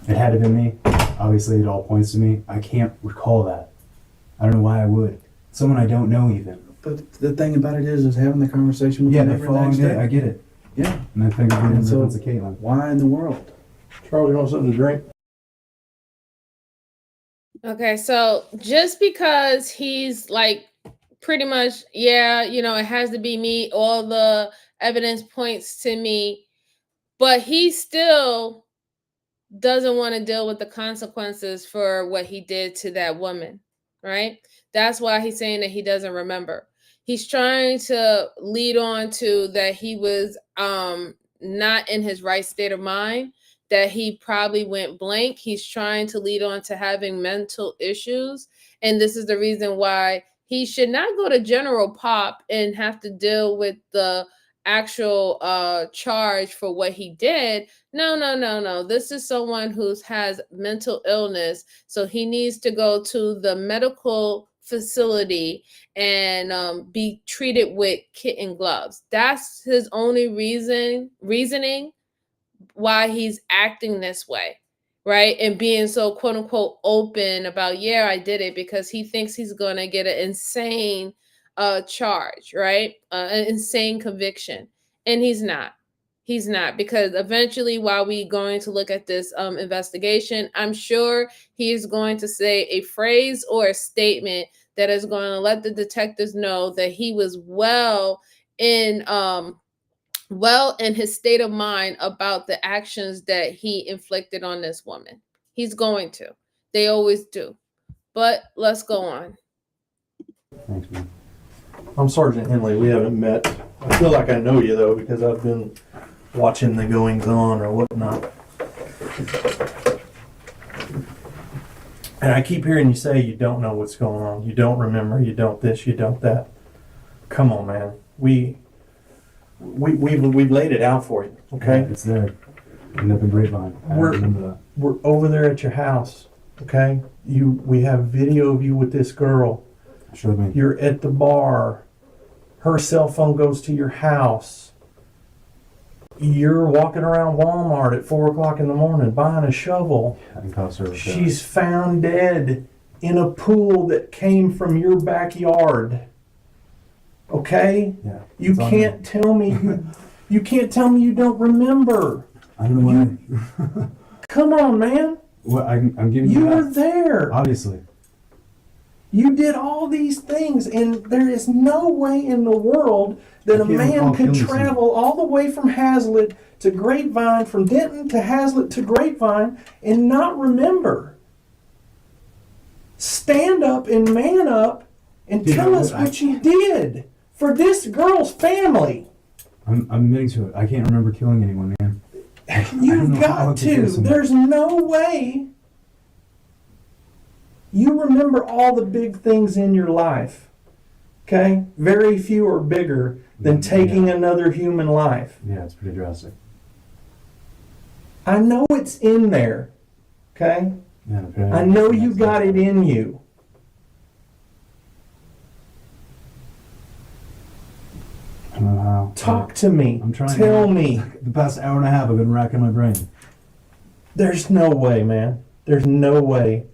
It had to be me. Obviously, it all points to me. I can't recall that. I don't know why I would. Someone I don't know even. But the thing about it is having the conversation with Yeah, them the every following next day. day. I get it. Yeah. And I think I'm So, reference to Caitlyn. why in the world? Charlie, you want something to drink? Okay, so just because he's like pretty much, yeah, it has to be me, all the evidence points to me, but he still doesn't want to deal with the consequences for what he did to that woman, right? That's why he's saying that he doesn't remember. He's trying to lead on to that he was not in his right state of mind, that he probably went blank. He's trying to lead on to having mental issues. And this is the reason why he should not go to General Pop and have to deal with the actual charge for what he did. No. This is someone who has mental illness. So he needs to go to the medical facility and be treated with kitten gloves. That's his only reasoning why he's acting this way, right? And being so quote unquote open about, yeah, I did it, because he thinks he's going to get an insane charge, right? An insane conviction. And he's not. He's not, because eventually, while we going to look at this investigation, I'm sure he is going to say a phrase or a statement that is going to let the detectives know that he was well in his state of mind about the actions that he inflicted on this woman. He's going to. They always do. But let's go on. Thanks, man. I'm Sergeant Henley. We haven't met. I feel like I know you, though, because I've been watching the goings on or whatnot. And I keep hearing you say you don't know what's going on. You don't remember. You don't this. You don't that. Come on, man. We've laid it out for you. Okay. Yeah, it's there. And up in Grapevine. I remember that. We're over there at your house. Okay. We have video of you with this girl. Showed me. You're at the bar. Her cell phone goes to your house. You're walking around Walmart at 4 o'clock in the morning buying a shovel. She's found dead in a pool that came from your backyard. Okay? Yeah. You can't tell me you can't tell me you don't remember. I don't know why. Come on, man. Well, I'm giving you You were that. there. Obviously. You did all these things, and there is no way in the world that a man could travel all the way from Hazlitt to Grapevine, from Denton to Hazlitt to Grapevine, and not remember. Stand up and man up and tell us what you did for this girl's family. I'm admitting to it. I can't remember killing anyone, man. You've got to. There's no way. You remember all the big things in your life, okay? Very few are bigger than taking another human life. Yeah, it's pretty drastic. I know it's in there, okay? Yeah, I know you got it in you. I don't know how. Talk to me. I'm trying. Tell me. The past hour and a half, I've been racking my brain. There's no way, man. There's no way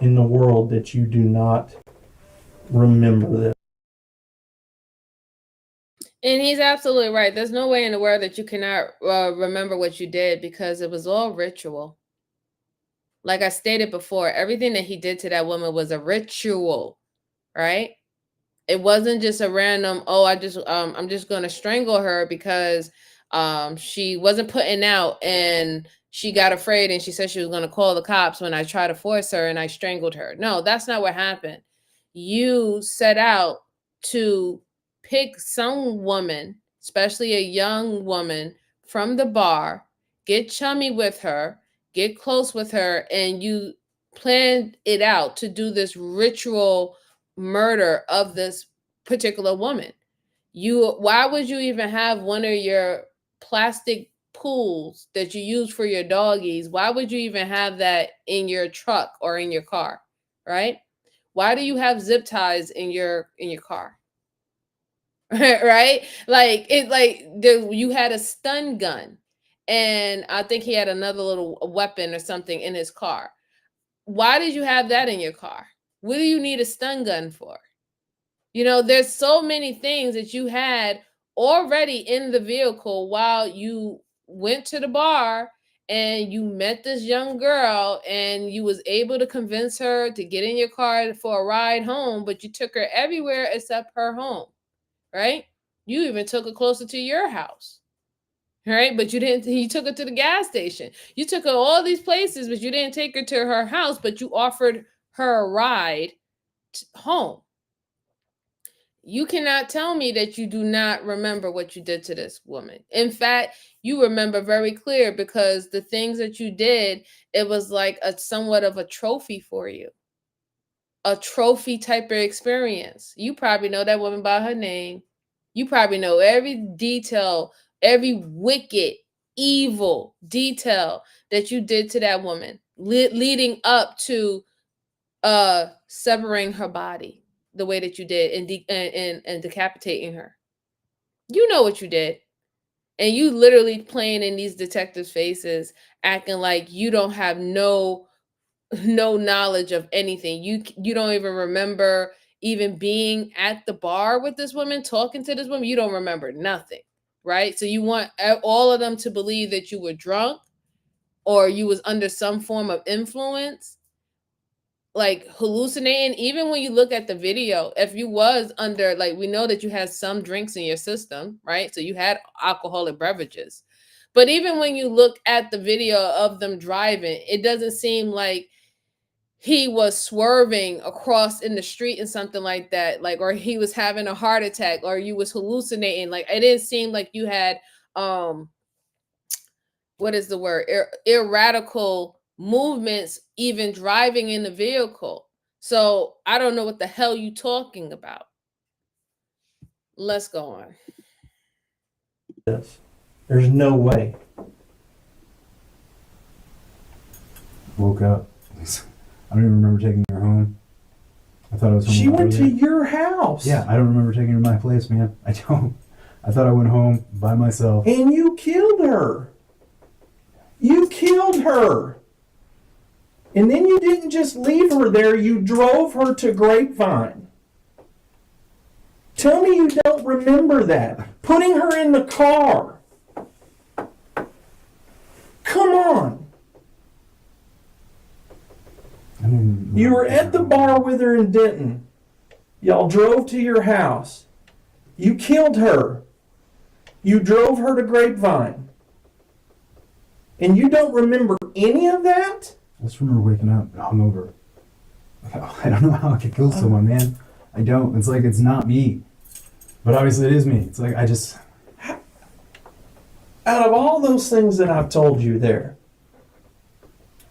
in the world that you do not remember this. And he's absolutely right. There's no way in the world that you cannot remember what you did, because it was all ritual. Like I stated before, everything that he did to that woman was a ritual, right? It wasn't just a random, I'm just going to strangle her because she wasn't putting out and she got afraid and she said she was going to call the cops when I tried to force her and I strangled her. No, that's not what happened. You set out to pick some woman, especially a young woman, from the bar, get chummy with her, get close with her, and you planned it out to do this ritual murder of this particular woman. Why would you even have one of your plastic pools that you use for your doggies? Why would you even have that in your truck or in your car, right? Why do you have zip ties in your car? Right? You had a stun gun, and I think he had another little weapon or something in his car. Why did you have that in your car? What do you need a stun gun for? You know, there's so many things that you had already in the vehicle while you went to the bar and you met this young girl and you was able to convince her to get in your car for a ride home, but you took her everywhere except her home, right? You even took her closer to your house, right? But you took her to the gas station. You took her all these places, but you didn't take her to her house, but you offered her a ride home. You cannot tell me that you do not remember what you did to this woman. In fact, you remember very clear, because the things that you did, it was like somewhat of a trophy for you. A trophy type of experience. You probably know that woman by her name. You probably know every detail, every wicked, evil detail that you did to that woman, leading up to severing her body the way that you did and decapitating her. You know what you did. And you literally playing in these detectives' faces, acting like you don't have no knowledge of anything. You don't even remember even being at the bar with this woman, talking to this woman. You don't remember nothing, right? So you want all of them to believe that you were drunk or you was under some form of influence, like hallucinating. Even when you look at the video, if you was under, like, we know that you had some drinks in your system, right? So you had alcoholic beverages. But even when you look at the video of them driving, it doesn't seem like he was swerving across in the street and something like that, like, or he was having a heart attack, or you was hallucinating. Like, it didn't seem like you had what is the word? Irradical movements, even driving in the vehicle. So I don't know what the hell you talking about. Let's go on. There's no way. Woke up. I don't even remember taking her home. I thought I was home. She went to earlier. your house. Yeah, I don't remember taking her to my place, man. I don't. I thought I went home by myself. And you killed her. You killed her. And then you didn't just leave her there, you drove her to Grapevine. Tell me you don't remember that. Putting her in the car. Come on. You were at the bar with her in Denton. Y'all drove to your house. You killed her. You drove her to Grapevine. And you don't remember any of that? I just remember waking up hungover. I don't know how I could kill someone, man. I don't. It's like it's not me. But obviously it is me. It's like I just... Out of all those things that I've told you there,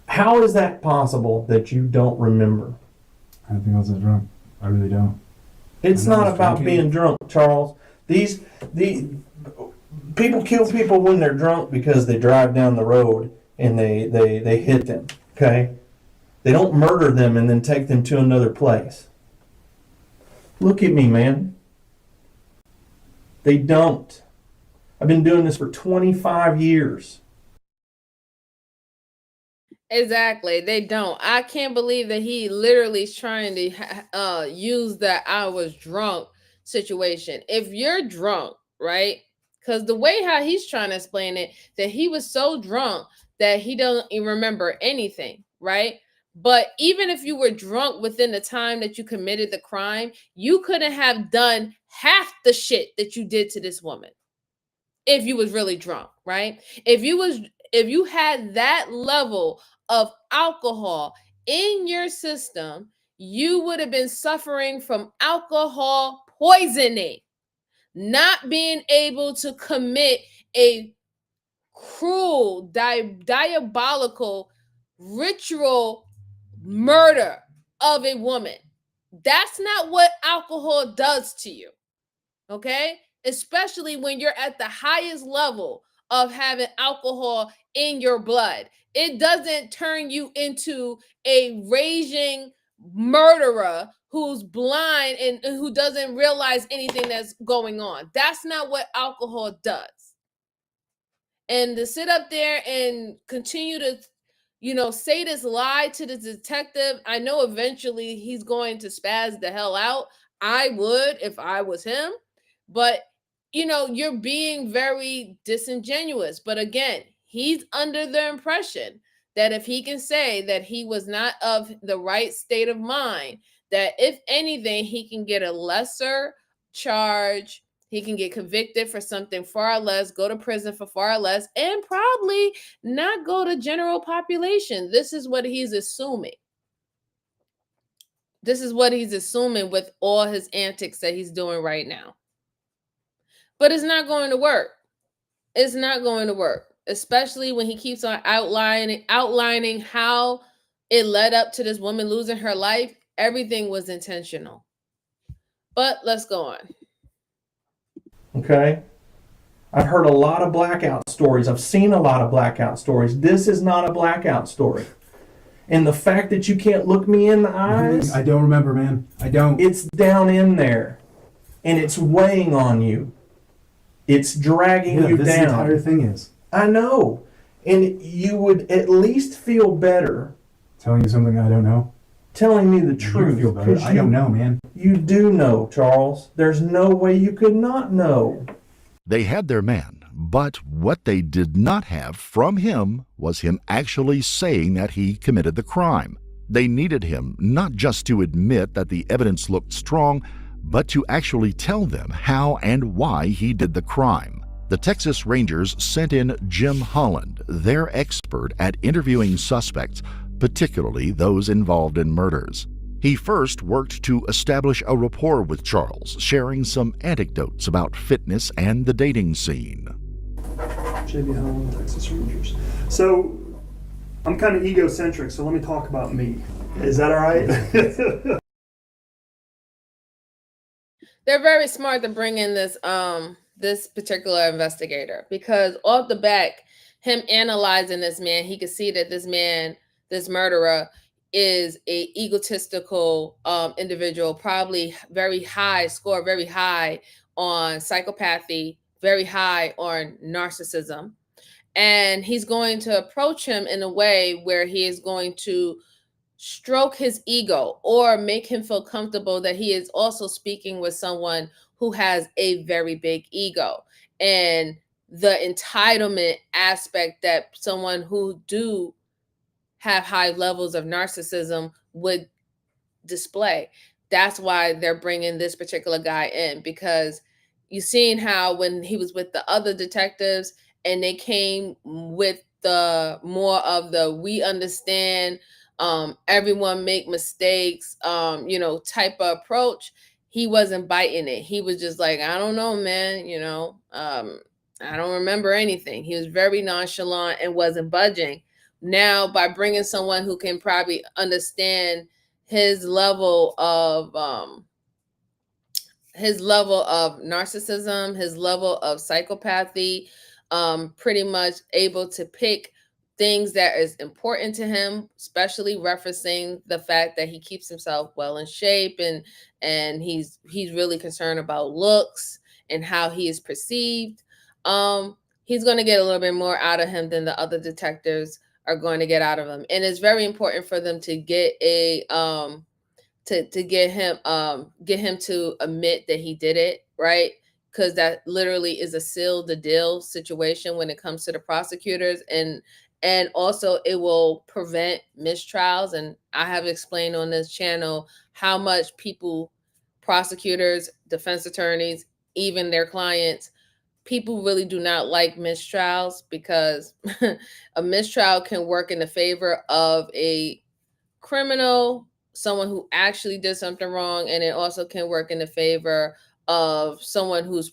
how is that possible that you don't remember? I don't think I was that drunk. I really don't. It's not about being drunk, Charles. The people kill people when they're drunk because they drive down the road and they hit them, okay? They don't murder them and then take them to another place. Look at me, man. They don't. I've been doing this for 25 years. Exactly. They don't. I can't believe that he literally is trying to use that I was drunk situation. If you're drunk, right? Because the way how he's trying to explain it, that he was so drunk that he doesn't even remember anything, right? But even if you were drunk within the time that you committed the crime, you couldn't have done half the shit that you did to this woman. If you was really drunk, right? If you had that level of alcohol in your system, you would have been suffering from alcohol poisoning, not being able to commit a cruel, diabolical ritual murder of a woman. That's not what alcohol does to you, okay? Especially when you're at the highest level of having alcohol in your blood. It doesn't turn you into a raging murderer who's blind and who doesn't realize anything that's going on. That's not what alcohol does. And to sit up there and continue to, say this lie to the detective, I know eventually he's going to spaz the hell out. I would if I was him. But, you're being very disingenuous. But again, he's under the impression that if he can say that he was not of the right state of mind, that if anything, he can get a lesser charge. He can get convicted for something far less, go to prison for far less, and probably not go to general population. This is what he's assuming. This is what he's assuming with all his antics that he's doing right now. But it's not going to work. It's not going to work, especially when he keeps on outlining how it led up to this woman losing her life. Everything was intentional. But let's go on. Okay? I've heard a lot of blackout stories. I've seen a lot of blackout stories. This is not a blackout story. And the fact that you can't look me in the eyes... I don't remember, man. I don't. It's down in there. And it's weighing on you. It's dragging you down. The entire thing is. I know. And you would at least feel better. Telling you something I don't know? Telling me the truth. You feel better. I don't know, man. You do know, Charles. There's no way you could not know. They had their man, but what they did not have from him was him actually saying that he committed the crime. They needed him not just to admit that the evidence looked strong, but to actually tell them how and why he did the crime. The Texas Rangers sent in Jim Holland, their expert at interviewing suspects, particularly those involved in murders. He first worked to establish a rapport with Charles, sharing some anecdotes about fitness and the dating scene. JB Holland, Texas Rangers. So I'm kind of egocentric, so let me talk about me. Is that all right? They're very smart to bring in this this particular investigator, because off the back, him analyzing this man, he could see that this man, this murderer, is a egotistical individual, probably very high on psychopathy, very high on narcissism. And he's going to approach him in a way where he is going to stroke his ego or make him feel comfortable that he is also speaking with someone who has a very big ego, and the entitlement aspect that someone who do have high levels of narcissism would display. That's why they're bringing this particular guy in, because you seen how when he was with the other detectives and they came with the more of the we understand, everyone make mistakes, type of approach, he wasn't biting it. He was just like, I don't know, man, I don't remember anything. He was very nonchalant and wasn't budging. Now, by bringing someone who can probably understand his level of narcissism, his level of psychopathy, pretty much able to pick things that is important to him, especially referencing the fact that he keeps himself well in shape, and he's really concerned about looks and how he is perceived. He's going to get a little bit more out of him than the other detectives are going to get out of him. And it's very important for them to get a to get him to admit that he did it, right? Because that literally is a seal the deal situation when it comes to the prosecutors, and also it will prevent mistrials. And I have explained on this channel how much prosecutors, defense attorneys, even their clients, people really do not like mistrials, because a mistrial can work in the favor of a criminal, someone who actually did something wrong, and it also can work in the favor of someone who's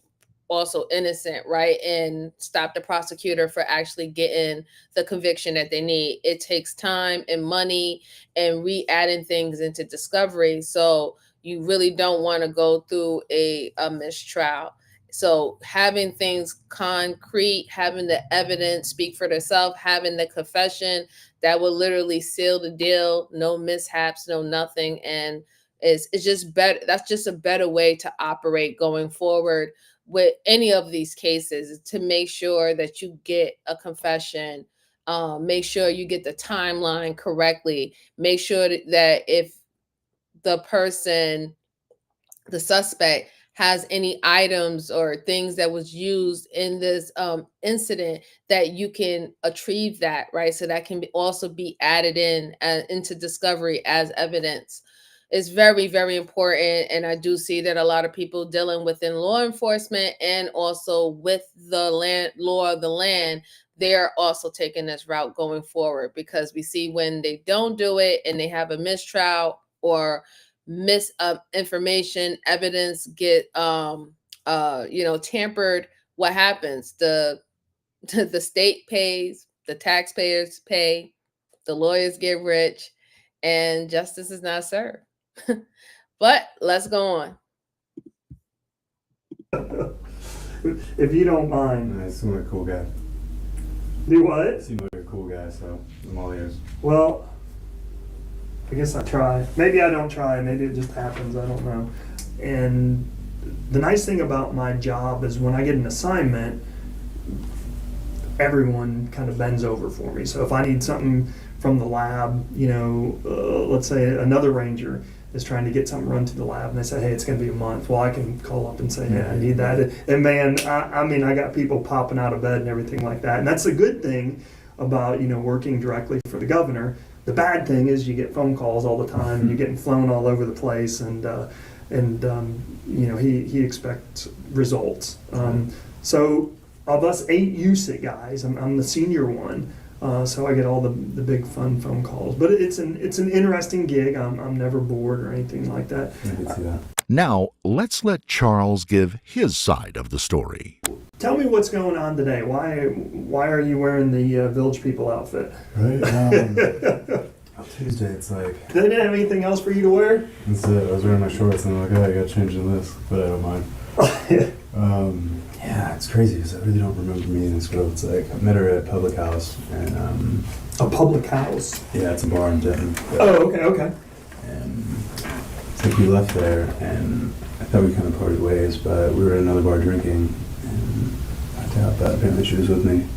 also innocent, right? And stop the prosecutor for actually getting the conviction that they need. It takes time and money and re-adding things into discovery. So you really don't want to go through a mistrial. So having things concrete, having the evidence speak for itself, having the confession, that will literally seal the deal. No mishaps, no nothing. And it's just better. That's just a better way to operate going forward with any of these cases, to make sure that you get a confession, make sure you get the timeline correctly, make sure that if the suspect has any items or things that was used in this incident, that you can retrieve that, right? So that can also be added into discovery as evidence. It's very, very important. And I do see that a lot of people dealing within law enforcement and also with the law of the land, they're also taking this route going forward, because we see when they don't do it and they have a mistrial or misinformation, evidence get tampered, what happens? The state pays, the taxpayers pay, the lawyers get rich, and justice is not served. But let's go on. If you don't mind. I seem like a cool guy. Do what? Seem like a cool guy, so I'm all ears. Well, I guess I try. Maybe I don't try. Maybe it just happens. I don't know. And the nice thing about my job is when I get an assignment, everyone kind of bends over for me. So if I need something from the lab, let's say another ranger is trying to get something run to the lab and they say, hey, it's going to be a month. Well, I can call up and say, hey, I need that. And man, I got people popping out of bed and everything like that. And that's a good thing about, working directly for the governor. The bad thing is you get phone calls all the time and you're getting flown all over the place, and he expects results. So of us 8 USIT guys, I'm the senior one. So I get all the big fun phone calls. But it's an interesting gig. I'm never bored or anything like that. I can see that. Now, let's let Charles give his side of the story. Tell me what's going on today. Why are you wearing the Village People outfit? Right. Tuesday, it's like. They didn't have anything else for you to wear? That's it. I was wearing my shorts and I'm like, oh, I got to change into this, but I don't mind. Yeah, it's crazy because I really don't remember meeting this girl. It's like I met her at Public House and. A public house? Yeah, it's a bar in Denton. Oh, okay. And it's like we left there and I thought we kind of parted ways, but we were at another bar drinking and I doubt that apparently she was with me.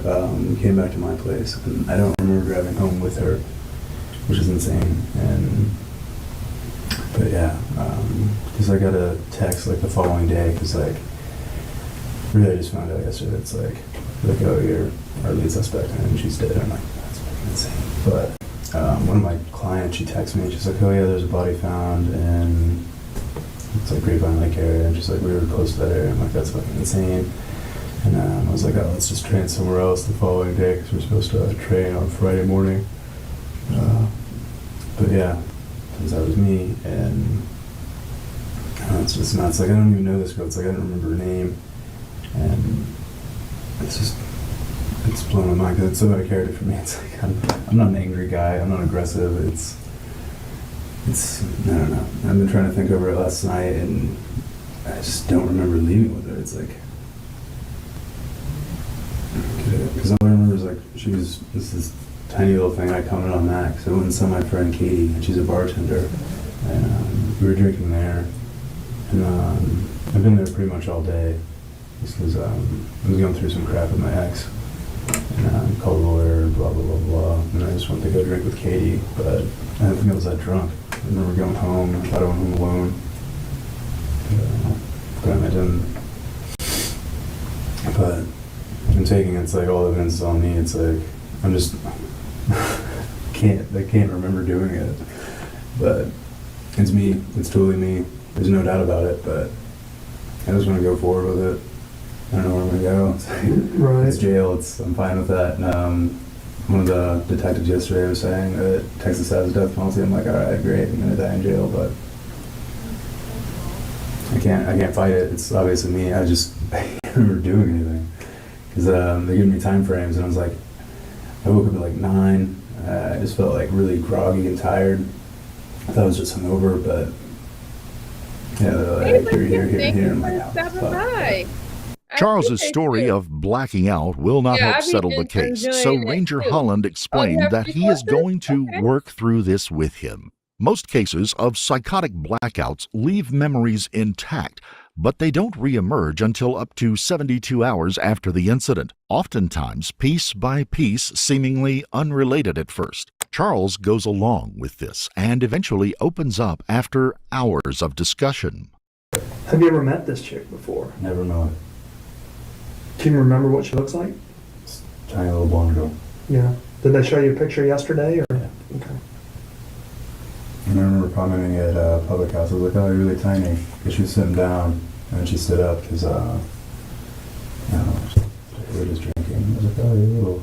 We came back to my place and I don't remember driving home with her, which is insane. But yeah, because I got a text like the following day because like really I just found out yesterday it's like oh, you're our lead suspect and she's dead. I'm like, that's fucking insane. But one of my clients, she texted me, she's like, oh yeah, there's a body found and it's like Grapevine Lake area, and just like we were close to that area. I'm like, that's fucking insane. And I was like, oh, let's just train somewhere else the following day because we're supposed to train on Friday morning. But yeah, turns out it was me, and it's just nuts. Like I don't even know this girl. It's like I don't remember her name, and it's blown my mind because it's so out of character for me. It's like I'm not an angry guy. I'm not aggressive. It's I don't know. I've been trying to think over it last night, and I just don't remember leaving with her. It's like because all I remember is like she was this tiny little thing. I commented on that because I went and saw my friend Katie, and she's a bartender, and we were drinking there, and I've been there pretty much all day just because I was going through some crap with my ex, and called a lawyer, blah blah blah blah, and I just went to go drink with Katie, but I don't think I was that drunk. I remember going home. I thought I went home alone, but I didn't. But I'm taking it's like all the evidence is on me. It's like I'm just I can't remember doing it, but it's me. It's totally me. There's no doubt about it. But I just want to go forward with it. I don't know where I'm gonna go. It's, like, it's jail. I'm fine with that. And, one of the detectives yesterday was saying that Texas has a death penalty. I'm like, all right, great. I'm gonna die in jail, but I can't fight it. It's obviously me. I can't remember doing anything because they gave me time frames, and I was like, I woke up at like 9. I just felt like really groggy and tired. I thought I was just hungover, but yeah, they're like, here. I'm like, Bye. Charles's story of blacking out will not help settle the case, so Ranger Holland explained that he is going to work through this with him. Most cases of psychotic blackouts leave memories intact, but they don't reemerge until up to 72 hours after the incident, oftentimes piece by piece, seemingly unrelated at first. Charles goes along with this and eventually opens up after hours of discussion. Have you ever met this chick before? Never know. Can you remember what she looks like? Tiny little blonde girl. Yeah. Did they show you a picture yesterday? Or? Yeah. Okay. And I remember commenting at Public House. I was like, oh, you're really tiny. Because she was sitting down, and then she stood up because, we were just drinking. I was like, oh, you're little.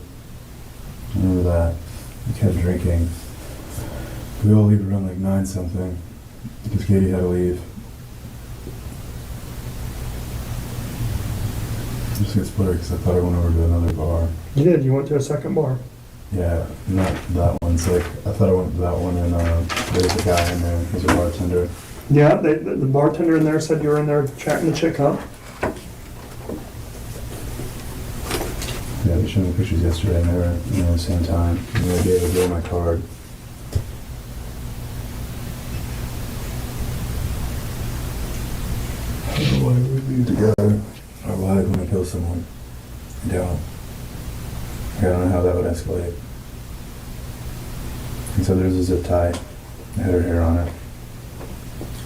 I remember that. We kept drinking. We all leave around like 9 something because Katie had to leave. I just got split because I thought I went over to another bar. You did? You went to a second bar? Yeah, not that one. It's like, I thought I went to that one, and there's a guy in there who's a bartender. Yeah, the bartender in there said you were in there chatting the chick up. Yeah, they showed me pictures yesterday, and they were at the same time. And they gave a girl my card. I don't know why we leave together. I lied when I kill someone. I don't. I don't know how that would escalate. And so there's a zip tie. It had her hair on it.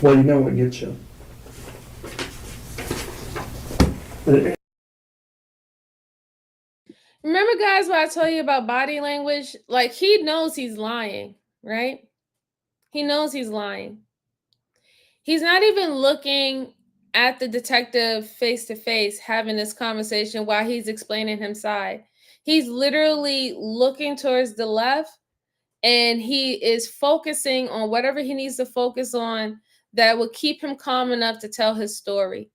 Well, you know what gets you. Remember, guys, what I told you about body language? Like, he knows he's lying, right? He knows he's lying. He's not even looking at the detective face to face, having this conversation while he's explaining his side. He's literally looking towards the left, and he is focusing on whatever he needs to focus on that will keep him calm enough to tell his story.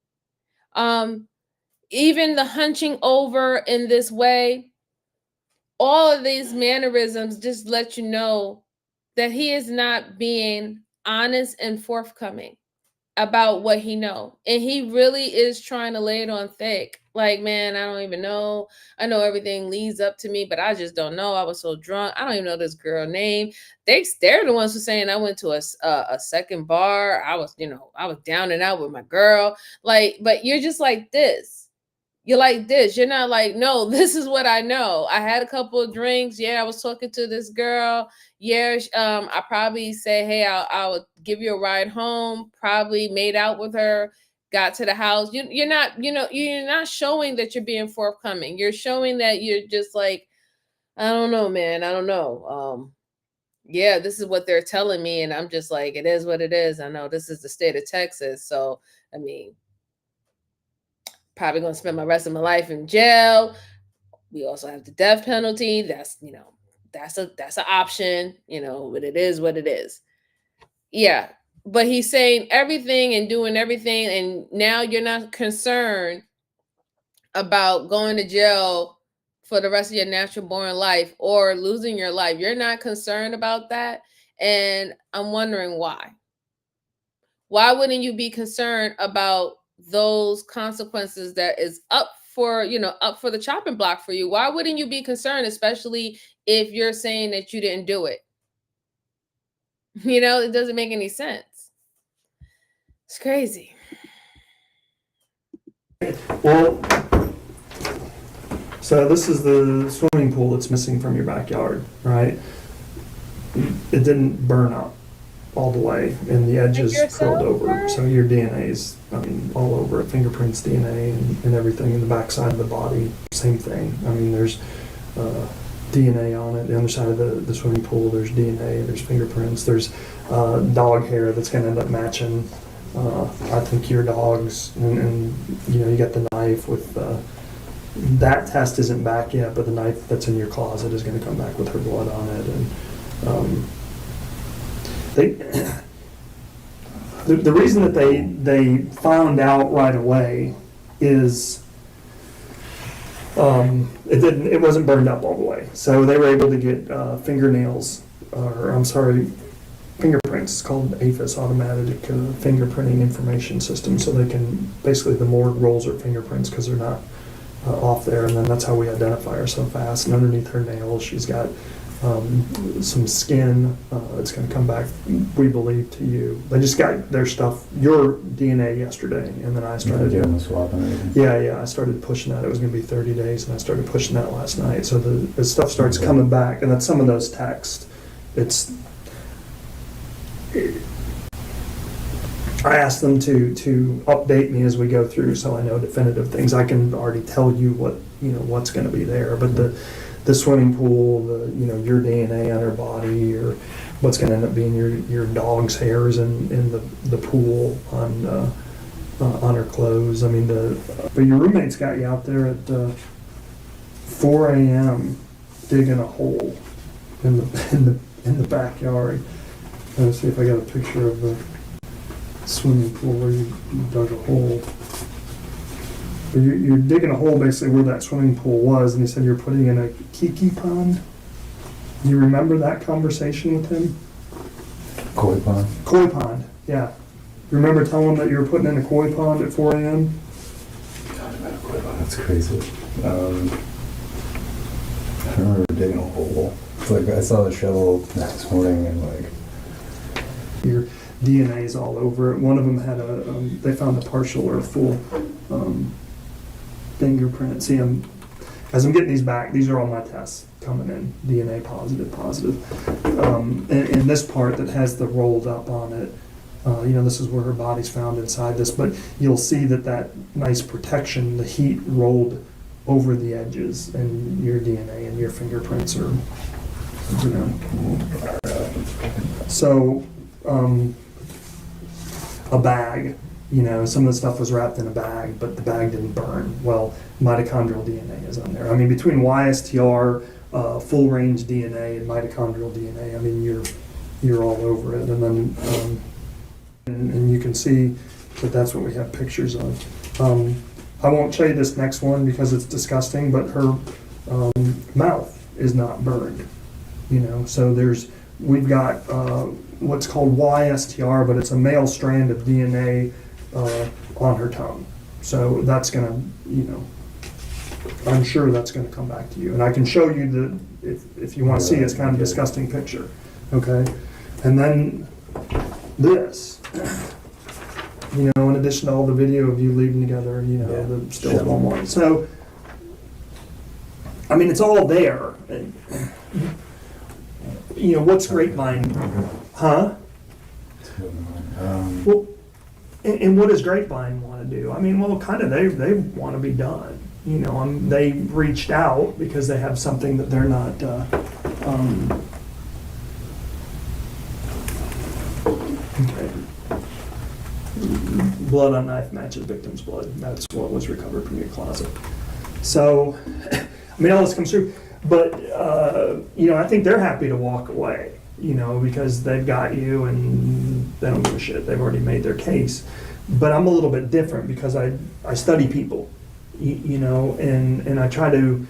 Even the hunching over in this way, all of these mannerisms just let you know that he is not being honest and forthcoming about what he know. And he really is trying to lay it on thick. Like, man, I don't even know. I know everything leads up to me, but I just don't know. I was so drunk. I don't even know this girl name. They're the ones who saying I went to a second bar. I was down and out with my girl. Like, but you're just like this. You're like this. You're not like, no, this is what I know. I had a couple of drinks. Yeah, I was talking to this girl. Yeah, I probably said, hey, I'll give you a ride home. Probably made out with her. Got to the house. You're not showing that you're being forthcoming. You're showing that you're just like, I don't know, man. I don't know. Yeah, this is what they're telling me, and I'm just like, it is what it is. I know this is the state of Texas, so I mean, probably going to spend my rest of my life in jail. We also have the death penalty. That's an option, but it is what it is. Yeah. But he's saying everything and doing everything. And now you're not concerned about going to jail for the rest of your natural born life or losing your life. You're not concerned about that. And I'm wondering why. Why wouldn't you be concerned about those consequences that is up for the chopping block for you? Why wouldn't you be concerned, especially if you're saying that you didn't do it? It doesn't make any sense. It's crazy. Well, so this is the swimming pool that's missing from your backyard, right? It didn't burn up all the way, and the edges curled over. So your DNA's, all over it. Fingerprints, DNA, and everything in the backside of the body. Same thing. There's DNA on it. The other side of the swimming pool, there's DNA. There's fingerprints. There's dog hair that's going to end up matching. I think your dog's, and you got the knife with. That test isn't back yet, but the knife that's in your closet is going to come back with her blood on it, and. The reason that they found out right away is it wasn't burned up all the way, so they were able to get fingerprints. It's called AFIS, Automatic Fingerprinting Information System. So they can basically, the morgue rolls her fingerprints because they're not off there, and then that's how we identify her so fast. And underneath her nails, she's got some skin. It's going to come back, we believe, to you. They just got their stuff, your DNA yesterday, and then I started doing the swap and everything. Yeah, I started pushing that. It was going to be 30 days, and I started pushing that last night. So the stuff starts coming back, and that's some of those texts. I asked them to update me as we go through, so I know definitive things. I can already tell you what's going to be there, but the swimming pool, your DNA on her body, or what's going to end up being your dog's hairs in the pool on her clothes. But your roommate's got you out there at 4 a.m. digging a hole in the backyard. Let's see if I got a picture of the swimming pool where you dug a hole. You're digging a hole basically where that swimming pool was, and he said you're putting in a kiki pond. You remember that conversation with him? Koi pond? Koi pond, yeah. You remember telling him that you were putting in a koi pond at 4 a.m.? God, about a koi pond, that's crazy. I remember digging a hole. It's like I saw the shovel this morning, and your DNA's all over it. One of them had they found a partial or a full fingerprint. See, as I'm getting these back, these are all my tests coming in. DNA positive. And this part that has the rolled up on it, this is where her body's found inside this, but you'll see that nice protection, the heat rolled over the edges, and your DNA and your fingerprints are, So, a bag, Some of the stuff was wrapped in a bag, but the bag didn't burn. Well, mitochondrial DNA is on there. I mean, between YSTR, full range DNA, and mitochondrial DNA, I mean, you're all over it. And then, and you can see that that's what we have pictures of. I won't show you this next one because it's disgusting, but her mouth is not burned. So we've got what's called YSTR, but it's a male strand of DNA on her tongue. So that's gonna, I'm sure that's gonna come back to you. And I can show you if you want to see, it's kind of a disgusting picture. Okay, and then this. In addition to all the video of you leaving together, the still at Walmart. So, I mean, it's all there. What's Grapevine? Huh? Well, and what does Grapevine want to do? I mean, well, kind of they want to be done. They reached out because they have something that they're not. Okay. Blood on knife matches victim's blood. That's what was recovered from your closet. So, I mean, all this comes through. But, I think they're happy to walk away, because they've got you and they don't give a shit. They've already made their case. But I'm a little bit different because I study people, and I try to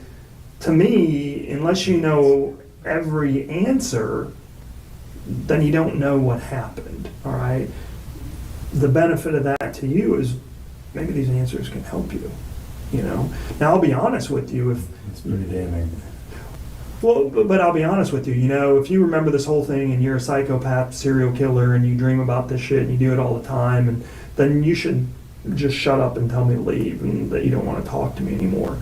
me, unless you know every answer, then you don't know what happened, all right? The benefit of that to you is maybe these answers can help you, Now, I'll be honest with you. It's pretty damning. Well, but I'll be honest with you, if you remember this whole thing and you're a psychopath, serial killer, and you dream about this shit and you do it all the time, and then you should just shut up and tell me to leave and that you don't want to talk to me anymore.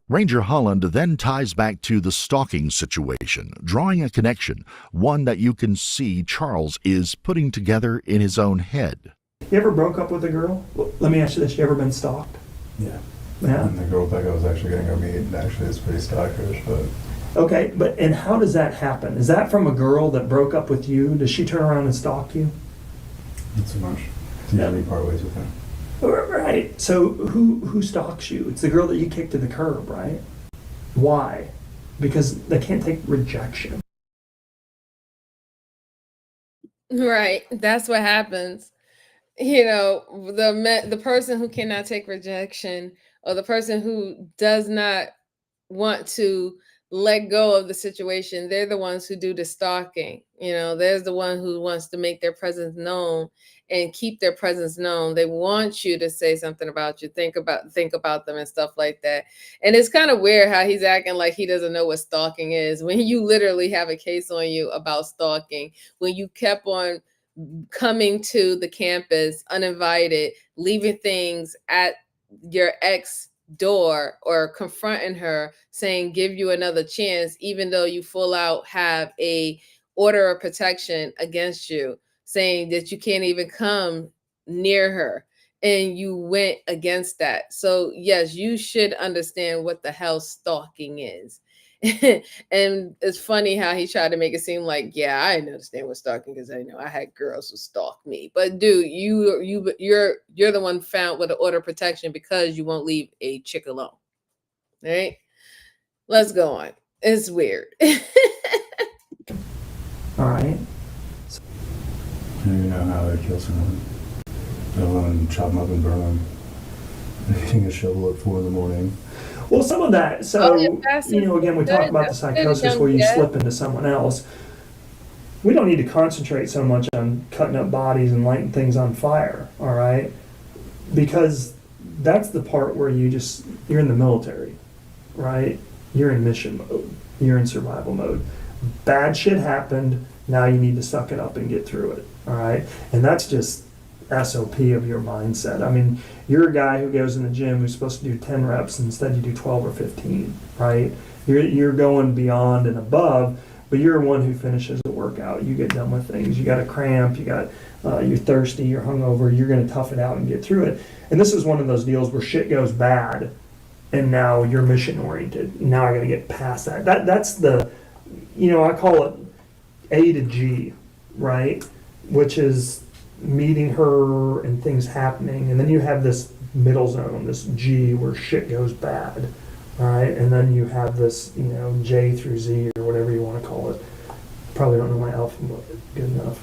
Ranger Holland then ties back to the stalking situation, drawing a connection, one that you can see Charles is putting together in his own head. You ever broke up with a girl? Well, let me ask you this, you ever been stalked? Yeah. Yeah. And the girl Becca was actually going to go meet, actually it's pretty stalkerish, but... Okay, and how does that happen? Is that from a girl that broke up with you? Does she turn around and stalk you? Not so much. Yeah, we part ways with her. Right. So who stalks you? It's the girl that you kicked to the curb, right? Why? Because they can't take rejection. Right. That's what happens. The person who cannot take rejection, or the person who does not want to let go of the situation, they're the ones who do the stalking. There's the one who wants to make their presence known and keep their presence known. They want you to say something about you, think about them and stuff like that. And it's kind of weird how he's acting like he doesn't know what stalking is when you literally have a case on you about stalking, when you kept on coming to the campus uninvited, leaving things at your ex door or confronting her saying give you another chance, even though you full out have a order of protection against you, saying that you can't even come near her, and you went against that. So yes, you should understand what the hell stalking is. And it's funny how he tried to make it seem like, yeah, I didn't understand what stalking, because I know I had girls who stalked me. But dude, you're the one found with an order of protection because you won't leave a chick alone. All right, let's go on. It's weird. All right. You know how they kill someone. Go and chop them up and burn them. Hitting a shovel at 4 a.m. Well, some of that, again, we talk about the psychosis where you slip into someone else. We don't need to concentrate so much on cutting up bodies and lighting things on fire, all right? Because that's the part where you're in the military, right? You're in mission mode. You're in survival mode. Bad shit happened, now you need to suck it up and get through it, all right? And that's just SOP of your mindset. I mean, you're a guy who goes in the gym who's supposed to do 10 reps, and instead you do 12 or 15, right? You're going beyond and above, but you're one who finishes a workout. You get done with things. You got a cramp, you're thirsty, you're hungover, you're going to tough it out and get through it. And this is one of those deals where shit goes bad, and now you're mission oriented. Now I got to get past that. That's the, I call it A to G, right? Which is meeting her and things happening, and then you have this middle zone, this G where shit goes bad, all right, and then you have this, you know, J through Z or whatever you want to call it. Probably don't know my alphabet good enough.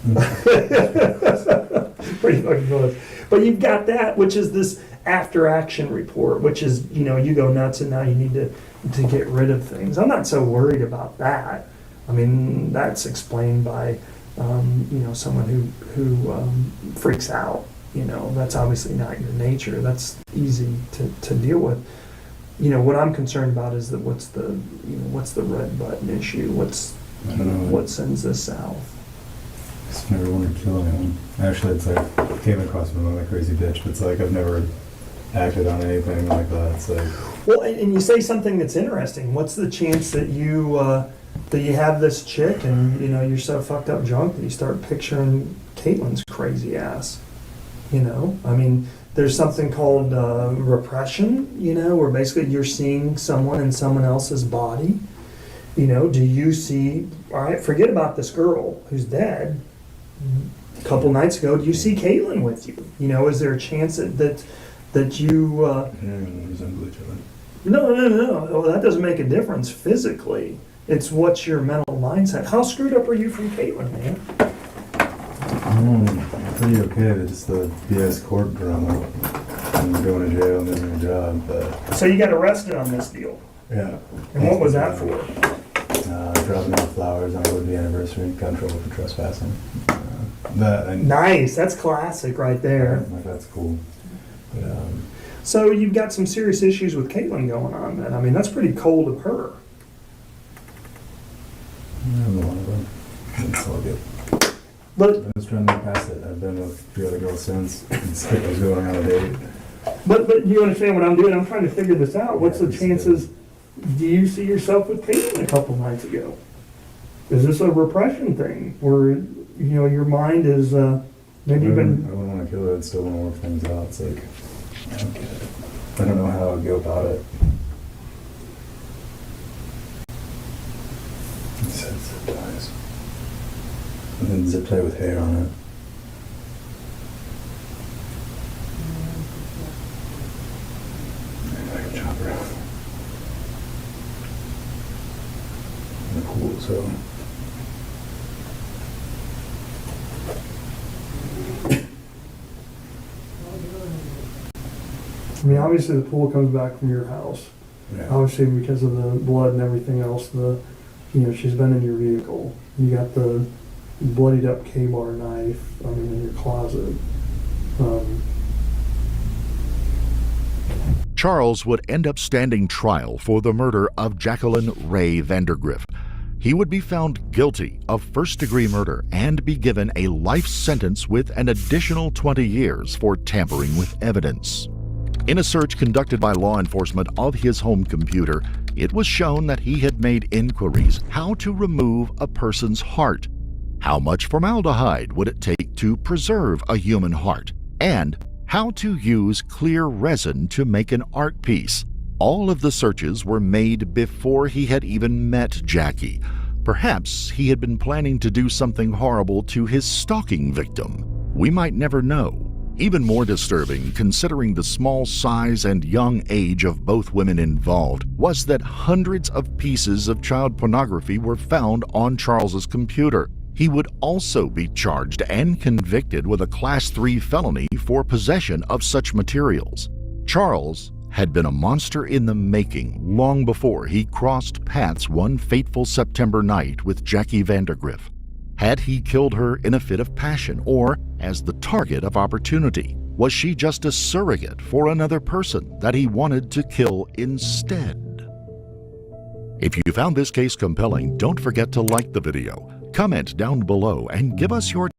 Pretty fucking close. But you've got that, which is this after action report, which is, you know, you go nuts and now you need to get rid of things. I'm not so worried about that. I mean, that's explained by, you know, someone who freaks out. You know, that's obviously not your nature. That's easy to deal with. You know, what I'm concerned about is that what's the red button issue? I don't know. What sends this south? Just never wanted to kill anyone. Actually, it's like, came across me like a crazy bitch, but it's like I've never acted on anything like that. It's like, well, and you say something that's interesting. What's the chance that you have this chick and, you know, you're so fucked up drunk that you start picturing Caitlyn's crazy ass? You know, I mean, there's something called repression, you know, where basically you're seeing someone in someone else's body. You know, do you see, all right, forget about this girl who's dead a couple nights ago, do you see Caitlyn with you? You know, is there a chance that you... resemble each other. No. Well, that doesn't make a difference physically. It's what's your mental mindset. How screwed up are you from Caitlyn, man? I'm pretty okay, but just the BS court drama. I'm going to jail and doing a job, but... So you got arrested on this deal? Yeah. And what was that for? Dropping off flowers on a would-be anniversary, got in trouble for trespassing. Nice, that's classic right there. Like, that's cool. But, so you've got some serious issues with Caitlyn going on, then. I mean, that's pretty cold of her. I'm one of them. It's all good. But I was trying to get past it. I've been with a few other girls since. It's like I was going on a date. But you understand what I'm doing? I'm trying to figure this out. What's the chances? Do you see yourself with Caitlyn a couple nights ago? Is this a repression thing where, you know, your mind is maybe I been... wouldn't want to kill her. I'd still want to work things out. It's like, I don't get it. I don't know how I'd go about it. It said zip ties. And then zip tie with hair on it. Maybe I can chop her out. In the pool, so. I mean, obviously the pool comes back from your house. Yeah. Obviously because of the blood and everything else, you know, she's been in your vehicle. You got the bloodied up K-bar knife, I mean, in your closet. Charles would end up standing trial for the murder of Jacqueline Ray Vandergriff. He would be found guilty of first-degree murder and be given a life sentence with an additional 20 years for tampering with evidence. In a search conducted by law enforcement of his home computer, it was shown that he had made inquiries how to remove a person's heart, how much formaldehyde would it take to preserve a human heart, and how to use clear resin to make an art piece. All of the searches were made before he had even met Jackie. Perhaps he had been planning to do something horrible to his stalking victim. We might never know. Even more disturbing, considering the small size and young age of both women involved, was that hundreds of pieces of child pornography were found on Charles's computer. He would also be charged and convicted with a Class 3 felony for possession of such materials. Charles had been a monster in the making long before he crossed paths one fateful September night with Jackie Vandergriff. Had he killed her in a fit of passion or as the target of opportunity? Was she just a surrogate for another person that he wanted to kill instead? If you found this case compelling, don't forget to like the video, comment down below, and give us your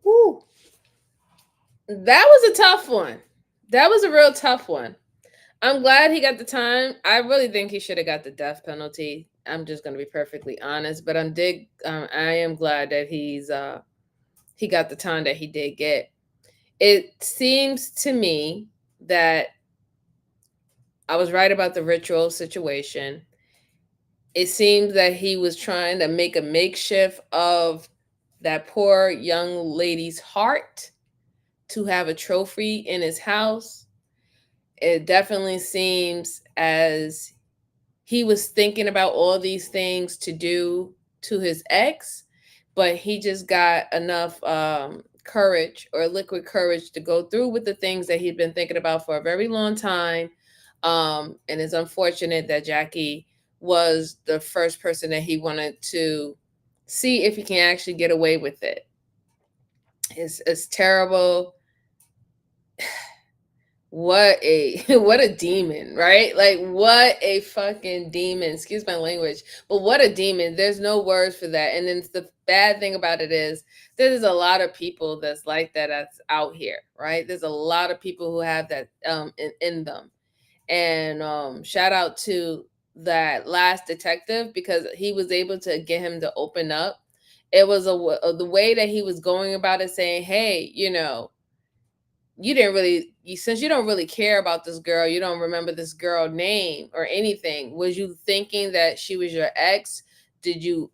Woo. That was a tough one. That was a real tough one. I'm glad he got the time. I really think he should have got the death penalty. I'm just going to be perfectly honest, but I am glad that he got the time that he did get. It seems to me that I was right about the ritual situation. It seems that he was trying to make a makeshift of that poor young lady's heart to have a trophy in his house. It definitely seems as he was thinking about all these things to do to his ex, but he just got enough courage or liquid courage to go through with the things that he'd been thinking about for a very long time. And it's unfortunate that Jackie was the first person that he wanted to see if he can actually get away with it. It's terrible. What a what a demon, right? Like what a fucking demon. Excuse my language, but what a demon. There's no words for that. And then the bad thing about it is there's a lot of people that's like that's out here, right? There's a lot of people who have that in them. And shout out to that last detective because he was able to get him to open up. It was the way that he was going about it, saying, hey, you didn't really, since you don't really care about this girl, you don't remember this girl name or anything. Was you thinking that she was your ex? Did you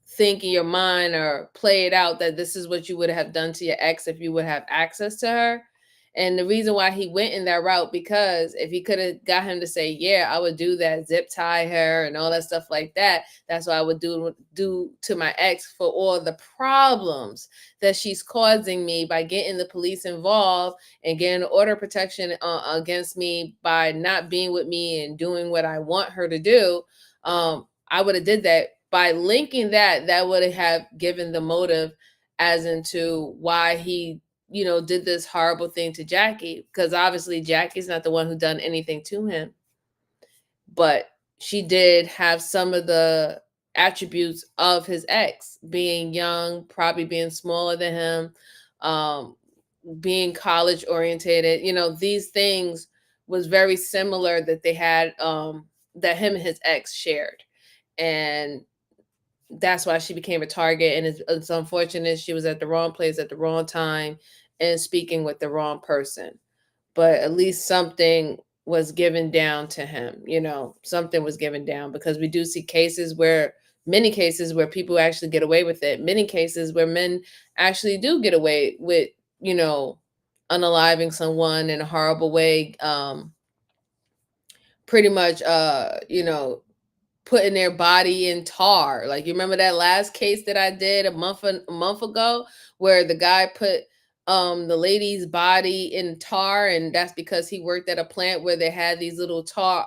think in your mind or play it out that this is what you would have done to your ex if you would have access to her? And the reason why he went in that route, because if he could have got him to say, yeah, I would do that, zip tie her and all that stuff like that, that's what I would do to my ex for all the problems that she's causing me by getting the police involved and getting order protection against me by not being with me and doing what I want her to do. I would have did that. By linking that would have given the motive as into why he did this horrible thing to Jackie, because obviously Jackie's not the one who done anything to him, but she did have some of the attributes of his ex, being young, probably being smaller than him, being college orientated. These things was very similar that they had, that him and his ex shared. And that's why she became a target. And it's unfortunate she was at the wrong place at the wrong time and speaking with the wrong person. But at least something was given down to him. Something was given down, because we do see many cases where people actually get away with it. Many cases where men actually do get away with, unaliving someone in a horrible way. Pretty much, putting their body in tar. Like, you remember that last case that I did a month ago, where the guy put the lady's body in tar, and that's because he worked at a plant where they had these little tar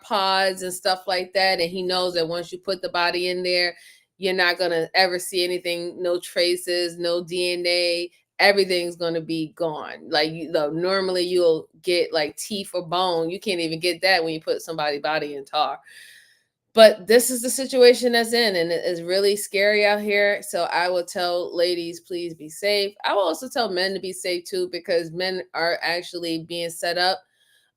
pods and stuff like that, and he knows that once you put the body in there, you're not gonna ever see anything, no traces, no DNA. Everything's going to be gone. Like, normally you'll get like teeth or bone. You can't even get that when you put somebody's body in tar. But this is the situation that's in, and it is really scary out here. So I will tell ladies, please be safe. I will also tell men to be safe too, because men are actually being set up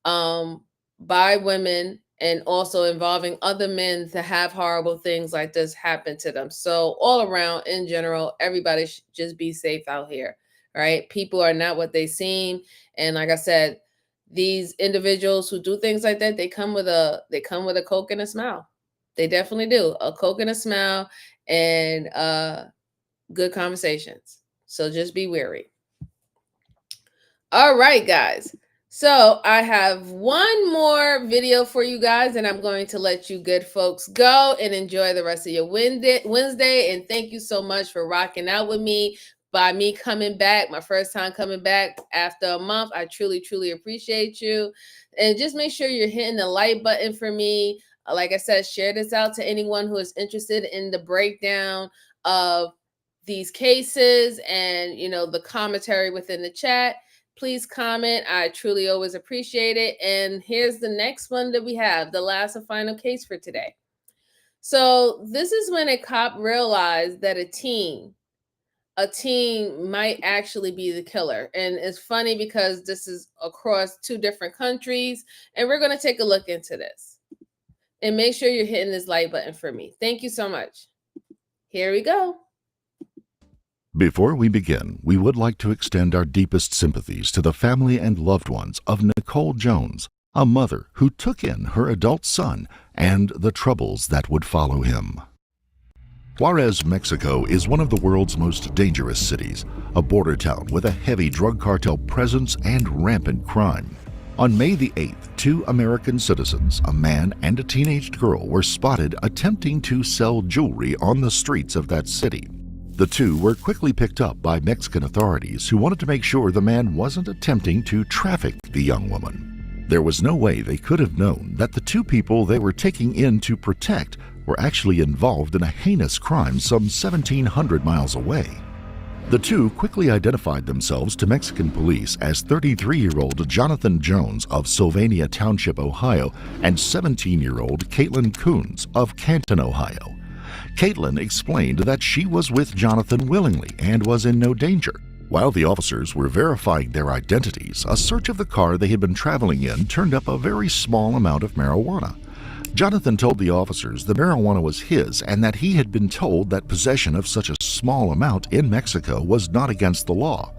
by women, and also involving other men to have horrible things like this happen to them. So all around, in general, everybody should just be safe out here. Right? People are not what they seem. And like I said, these individuals who do things like that, they come with a Coke and a smile. They definitely do. A Coke and a smile, and good conversations. So just be wary. All right, guys. So I have one more video for you guys, and I'm going to let you good folks go and enjoy the rest of your Wednesday. And thank you so much for rocking out with me. By me coming back, my first time coming back after a month. I truly, truly appreciate you. And just make sure you're hitting the like button for me. Like I said, share this out to anyone who is interested in the breakdown of these cases and, the commentary within the chat. Please comment. I truly always appreciate it. And here's the next one that we have, the last and final case for today. So this is when a cop realized that a teen might actually be the killer. And it's funny because this is across 2 different countries, and we're going to take a look into this. And make sure you're hitting this like button for me. Thank you so much. Here we go. Before we begin, we would like to extend our deepest sympathies to the family and loved ones of Nicole Jones, a mother who took in her adult son and the troubles that would follow him. Juarez, Mexico is one of the world's most dangerous cities, a border town with a heavy drug cartel presence and rampant crime. On May the 8th, 2 American citizens, a man and a teenage girl, were spotted attempting to sell jewelry on the streets of that city. The two were quickly picked up by Mexican authorities who wanted to make sure the man wasn't attempting to traffic the young woman. There was no way they could have known that the 2 people they were taking in to protect were actually involved in a heinous crime some 1,700 miles away. The 2 quickly identified themselves to Mexican police as 33-year-old Jonathan Jones of Sylvania Township, Ohio, and 17-year-old Caitlyn Coons of Canton, Ohio. Caitlyn explained that she was with Jonathan willingly and was in no danger. While the officers were verifying their identities, a search of the car they had been traveling in turned up a very small amount of marijuana. Jonathan told the officers the marijuana was his and that he had been told that possession of such a small amount in Mexico was not against the law.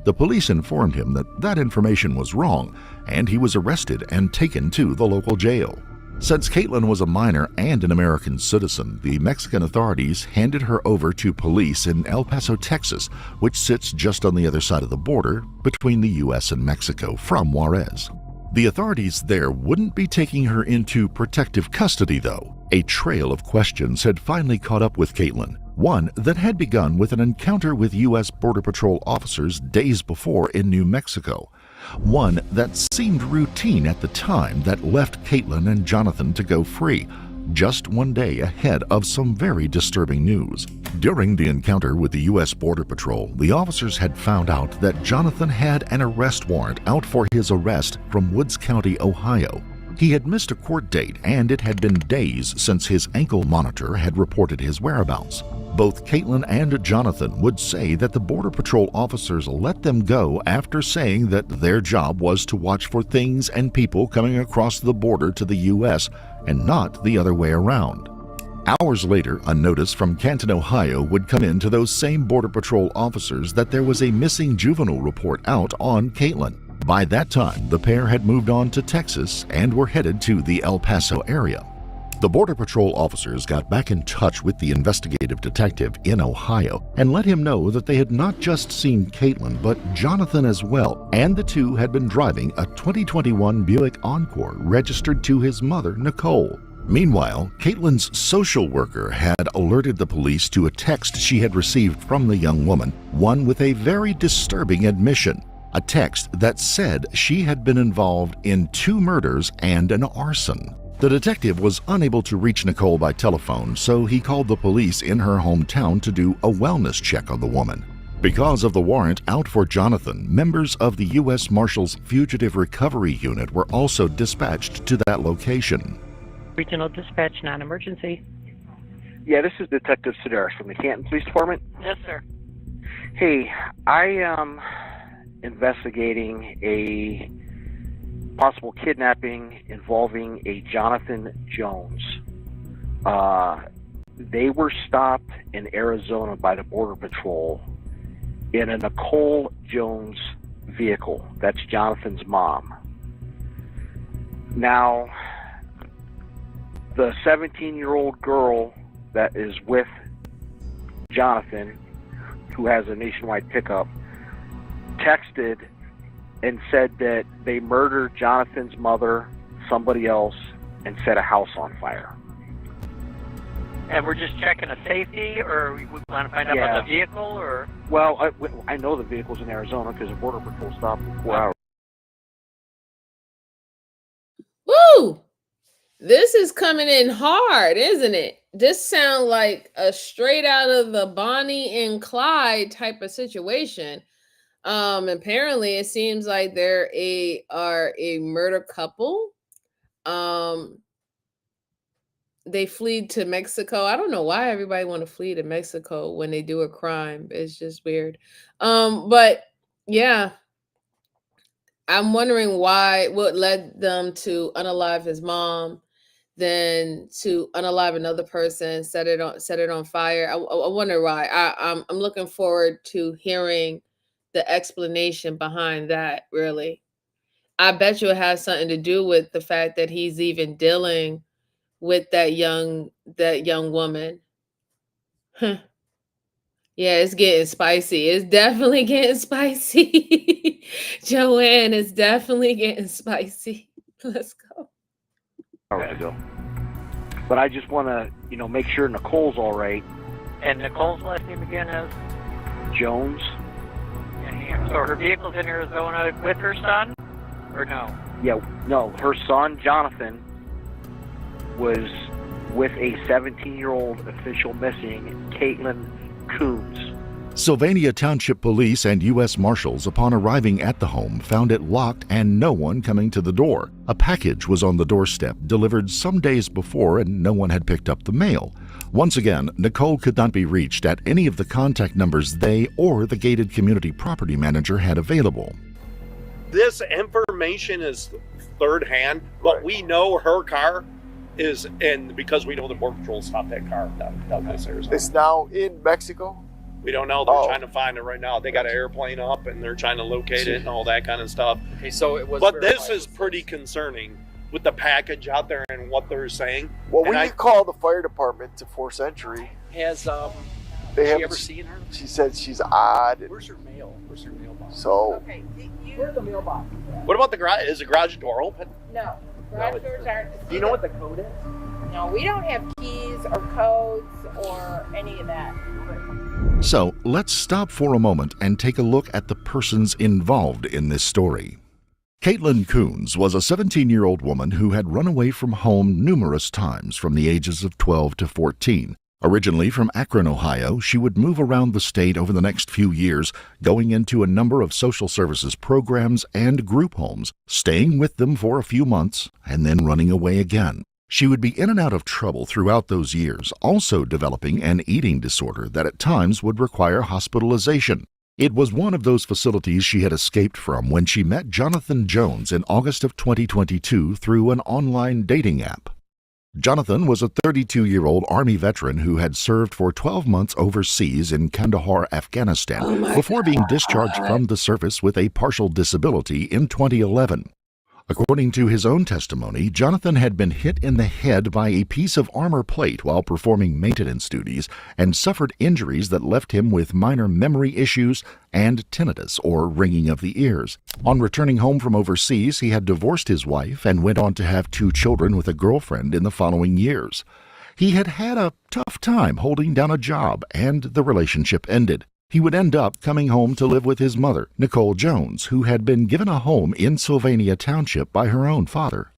The police informed him that that information was wrong, and he was arrested and taken to the local jail. Since Caitlyn was a minor and an American citizen, the Mexican authorities handed her over to police in El Paso, Texas, which sits just on the other side of the border between the U.S. and Mexico from Juarez. The authorities there wouldn't be taking her into protective custody, though. A trail of questions had finally caught up with Caitlyn, one that had begun with an encounter with U.S. Border Patrol officers days before in New Mexico. One that seemed routine at the time that left Caitlyn and Jonathan to go free, just one day ahead of some very disturbing news. During the encounter with the U.S. Border Patrol, the officers had found out that Jonathan had an arrest warrant out for his arrest from Woods County, Ohio. He had missed a court date, and it had been days since his ankle monitor had reported his whereabouts. Both Caitlyn and Jonathan would say that the Border Patrol officers let them go after saying that their job was to watch for things and people coming across the border to the U.S. and not the other way around. Hours later, a notice from Canton, Ohio would come in to those same Border Patrol officers that there was a missing juvenile report out on Caitlyn. By that time, the pair had moved on to Texas and were headed to the El Paso area. The Border Patrol officers got back in touch with the investigative detective in Ohio and let him know that they had not just seen Caitlyn, but Jonathan as well, and the two had been driving a 2021 Buick Encore registered to his mother, Nicole. Meanwhile, Caitlyn's social worker had alerted the police to a text she had received from the young woman, one with a very disturbing admission. A text that said she had been involved in 2 murders and an arson. The detective was unable to reach Nicole by telephone, so he called the police in her hometown to do a wellness check on the woman. Because of the warrant out for Jonathan, members of the U.S. Marshals Fugitive Recovery Unit were also dispatched to that location. Regional Dispatch, non-emergency. Yeah, this is Detective Sedaris from the Canton Police Department. Yes, sir. Hey, I am investigating a possible kidnapping involving a Jonathan Jones. They were stopped in Arizona by the Border Patrol in a Nicole Jones vehicle. That's Jonathan's mom. Now, the 17-year-old girl that is with Jonathan, who has a nationwide pickup, texted and said that they murdered Jonathan's mother, somebody else, and set a house on fire. And we're just checking a safety, or we want to find out about the vehicle, or? Well, I know the vehicle's in Arizona because the Border Patrol stopped for 4 hours. Woo! This is coming in hard, isn't it? This sounds like a straight out of the Bonnie and Clyde type of situation. Apparently it seems like they're a murder couple. They flee to Mexico. I don't know why everybody want to flee to Mexico when they do a crime. It's just weird. But yeah, I'm wondering what led them to unalive his mom, then to unalive another person, set it on fire. I wonder why. I'm looking forward to hearing the explanation behind that, really. I bet you it has something to do with the fact that he's even dealing with that young woman. Huh. Yeah, it's getting spicy. It's definitely getting spicy. Joanne, it's definitely getting spicy. Let's go. Hours ago. But I just want to, make sure Nicole's all right. And Nicole's last name again is? Jones. So her vehicle's in Arizona with her son? Or no? Yeah, no. Her son, Jonathan, was with a 17-year-old official missing, Caitlyn Coons. Sylvania Township Police and U.S. Marshals, upon arriving at the home, found it locked and no one coming to the door. A package was on the doorstep, delivered some days before, and no one had picked up the mail. Once again, Nicole could not be reached at any of the contact numbers they or the gated community property manager had available. This information is third hand, but we know her car is, and because we know the Border Patrol stopped that car down this Arizona. It's now in Mexico? We don't know. They're trying to find it right now. They got an airplane up and they're trying to locate it and all that kind of stuff. Okay, so it was. But this is pretty concerning with the package out there and what they're saying. Well, when you call the fire department to force entry, Has they she have ever seen her? She said she's odd. Where's her mail? Where's her mailbox? So Where's the mailbox? What about the garage? Is the garage door open? No, garage doors aren't. Do you know what the code is? No, we don't have keys or codes or any of that. So let's stop for a moment and take a look at the persons involved in this story. Caitlyn Coons was a 17-year-old woman who had run away from home numerous times from the ages of 12 to 14. Originally from Akron, Ohio, she would move around the state over the next few years, going into a number of social services programs and group homes, staying with them for a few months, and then running away again. She would be in and out of trouble throughout those years, also developing an eating disorder that at times would require hospitalization. It was one of those facilities she had escaped from when she met Jonathan Jones in August of 2022 through an online dating app. Jonathan was a 32-year-old Army veteran who had served for 12 months overseas in Kandahar, Afghanistan, before being discharged from the service with a partial disability in 2011. According to his own testimony, Jonathan had been hit in the head by a piece of armor plate while performing maintenance duties and suffered injuries that left him with minor memory issues and tinnitus, or ringing of the ears. On returning home from overseas, he had divorced his wife and went on to have 2 children with a girlfriend in the following years. He had had a tough time holding down a job, and the relationship ended. He would end up coming home to live with his mother, Nicole Jones, who had been given a home in Sylvania Township by her own father.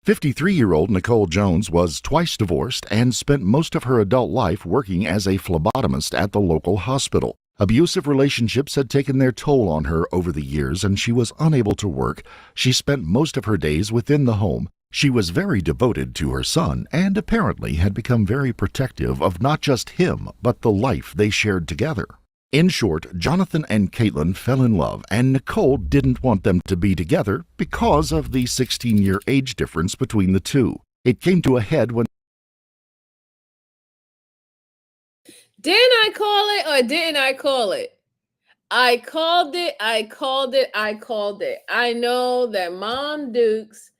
53-year-old Nicole Jones was twice divorced and spent most of her adult life working as a phlebotomist at the local hospital. Abusive relationships had taken their toll on her over the years, and she was unable to work. She spent most of her days within the home. She was very devoted to her son and apparently had become very protective of not just him, but the life they shared together. In short, Jonathan and Caitlyn fell in love, and Nicole didn't want them to be together because of the 16-year age difference between the two. It came to a head when... Didn't I call it or didn't I call it? I called it. I know that Mom Dukes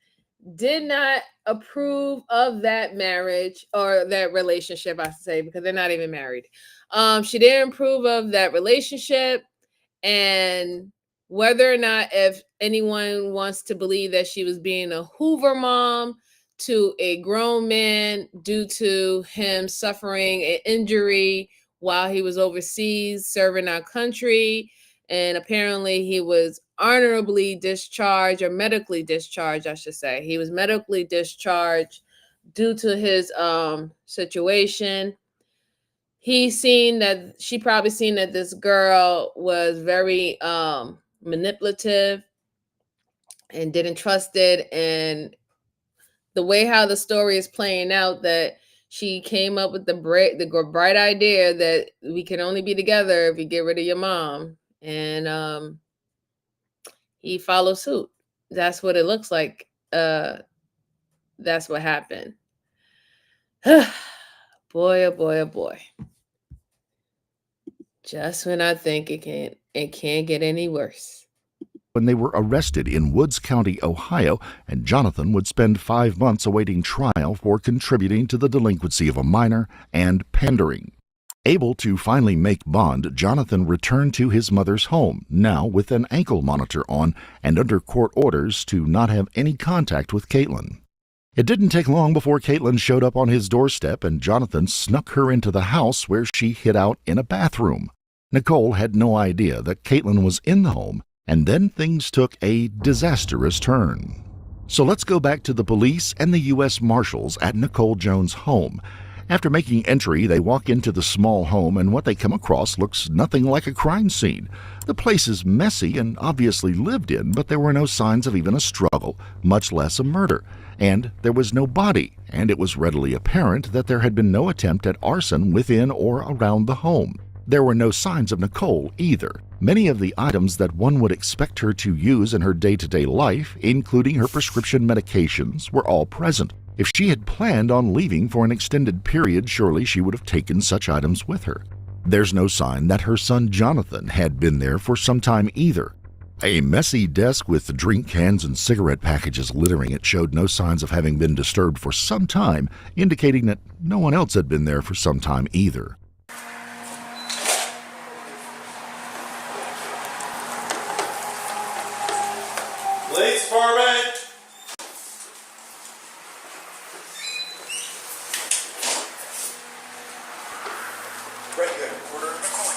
did not approve of that marriage or that relationship, I should say, because they're not even married. She didn't approve of that relationship, and whether or not, if anyone wants to believe that she was being a Hoover mom to a grown man due to him suffering an injury while he was overseas serving our country, and apparently he was honorably discharged, or medically discharged, I should say. He was medically discharged due to his situation. She probably seen that this girl was very manipulative and didn't trust it. And the way how the story is playing out, that she came up with the bright idea that we can only be together if you get rid of your mom. And he followed suit. That's what it looks like. That's what happened. Boy, oh boy, oh boy. Just when I think it can't get any worse. when they were arrested in Woods County, Ohio, and Jonathan would spend 5 months awaiting trial for contributing to the delinquency of a minor and pandering. Able to finally make bond, Jonathan returned to his mother's home, now with an ankle monitor on and under court orders to not have any contact with Caitlyn. It didn't take long before Caitlyn showed up on his doorstep and Jonathan snuck her into the house where she hid out in a bathroom. Nicole had no idea that Caitlyn was in the home, and then things took a disastrous turn. So let's go back to the police and the U.S. Marshals at Nicole Jones' home. After making entry, they walk into the small home, and what they come across looks nothing like a crime scene. The place is messy and obviously lived in, but there were no signs of even a struggle, much less a murder. And there was no body, and it was readily apparent that there had been no attempt at arson within or around the home. There were no signs of Nicole either. Many of the items that one would expect her to use in her day-to-day life, including her prescription medications, were all present. If she had planned on leaving for an extended period, surely she would have taken such items with her. There's no sign that her son Jonathan had been there for some time either. A messy desk with drink cans and cigarette packages littering it showed no signs of having been disturbed for some time, indicating that no one else had been there for some time either. Police department! Right here, quarter of a coin.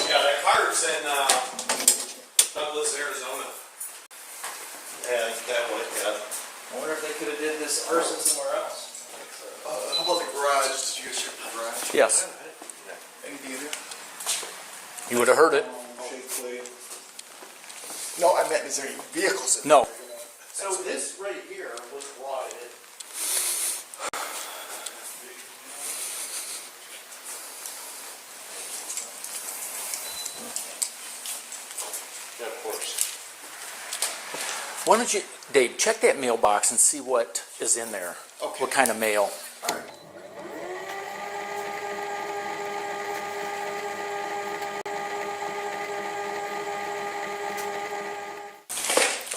Yeah, that car's in Douglas, Arizona. Yeah, that way, yeah. I wonder if they could have did this arson somewhere else. How about the garage? Did you guys check the garage? Yes. Anything in there? You would have heard it. No, I meant, is there any vehicles in No. there? So this right here was rotted. Yeah, of course. Why don't you, Dave, check that mailbox and see what is in there. Okay. What kind of mail. All right.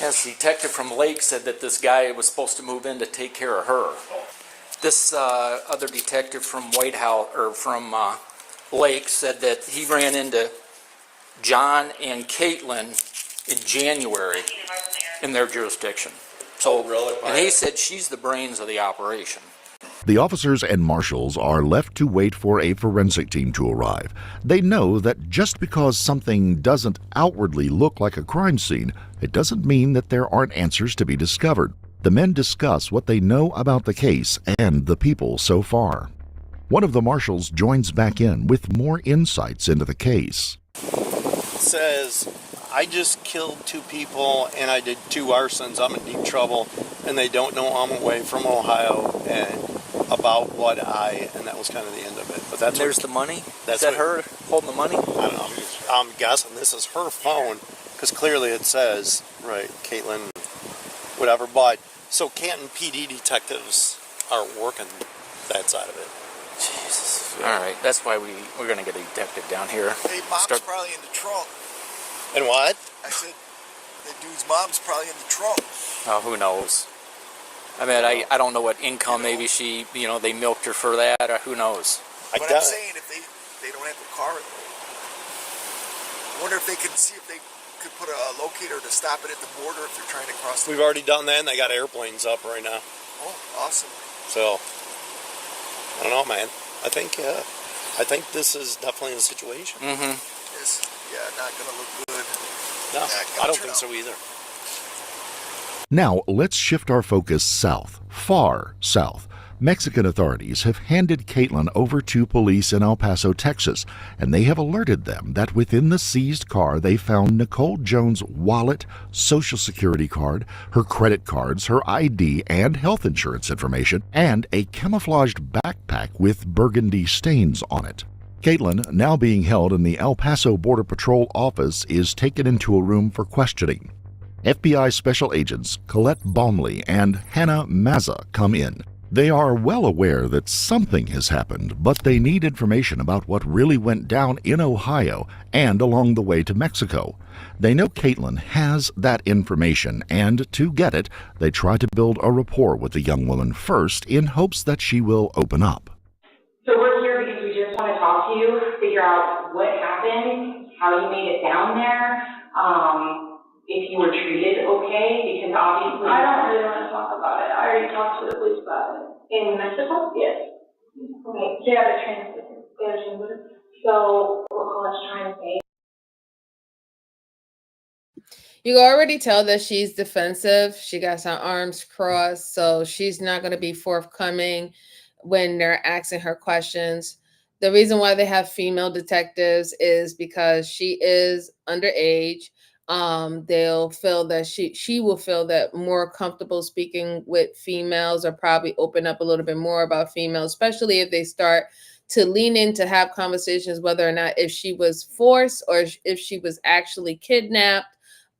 Yes, the detective from Lake said that this guy was supposed to move in to take care of her. This other detective from White House, or from Lake, said that he ran into John and Caitlyn in January in their jurisdiction. So, and he said she's the brains of the operation. The officers and marshals are left to wait for a forensic team to arrive. They know that just because something doesn't outwardly look like a crime scene, it doesn't mean that there aren't answers to be discovered. The men discuss what they know about the case and the people so far. One of the marshals joins back in with more insights into the case. It says, I just killed 2 people and I did 2 arsons. I'm in deep trouble and they don't know I'm away from Ohio and about what and that was kind of the end of it. But that's there's the money? That's Is that her holding the money? I don't know. I'm guessing this is her phone because clearly it says, right, Caitlyn, whatever. But so Canton PD detectives are working that side of it. Jesus. All right, that's why we're going to get a detective down here. Hey, mom's probably in the trunk. And what? I said, that dude's mom's probably in the trunk. Oh, who knows? I mean, I don't know what income, maybe she, they milked her for that, or who knows. But I'm saying if they don't have a car, I wonder if they could see if they could put a locator to stop it at the border if they're trying to cross the We've already done that and they got airplanes up right now. Oh, awesome. So, I don't know, man. I think this is definitely the situation. Mm-hmm. It's, not going to look good. No, I don't think so either. Now, let's shift our focus south, far south. Mexican authorities have handed Caitlyn over to police in El Paso, Texas, and they have alerted them that within the seized car they found Nicole Jones' wallet, social security card, her credit cards, her ID, and health insurance information, and a camouflaged backpack with burgundy stains on it. Caitlyn, now being held in the El Paso Border Patrol office, is taken into a room for questioning. FBI Special Agents Colette Baumley and Hannah Mazza come in. They are well aware that something has happened, but they need information about what really went down in Ohio and along the way to Mexico. They know Caitlyn has that information, and to get it, they try to build a rapport with the young woman first in hopes that she will open up. So we're here because we just want to talk to you, figure out what happened, how you made it down there, if you were treated okay, because obviously... I don't really want to talk about it. I already talked to the police about it. In Mexico? Yes. Okay. They have a translator. So what Colette's trying to say. You already tell that she's defensive. She got her arms crossed, so she's not going to be forthcoming when they're asking her questions. The reason why they have female detectives is because she is underage. They'll feel that she will feel that more comfortable speaking with females, or probably open up a little bit more about females, especially if they start to lean in to have conversations whether or not if she was forced or if she was actually kidnapped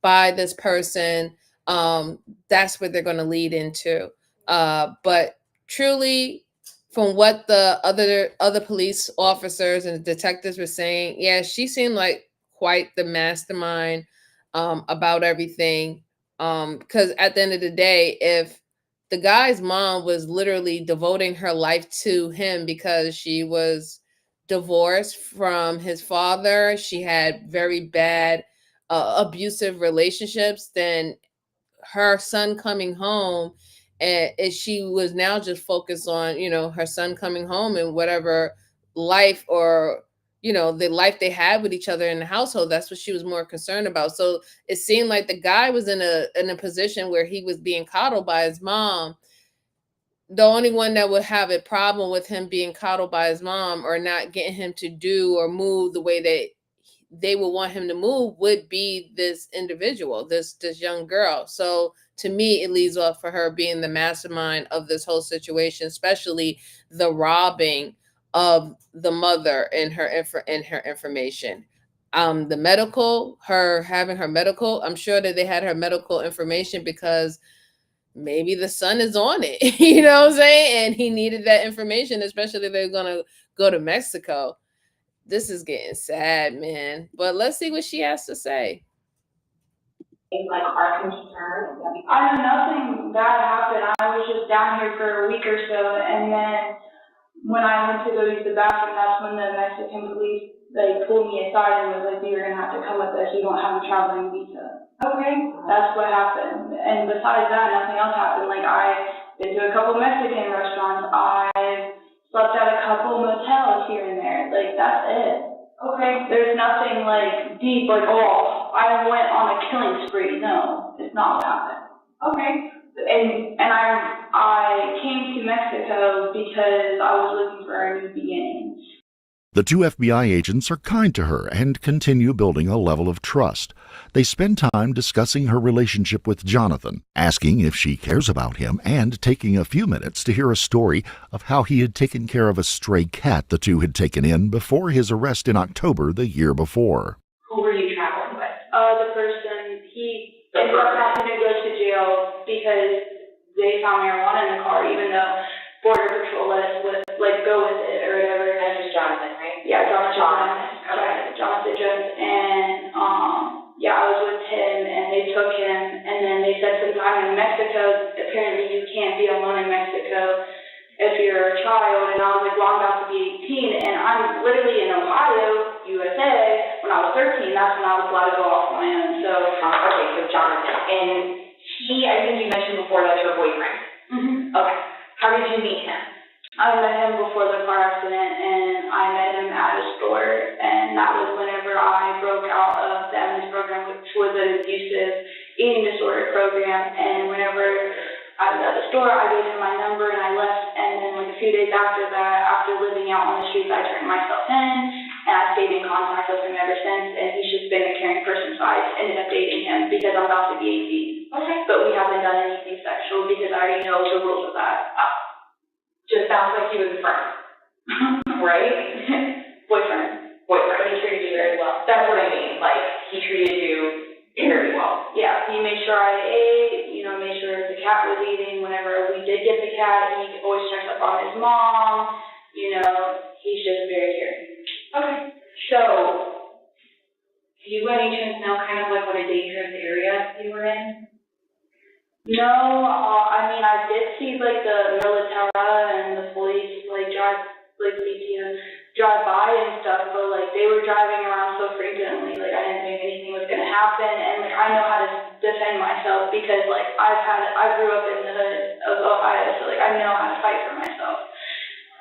by this person. That's what they're going to lead into. But truly, from what the other police officers and detectives were saying, yeah, she seemed like quite the mastermind about everything. Because at the end of the day, if the guy's mom was literally devoting her life to him because she was divorced from his father, she had very bad abusive relationships, then her son coming home, and she was now just focused on, her son coming home and whatever life or the life they had with each other in the household. That's what she was more concerned about. So it seemed like the guy was in a position where he was being coddled by his mom. The only one that would have a problem with him being coddled by his mom or not getting him to do or move the way that they would want him to move would be this individual, this young girl. So to me, it leads off for her being the mastermind of this whole situation, especially the robbing of the mother and her information. The medical, her having her medical, I'm sure that they had her medical information because maybe the son is on it, you know what I'm saying? And he needed that information, especially if they're going to go to Mexico. This is getting sad, man. But let's see what she has to say. Like our concern. Nothing bad happened. I was just down here for a week or so, and then when I went to go use the bathroom, that's when the Mexican police pulled me aside and was like, "You're gonna have to come with us. You don't have a traveling visa." Okay. That's what happened. And besides that, nothing else happened. I've been to a couple Mexican restaurants. I slept at a couple motels here and there. That's it. Okay. There's nothing deep, I went on a killing spree. No, it's not what happened. Okay. And I came to Mexico because I was looking for a new beginning. The two FBI agents are kind to her and continue building a level of trust. They spend time discussing her relationship with Jonathan, asking if she cares about him, and taking a few minutes to hear a story of how he had taken care of a stray cat the two had taken in before his arrest in October the year before. Who were you traveling with? The person, he ended up having to go to jail because they found marijuana in the car, even though Border Patrol let us go with it or whatever. That was Jonathan, right? Yeah, Jonathan Jones. And I was with him, and they took him, and then they said sometime in Mexico, apparently you can't be alone in Mexico if you're a child. And I was like, well, I'm about to be 18, and I'm literally in Ohio, USA. When I was 13, that's when I was allowed to go off on my own. So okay, so Jonathan, and he, I think you mentioned before, that's your boyfriend. Mm-hmm. Okay. How did you meet him? I met him before the car accident, and I met him at a store, and that was whenever I broke out of the MS program, which was an abusive eating disorder program. And whenever I was at the store, I gave him my number, and I left, and then like a few days after that, after living out on the streets, I turned myself in, and I stayed in contact with him ever since, and he's just been a caring person, so I ended up dating him because I'm about to be 18. Okay. But we haven't done anything sexual because I already know the rules of that. Just sounds like he was a friend, right? Boyfriend. But he treated you very well. That's what I mean. Like, he treated you very well. Yeah, he made sure I ate, made sure the cat was eating. Whenever we did get the cat, he always checks up on his mom. He's just very caring. Okay. So, do you by any chance know kind of like what a dangerous area you were in? No, I did see like the military and the police drive by and stuff, but like they were driving around so frequently, like I didn't think anything was gonna happen, and like I know how to defend myself because like I grew up in the hood of Ohio, so like I know how to fight for myself.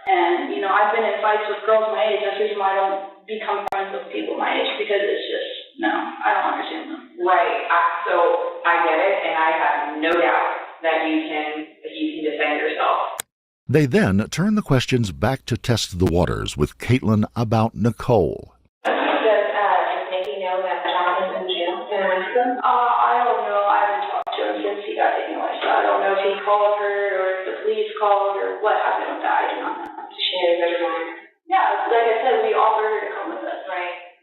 And I've been in fights with girls my age. That's the reason why I don't become friends with people my age, because it's just I don't understand them. Right. So I get it, and I have no doubt that you can defend yourself. They then turn the questions back to test the waters with Caitlyn about Nicole. Does Nikki know that John is in jail in Winston? I don't know. I haven't talked to him since he got taken away, so I don't know if he called her or if the police called or what happened with that. I do not know. She knows everyone. Yeah, like I said, we offered her to come with us. Right.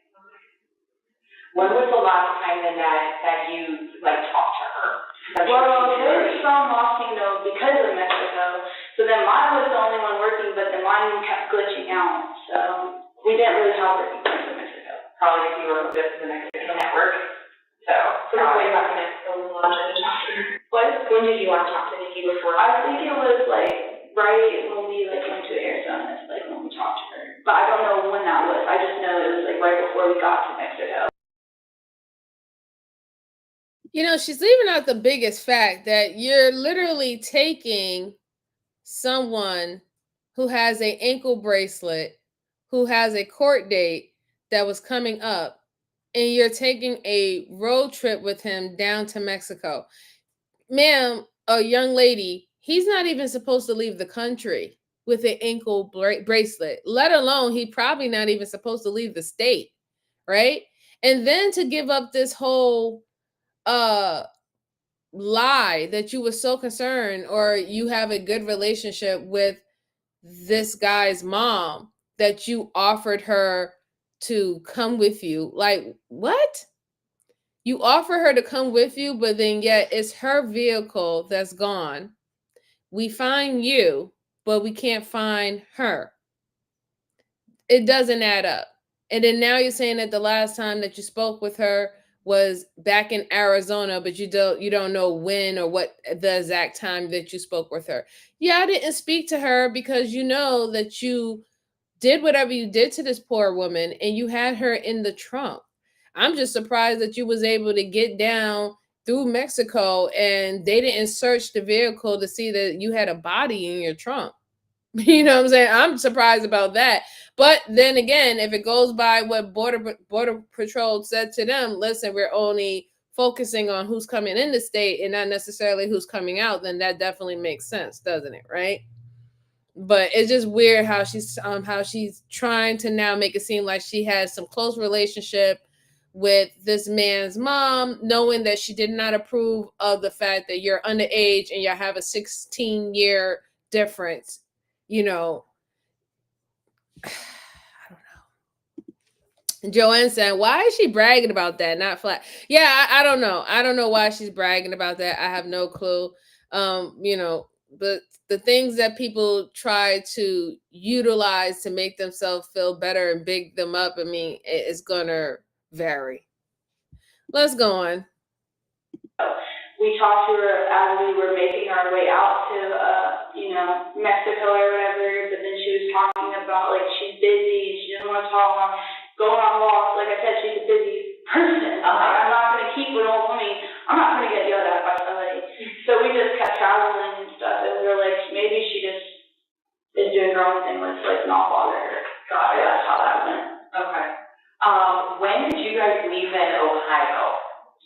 When was the last time then that you talked to her? Well, there was some lost because of Mexico. So then mine was the only one working, but then mine kept glitching out. So we didn't really have working because of Mexico. Probably because you were with the Mexican network. So probably about Mexico was launching to talk to her. When did you want to talk to Nikki before? I think it was right when we went to Arizona, when we talked to her. But I don't know when that was. I just know it was right before we got to Mexico. She's leaving out the biggest fact that you're literally taking someone who has an ankle bracelet, who has a court date that was coming up, and you're taking a road trip with him down to Mexico. Ma'am, a young lady, he's not even supposed to leave the country with an ankle bracelet, let alone he probably not even supposed to leave the state, right? And then to give up this whole lie that you were so concerned or you have a good relationship with this guy's mom that you offered her to come with you. Like, what? You offer her to come with you, but then yet it's her vehicle that's gone. We find you, but we can't find her. It doesn't add up. And then now you're saying that the last time that you spoke with her was back in Arizona, but you don't know when or what the exact time that you spoke with her. Yeah, I didn't speak to her because you know that you did whatever you did to this poor woman and you had her in the trunk. I'm just surprised that you was able to get down through Mexico and they didn't search the vehicle to see that you had a body in your trunk. You know what I'm saying? I'm surprised about that. But then again, if it goes by what Border Patrol said to them, listen, we're only focusing on who's coming in the state and not necessarily who's coming out, then that definitely makes sense, doesn't it? Right? But it's just weird how she's trying to now make it seem like she has some close relationship with this man's mom, knowing that she did not approve of the fact that you're underage and you have a 16-year difference. I don't know. Joanne said, why is she bragging about that? Not flat. Yeah, I don't know. I don't know why she's bragging about that. I have no clue. But the things that people try to utilize to make themselves feel better and big them up, it's gonna vary. Let's go on. We talked to her as we were making our way out to, Mexico or whatever, but then she was talking about, she's busy, she doesn't want to talk, going on walks. Like I said, she's a busy person. I'm not going to keep an old woman. I'm not going to get yelled at by somebody. So we just kept traveling and stuff, and we were like, maybe she just is doing her own thing with, not bother her. Got it. That's how that went. Okay. When did you guys leave in Ohio?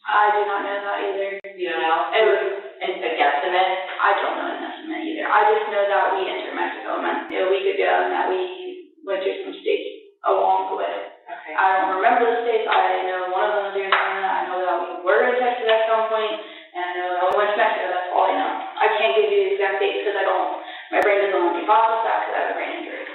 I do not know that either. You don't know? And a guesstimate. I don't know an estimate either. I just know that we entered Mexico a week ago and that we went through some states along the way. Okay. I don't remember the states. I know one of them was Arizona. I know that we were in Texas at some point, and I know that we went to Mexico. That's all I know. I can't give you the exact dates because my brain doesn't let me process that because I have a brain injury.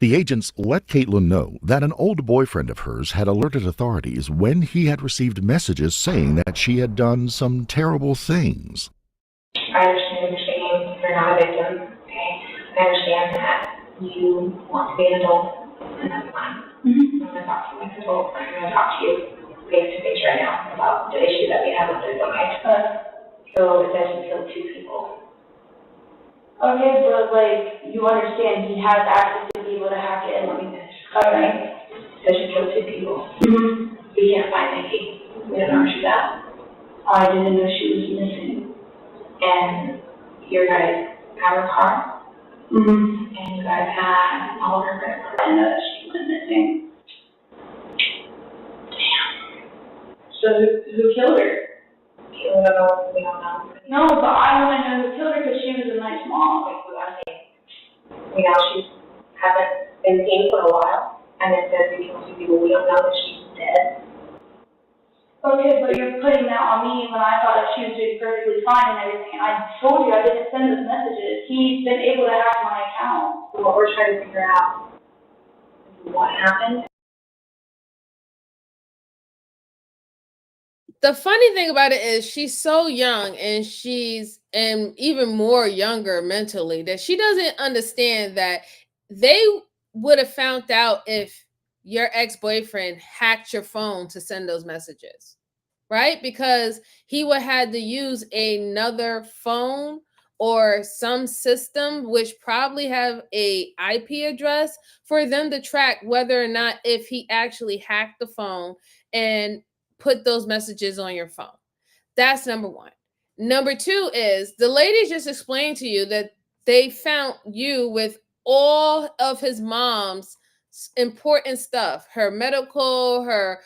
The agents let Caitlyn know that an old boyfriend of hers had alerted authorities when he had received messages saying that she had done some terrible things. I understand what you're saying. You're not a victim, okay? I understand that you want to be an adult, and that's fine. I'm going to talk to you like an adult. I'm going to talk to you face-to-face right now about the issue that we have with this, okay? So it says you killed 2 people. Okay, but you understand he has access to be able to hack it and let me finish. Okay. Says you killed 2 people. We can't find Nikki. We don't know where she's at. I didn't know she was missing. And you guys have her car. And you guys had all of her credit cards. I know that she went missing. Damn. So who killed her? We don't know. No, but I want to know who killed her because she was a nice mom. We know she hasn't been seen for a while, and it says we killed 2 people. We don't know if she's dead. Okay, but you're putting that on me when I thought that she was doing perfectly fine and everything. And I told you I didn't send those messages. He's been able to hack my account. What we're trying to figure out is what happened. The funny thing about it is she's so young and and even more younger mentally that she doesn't understand that they would have found out if your ex-boyfriend hacked your phone to send those messages, right? Because he would have to use another phone or some system which probably have a IP address for them to track whether or not if he actually hacked the phone and put those messages on your phone. That's number 1. Number 2 is the lady just explained to you that they found you with all of his mom's important stuff, her medical, her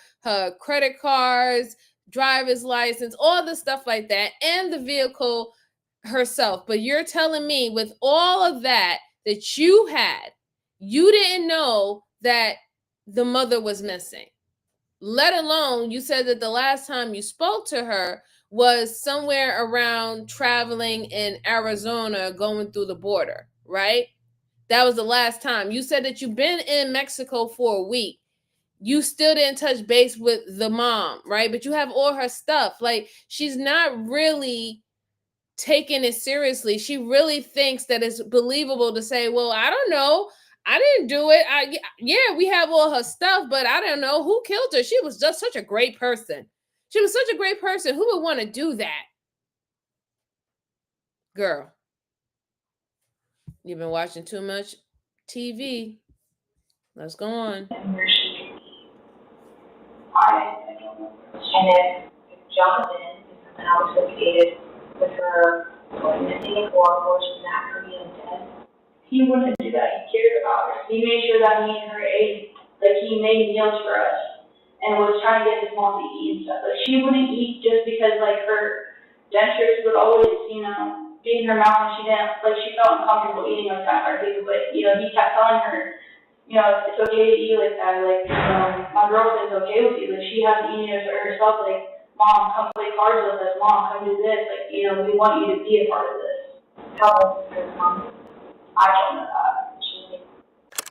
credit cards, driver's license, all the stuff like that, and the vehicle herself. But you're telling me with all of that you had, you didn't know that the mother was missing. Let alone you said that the last time you spoke to her was somewhere around traveling in Arizona going through the border, right? That was the last time. You said that you've been in Mexico for a week. You still didn't touch base with the mom, right? But you have all her stuff. Like, she's not really taking it seriously. She really thinks that it's believable to say, well, I don't know. I didn't do it. Yeah, we have all her stuff, but I don't know who killed her. She was just such a great person. She was such a great person. Who would want to do that? Girl, you've been watching too much TV. Let's go on. I don't know. And if Jonathan is somehow associated with her going missing or she's not her being dead. He wouldn't do that. He cared about her. He made sure that me and her ate. He made meals for us and was trying to get his mom to eat and stuff. She wouldn't eat just because her dentures would always, be in her mouth and she didn't, she felt uncomfortable eating like that or anything. But, he kept telling her, it's okay to eat like that. My girlfriend's okay with you. She hasn't eaten it for herself. Mom, come play cards with us. Mom, come do this. We want you to be a part of this. How old is her mom? I don't know that.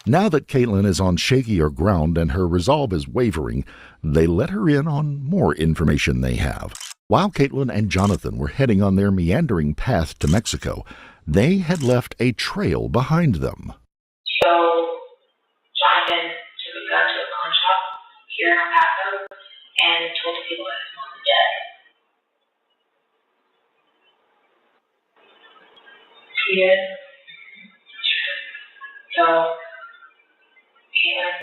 Now that Caitlyn is on shakier ground and her resolve is wavering, they let her in on more information they have. While Caitlyn and Jonathan were heading on their meandering path to Mexico, they had left a trail behind them. So, Jonathan took a gun to a pawn shop here in El Paso and told people that his mom was dead. He did. So, Caitlyn,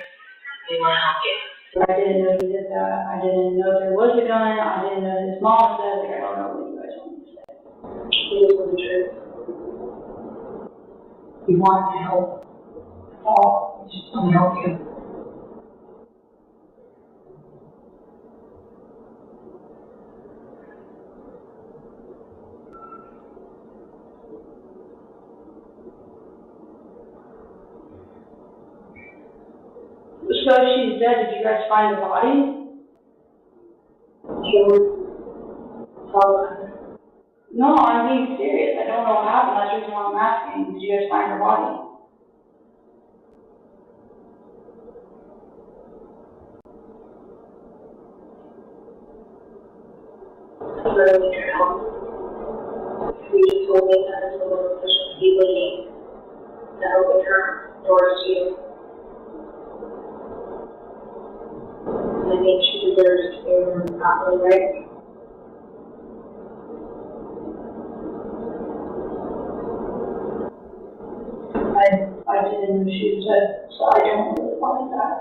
we want to help you. I didn't know he did that. I didn't know there was a gun. I didn't know his mom said. I don't know what you guys want me to say. He just was the truth. We want to help. That's all. We just want to help you. So if she's dead, did you guys find the body? No, I'm being serious. I don't know what happened. That's the reason why I'm asking. Did you guys find her body? We just told me that it's a little push be waiting to open her doors to you. And I think she deserves to be opened properly, right? I didn't know she was dead, so I don't really like that.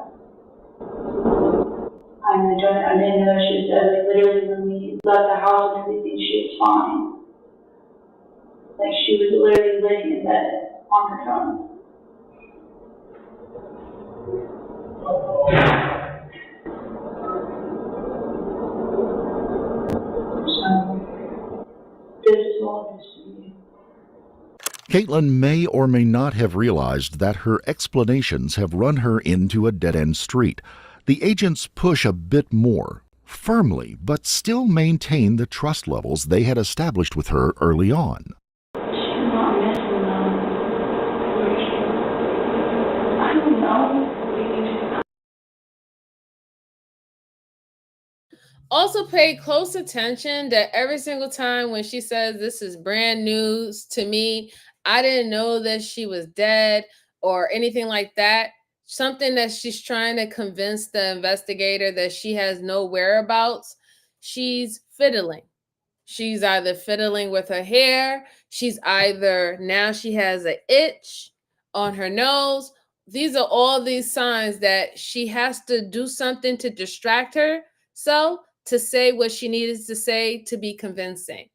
I didn't know she was dead. Like, literally, when we left the house and everything, she was fine. Like, she was literally laying in bed on her phone. So, this is all this to me. Caitlyn may or may not have realized that her explanations have run her into a dead-end street. The agents push a bit more, firmly, but still maintain the trust levels they had established with her early on. She's not missing them. I don't know. Also pay close attention that every single time when she says this is brand news to me, I didn't know that she was dead or anything like that. Something that she's trying to convince the investigator that she has no whereabouts. She's fiddling. She's either fiddling with her hair. She's either now she has an itch on her nose. These are all these signs that she has to do something to distract herself to say what she needed to say to be convincing.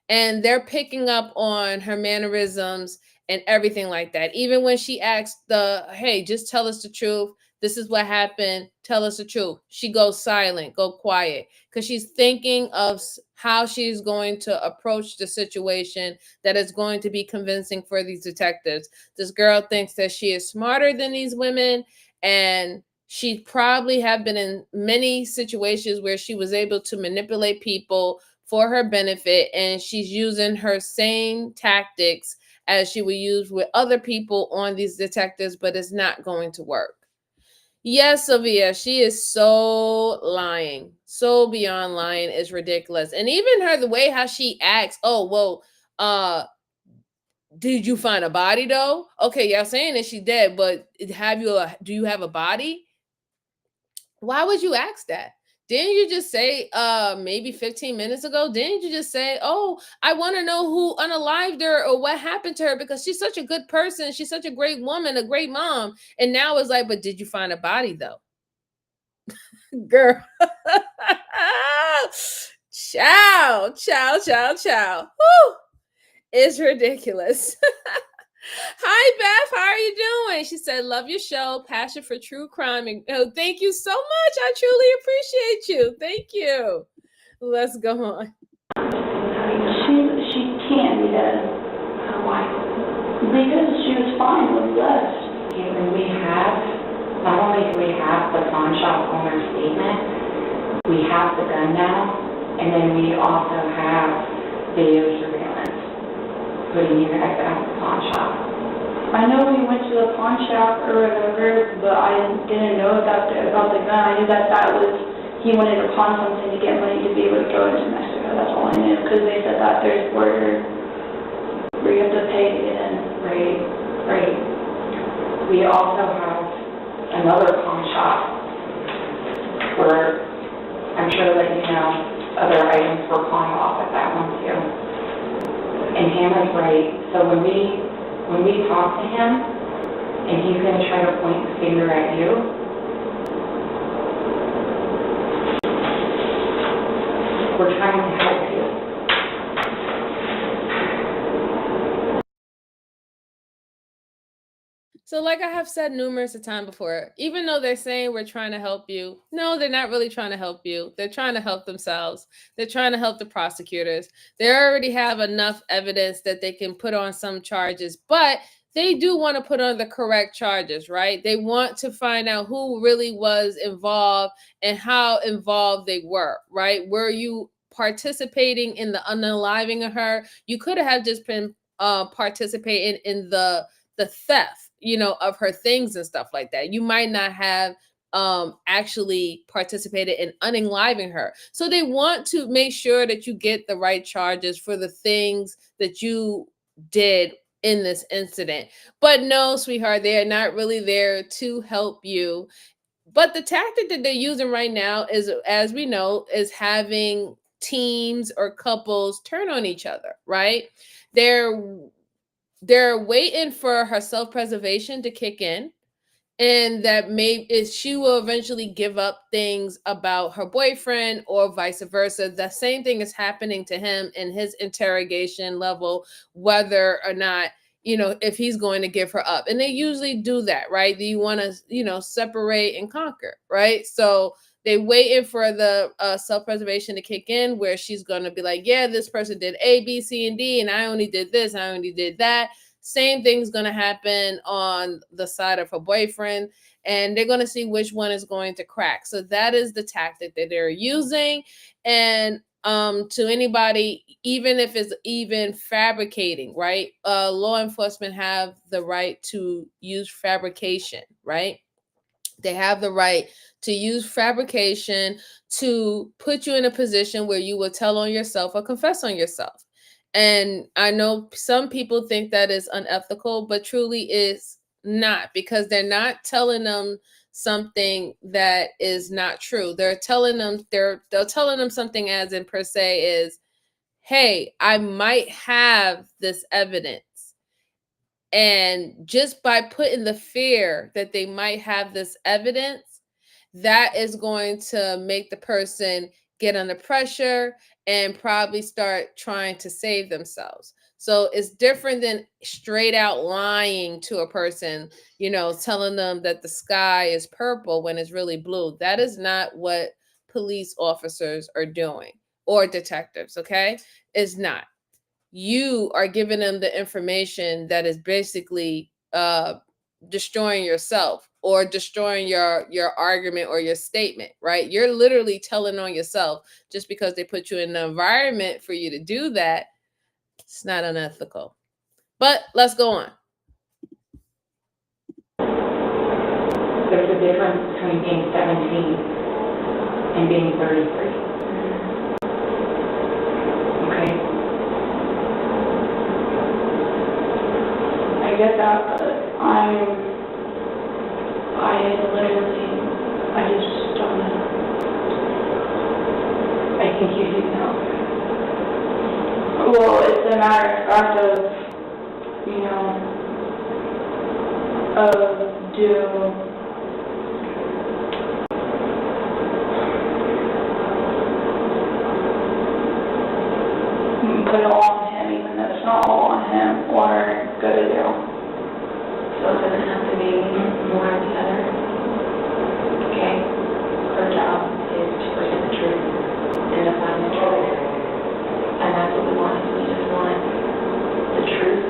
And they're picking up on her mannerisms and everything like that. Even when she asks hey, just tell us the truth. This is what happened. Tell us the truth. She goes silent, go quiet, because she's thinking of how she's going to approach the situation that is going to be convincing for these detectives. This girl thinks that she is smarter than these women, and she probably have been in many situations where she was able to manipulate people for her benefit, and she's using her same tactics as she would use with other people on these detectives, but it's not going to work. Yes, Sylvia, she is so lying. So beyond lying is ridiculous. And even her, the way how she acts, did you find a body though? Okay, y'all saying that she's dead, but do you have a body? Why would you ask that? Didn't you just say maybe 15 minutes ago? Didn't you just say, oh, I want to know who unalived her or what happened to her because she's such a good person. She's such a great woman, a great mom. And now it's like, but did you find a body though? Girl. Ciao. Woo! It's ridiculous. Hi, Beth. How are you doing? She said, love your show. Passion for true crime. And, oh, thank you so much. I truly appreciate you. Thank you. Let's go on. She can't be dead. Why? Because she was fine when we left. Caitlyn, we have, not only do we have the pawn shop owner's statement, we have the gun now, and then we also have video surveillance putting you guys out of the pawn shop. I know we went to the pawn shop or whatever, but I didn't know about the gun. I knew that he wanted to pawn something to get money to be able to go into Mexico. That's all I knew, because they said that there's border where you have to pay to get in. Right. We also have another pawn shop where I'm sure that you know other items were pawned off at that one too. And Hannah's right. So when we talk to him and he's going to try to point the finger at you, we're trying to help you. So like I have said numerous times before, even though they're saying we're trying to help you, no, they're not really trying to help you. They're trying to help themselves. They're trying to help the prosecutors. They already have enough evidence that they can put on some charges, but they do want to put on the correct charges, right? They want to find out who really was involved and how involved they were, right? Were you participating in the unaliving of her? You could have just been participating in the theft, of her things and stuff like that. You might not have actually participated in unaliving her. So they want to make sure that you get the right charges for the things that you did in this incident. But no, sweetheart, they are not really there to help you. But the tactic that they're using right now is, as we know, is having teams or couples turn on each other, right? They're waiting for her self-preservation to kick in, and that she will eventually give up things about her boyfriend or vice versa. The same thing is happening to him in his interrogation level, whether or not, if he's going to give her up. And they usually do that, right? You want to, separate and conquer, right? So they waiting for the self-preservation to kick in, where she's going to be like, yeah, this person did A, B, C, and D, and I only did this, I only did that. Same thing's going to happen on the side of her boyfriend, and they're going to see which one is going to crack. So that is the tactic that they're using. And to anybody, even if it's even fabricating, right? Law enforcement have the right to use fabrication, right? They have the right to use fabrication to put you in a position where you will tell on yourself or confess on yourself. And I know some people think that is unethical, but truly is not, because they're not telling them something that is not true. They're telling them something, as in per se, is, hey, I might have this evidence. And just by putting the fear that they might have this evidence, that is going to make the person get under pressure and probably start trying to save themselves. So it's different than straight out lying to a person, telling them that the sky is purple when it's really blue. That is not what police officers are doing, or detectives, okay? It's not. You are giving them the information that is basically destroying yourself or destroying your argument or your statement, right? You're literally telling on yourself. Just because they put you in an environment for you to do that, it's not unethical. But let's go on. There's a difference between being 17 and being 33. Okay? I get that, but I just don't know. I think you do know. Well, it's a matter of fact of, put it all on him, even though it's not all on him, or go to jail. So it doesn't have to be one or the other. Okay? Her job is to present the truth and to find the truth. And that's what we want. We just want the truth.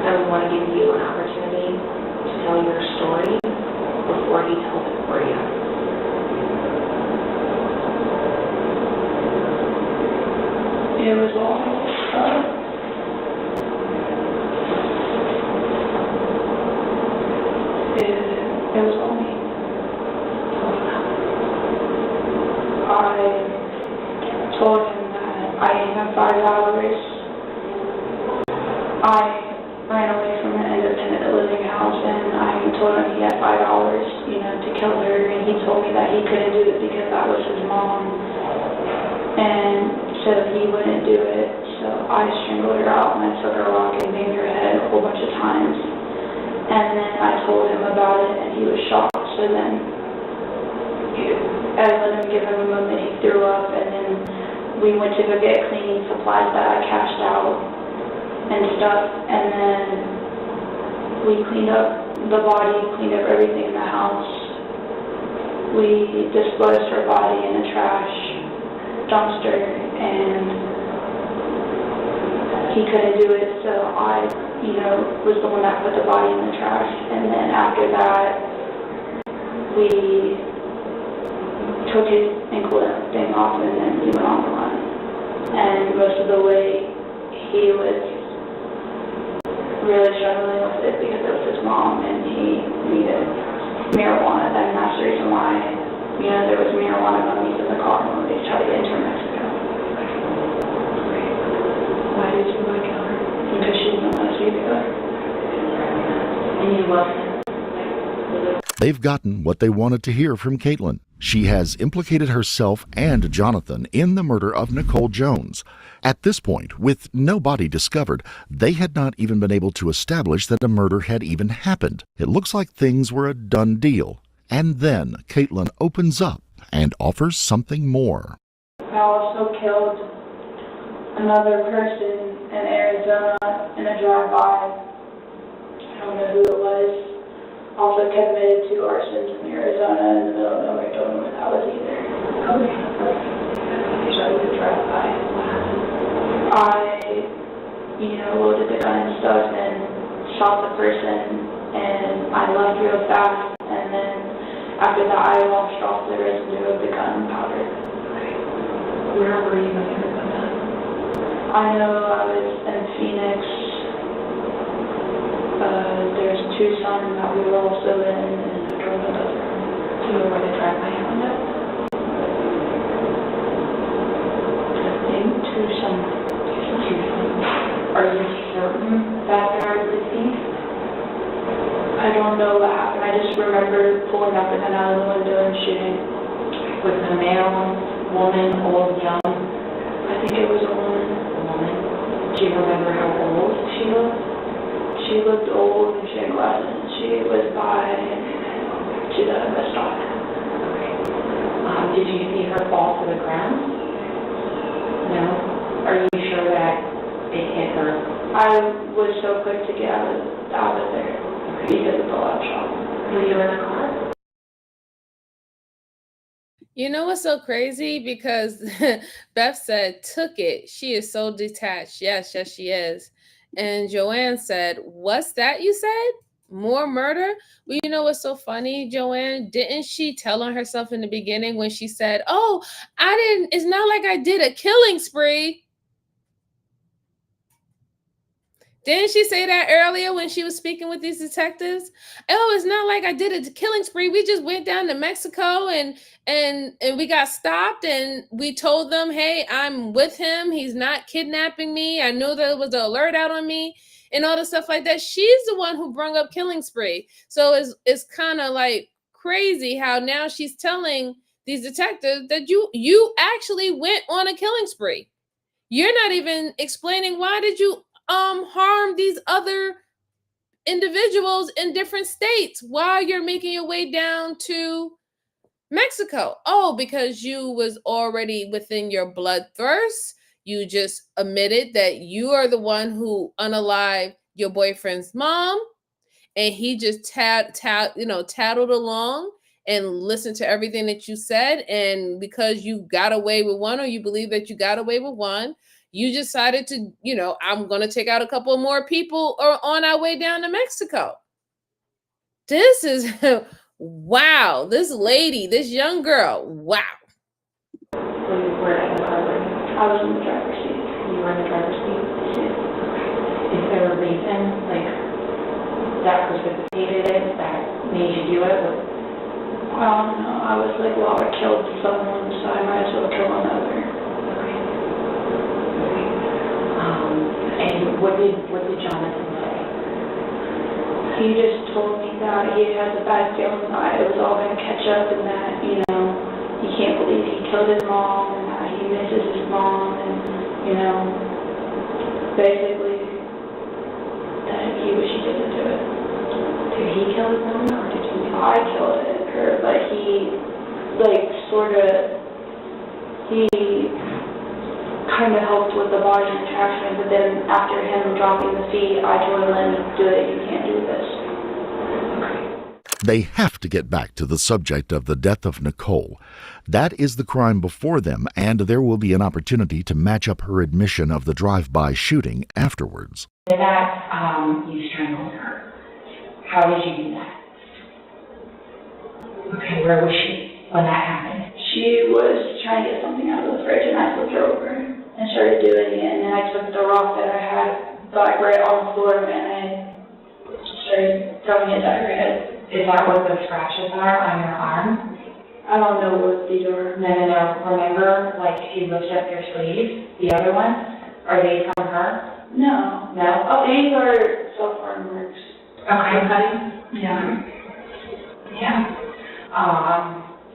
And we want to give you an opportunity to tell your story before he tells it for you. It was all, it was all me. I told him that I didn't have $5. I ran away from an independent living house, and I told him he had $5, to kill her, and he told me that he couldn't do it because that was his mom. And so he wouldn't do it, so I strangled her out and I took a rock and banged her head a whole bunch of times. And then I told him about it and he was shocked, so then I let him give him a moment, he threw up, and then we went to go get cleaning supplies that I cashed out and stuff, and then we cleaned up the body, cleaned up everything in the house. We disposed her body in a trash dumpster, and he couldn't do it, so I you know, was the one that put the body in the trash. And then after that, we took his ankle thing off and then we went on the run. And most of the way, he was really struggling with it because it was his mom and he needed marijuana. And that's the reason why, you know, there was marijuana gummies in the car when they tried to enter Mexico. Why did you want to kill her? Because she didn't let us be together. And you loved him. They've gotten what they wanted to hear from Caitlyn. She has implicated herself and Jonathan in the murder of Nicole Jones. At this point, with no body discovered, they had not even been able to establish that a murder had even happened. It looks like things were a done deal. And then Caitlyn opens up and offers something more. I also killed another person in Arizona in a drive-by. I don't know who it was. Also committed 2 arsons in Arizona in the middle of nowhere. Don't know what that was either. Okay. So it was a drive-by. What happened? I, loaded the gun and stuff and shot the person, and I left real fast. And then after that, I washed off the residue of the gunpowder. Okay. Where were you when you heard about that? I know I was in Phoenix. There's Tucson that we were also in, and I drove it over. Do you know where the drive-by happened at? I think Tucson. Are you certain that there was the thief? I don't know what happened. I just remember pulling up and then out of the window and shooting. Was it a male, woman, old, young? I think it was a woman. A woman. Do you remember how old she looked? She looked old and she had glasses. She was by to the bus stop. Okay. Did you see her fall to the ground? No. Are you sure that it hit her? I was so quick to get out of there because of the loud shot. Were you in the car? You know what's so crazy? Because Beth said, took it. She is so detached. Yes, she is. And Joanne said, what's that you said? More murder? Well, you know what's so funny, Joanne? Didn't she tell on herself in the beginning when she said, oh, it's not like I did a killing spree. Didn't she say that earlier when she was speaking with these detectives? Oh, it's not like I did a killing spree. We just went down to Mexico and we got stopped and we told them, hey, I'm with him. He's not kidnapping me. I knew there was an alert out on me and all the stuff like that. She's the one who brought up killing spree. So it's kind of like crazy how now she's telling these detectives that you actually went on a killing spree. You're not even explaining why did you harm these other individuals in different states while you're making your way down to Mexico. Oh, because you was already within your bloodthirst. You just admitted that you are the one who unalived your boyfriend's mom, and he just tattled along and listened to everything that you said. And because you got away with one, or you believe that you got away with one, you decided to, I'm going to take out a couple more people on our way down to Mexico. This is, wow. This lady, this young girl, wow. So you were in the car? I was in the driver's seat. You were in the driver's seat? Yeah. Is there a reason, that precipitated it, that made you do it? I don't know. I was like, well, I killed someone, so I might as well kill another. And what did Jonathan say? He just told me that he has a bad feeling that it was all going to catch up and that, he can't believe he killed his mom and that he misses his mom and, basically that he wish he didn't do it. Did he kill his mom or did you? I killed her, but he, kind of helped with the body attachment, but then after him dropping the feet, I told him, do it, you can't do this. They have to get back to the subject of the death of Nicole. That is the crime before them, and there will be an opportunity to match up her admission of the drive-by shooting afterwards. That you strangled her. How did you do that? Okay, where was she when that happened? She was trying to get something out of the fridge, and I flipped her over and started doing it. And then I took the rock that I had back right on the floor, and I started throwing it at her head. Is that what the scratches are on your arm? I don't know what these are. No. Remember, like, if you lift up your sleeves, the other ones, are they from her? No. No? Oh, these are self-harm marks. Okay. Cutting? Yeah.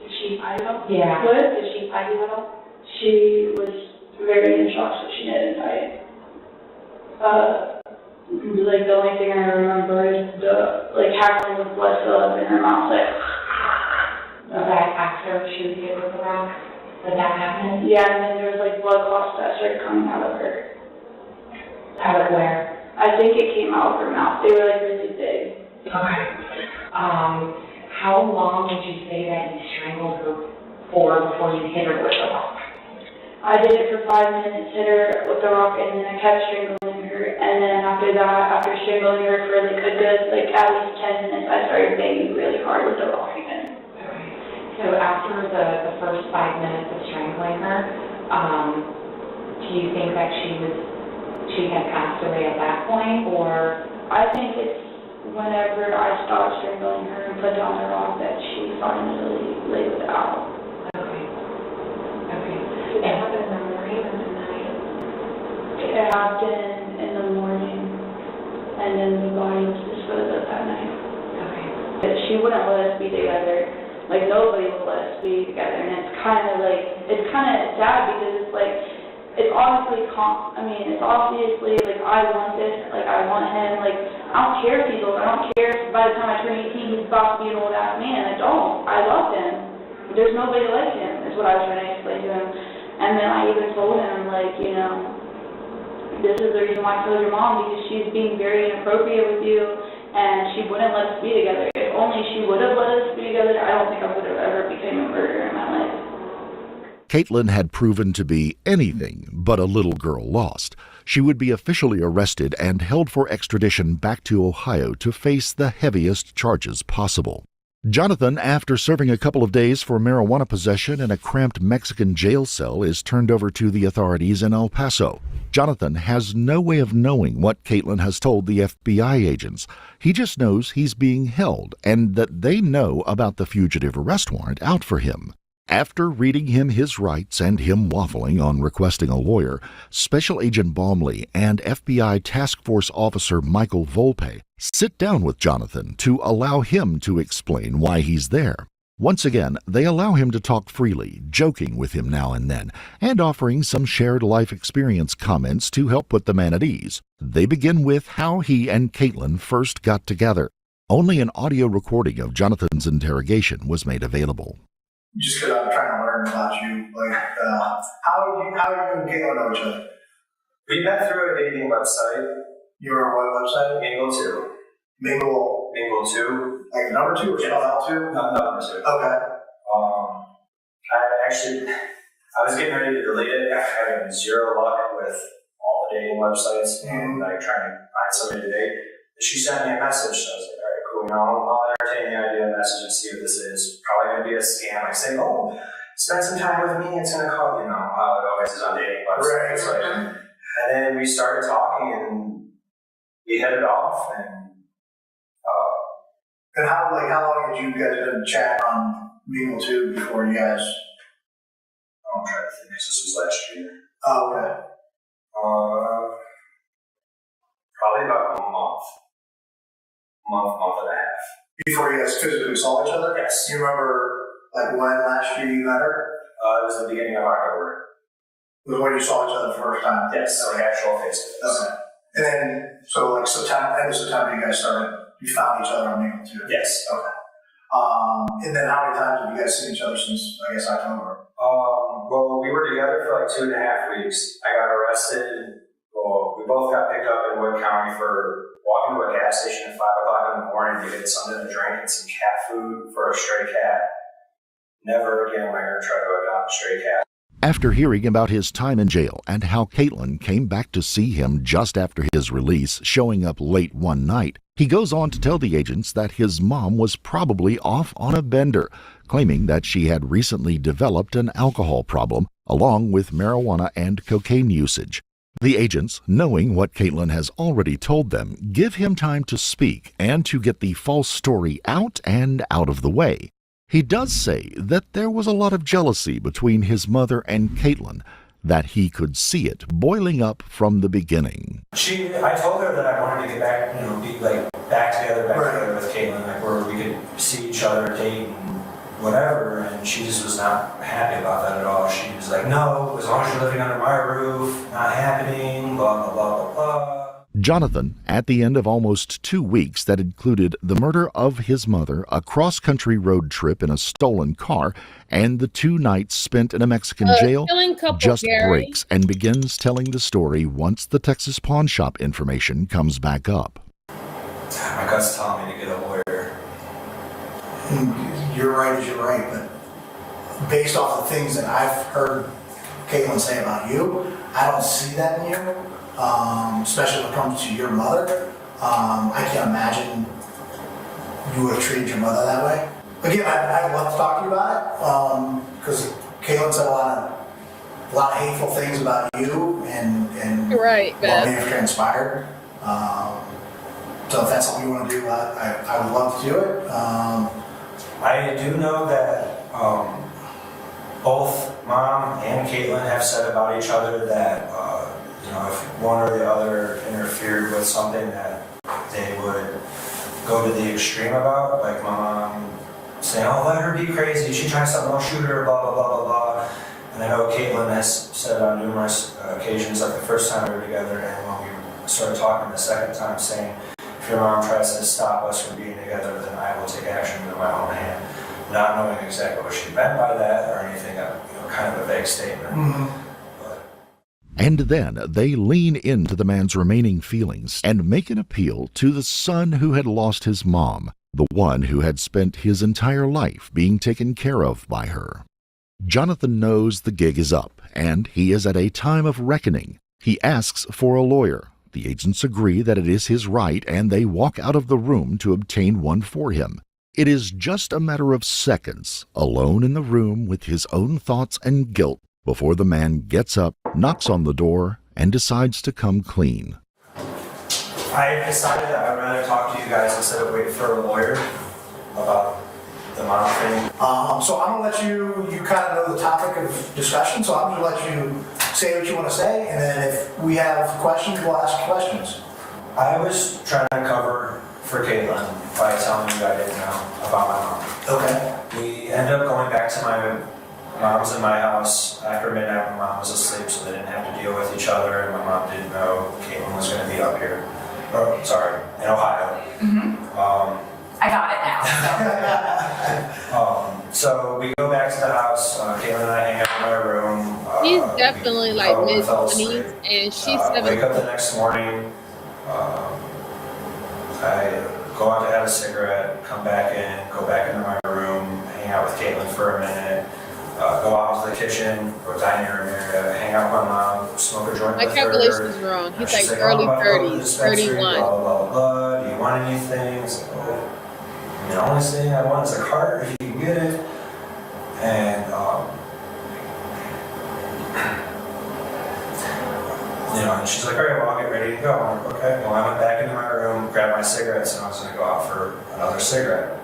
Did she fight at all? Yeah. What? Did she fight you at all? She was very in shock, so she didn't fight. Like, the only thing I remember is Jacqueline with blood still up in her mouth, Okay, after she was hit with the rock? Did that happen? Yeah, and then there was, blood clots that started coming out of her. Out of where? I think it came out of her mouth. They were, really big. Okay. How long would you say that you strangled her for before you hit her with the rock? I did it for 5 minutes, hit her with the rock, and then I kept strangling her. And then after that, after strangling her for a good, at least 10 minutes, I started banging really hard with the rock again. Okay. So after the first 5 minutes of strangling her, do you think that she had passed away at that point, or? I think it's whenever I stopped strangling her and put down the rock that she finally laid it out. Okay. Did it happen in the morning or the night? It happened in the morning, and then the body was disposed of that night. Okay. She wouldn't let us be together. Nobody would let us be together, and it's kind of sad because it's obviously, I want this, I want him, I don't care if he's old, I don't care if by the time I turn 18 he's about to be an old ass man, I don't. I love him. There's nobody like him, is what I was trying to explain to him. And then I even told him, this is the reason why I killed your mom, because she's being very inappropriate with you, and she wouldn't let us be together. If only she would have let us be together, I don't think I would have ever become a murderer in my life. Caitlyn had proven to be anything but a little girl lost. She would be officially arrested and held for extradition back to Ohio to face the heaviest charges possible. Jonathan, after serving a couple of days for marijuana possession in a cramped Mexican jail cell, is turned over to the authorities in El Paso. Jonathan has no way of knowing what Caitlyn has told the FBI agents. He just knows he's being held and that they know about the fugitive arrest warrant out for him. After reading him his rights and him waffling on requesting a lawyer, Special Agent Baumley and FBI Task Force Officer Michael Volpe sit down with Jonathan to allow him to explain why he's there. Once again, they allow him to talk freely, joking with him now and then, and offering some shared life experience comments to help put the man at ease. They begin with how he and Caitlyn first got together. Only an audio recording of Jonathan's interrogation was made available. Just because I'm trying to learn about you, how do you and Caitlyn know each other? We met through a dating website. You were on what website? Mingle 2. Mingle 2. Like number 2 or spelled out 2? No, number 2. Okay. I was getting ready to delete it after having zero luck with all the dating websites and trying to find somebody to date. She sent me a message, so I was like, all right, cool, I'll entertain the idea of the message and see what this is. Probably going to be a scam. I say, spend some time with me, it's going to call, it always is on dating websites. Right. And then we started talking and we hit it off. And how long had you guys been chatting on Mingle 2 before you guys? I'm trying to think, this was last year. Oh, okay. Probably about a month and a half. Before you guys physically saw each other? Yes. You remember when last year you met her? It was the beginning of October. It was when you saw each other the first time? Yes, actual face-to-face. Okay. And then, so end of September you guys you found each other on Mingle 2? Yes. Okay. And then how many times have you guys seen each other since, I guess, October? Well, we were together for 2.5 weeks. I got arrested. Well, we both got picked up in Wood County for walking to a gas station at 5 o'clock in the morning to get something to drink and some cat food for a stray cat. Never again am I going to try to adopt a stray cat. After hearing about his time in jail and how Caitlyn came back to see him just after his release, showing up late one night, he goes on to tell the agents that his mom was probably off on a bender, claiming that she had recently developed an alcohol problem, along with marijuana and cocaine usage. The agents, knowing what Caitlyn has already told them, give him time to speak and to get the false story out and out of the way. He does say that there was a lot of jealousy between his mother and Caitlyn, that he could see it boiling up from the beginning. I told her that I wanted to get back, be like back together with Caitlyn, like where we could see each other, date, and whatever, and she just was not happy about that at all. She was like, no, as long as you're living under my roof, not happening, blah, blah, blah, blah, blah. Jonathan, at the end of almost 2 weeks that included the murder of his mother, a cross-country road trip in a stolen car, and the 2 nights spent in a Mexican jail, just breaks and begins telling the story once the Texas pawn shop information comes back up. My gut's telling me to get a lawyer. You're right as you're right, but based off the things that I've heard Caitlyn say about you, I don't see that in you. Especially when it comes to your mother. I can't imagine you would have treated your mother that way. Again, I'd love to talk to you about it, because Caitlyn said a lot of hateful things about you and what may have transpired. So if that's something you want to do, I would love to do it. I do know that both Mom and Caitlyn have said about each other that if one or the other interfered with something that they would go to the extreme about, like my mom saying, oh, let her be crazy, she tries something, I'll shoot her, blah, blah, blah, blah, blah. And I know Caitlyn has said on numerous occasions, like the first time we were together and when we started talking the second time, saying, if your mom tries to stop us from being together, then I will take action in my own hand. Not knowing exactly what she meant by that or anything, kind of a vague statement. Mm-hmm. And then they lean into the man's remaining feelings and make an appeal to the son who had lost his mom, the one who had spent his entire life being taken care of by her. Jonathan knows the gig is up, and he is at a time of reckoning. He asks for a lawyer. The agents agree that it is his right, and they walk out of the room to obtain one for him. It is just a matter of seconds, alone in the room with his own thoughts and guilt, before the man gets up, knocks on the door, and decides to come clean. I decided that I'd rather talk to you guys instead of waiting for a lawyer about the mom thing. So I'm going to let you kind of know the topic of discussion, so I'm going to let you say what you want to say, and then if we have questions, we'll ask questions. I was trying to cover for Caitlyn by telling you I didn't know about my mom. Okay. We ended up going back to my mom's in my house after midnight. My mom was asleep, so they didn't have to deal with each other, and my mom didn't know Caitlyn was going to be up here. Oh, sorry, in Ohio. Mm-hmm. I got it now. So we go back to the house. Caitlyn and I hang out in my room. He's definitely like mid-20s, and she's 17. Wake up the next morning. I go out to have a cigarette, come back in, go back into my room, hang out with Caitlyn for a minute. Go out to the kitchen or dining room area, hang out with my mom, smoke a joint with her. My calculation is wrong. He's like early 30s, 31. Blah, blah, blah. Do you want anything? It's like, the only thing I want is a cart if you can get it. And, and she's like, all right, well, I'll get ready to go. I'm like, okay. Well, I went back into my room, grabbed my cigarettes, and I was going to go out for another cigarette.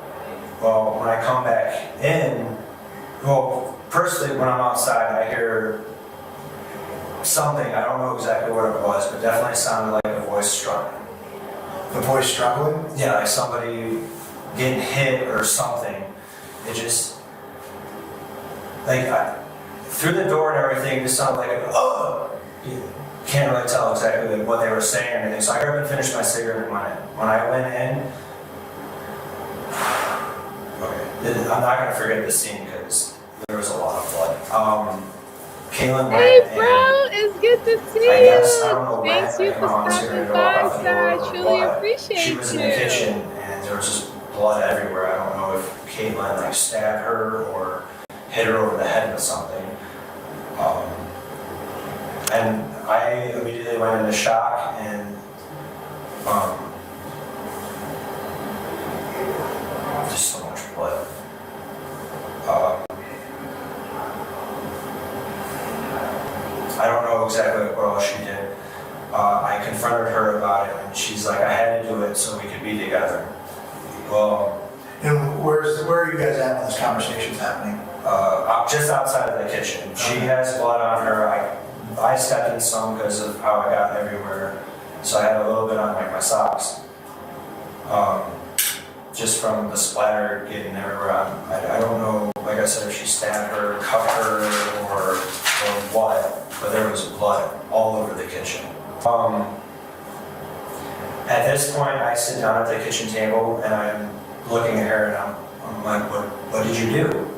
Well, when I come back in, firstly, when I'm outside, I hear something. I don't know exactly what it was, but definitely sounded like a voice struggling. The voice struggling? Yeah, like somebody getting hit or something. It just, through the door and everything, it just sounded like you can't really tell exactly what they were saying or anything. So I grabbed and finished my cigarette, and when I went in, I'm not going to forget this scene because there was a lot of blood. Caitlyn Hey, went bro, and it's good to see I guess, I you. don't know when, Thanks like you if for my mom was getting stopping ready to walk by, out the sir. I door or truly what. She appreciate was in the you. kitchen and there was just blood everywhere. I don't know if Caitlyn like stabbed her or hit her over the head with something. And I immediately went into shock and just so much blood. I don't know exactly what else she did. I confronted her about it, and she's like, I had to do it so we could be together. Well, And where are you guys at when this conversation's happening? just outside of the kitchen. She has blood on her. I stepped in some because of how I got everywhere, so I had a little bit on like my socks. Just from the splatter getting everywhere. I don't know, like I said, if she stabbed her, cut her, or what, but there was blood all over the kitchen. At this point, I sit down at the kitchen table and I'm looking at her and I'm like, what did you do?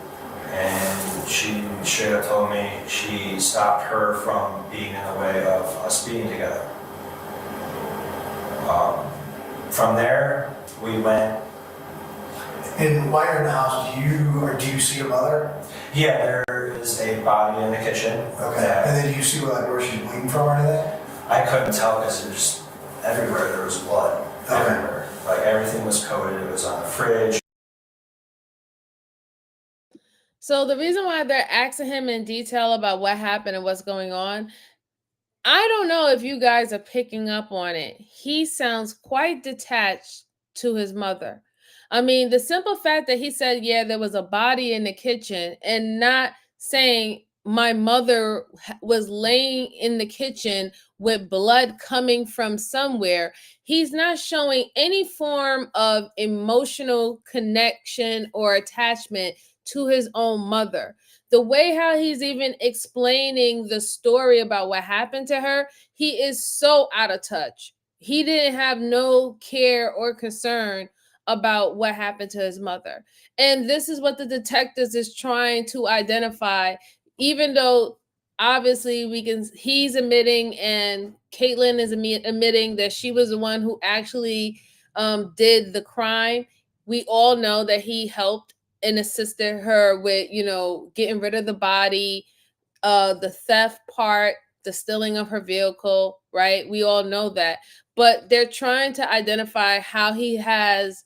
And she straight up told me she stopped her from being in the way of us being together. From there, we went. And while you're in the house, do you see your mother? Yeah, there is a body in the kitchen. Okay. And then do you see like where she's bleeding from or anything? I couldn't tell because there's everywhere there was blood. Okay. Everywhere. Like everything was coated. It was on the fridge. So the reason why they're asking him in detail about what happened and what's going on, I don't know if you guys are picking up on it. He sounds quite detached to his mother. I mean, the simple fact that he said, yeah, there was a body in the kitchen, and not saying my mother was laying in the kitchen with blood coming from somewhere. He's not showing any form of emotional connection or attachment to his own mother. The way how he's even explaining the story about what happened to her, he is so out of touch. He didn't have no care or concern about what happened to his mother. And this is what the detectives is trying to identify, even though obviously he's admitting and Caitlyn is admitting that she was the one who actually did the crime. We all know that he helped and assisted her with, getting rid of the body, the theft part, the stealing of her vehicle, right? We all know that. But they're trying to identify how he has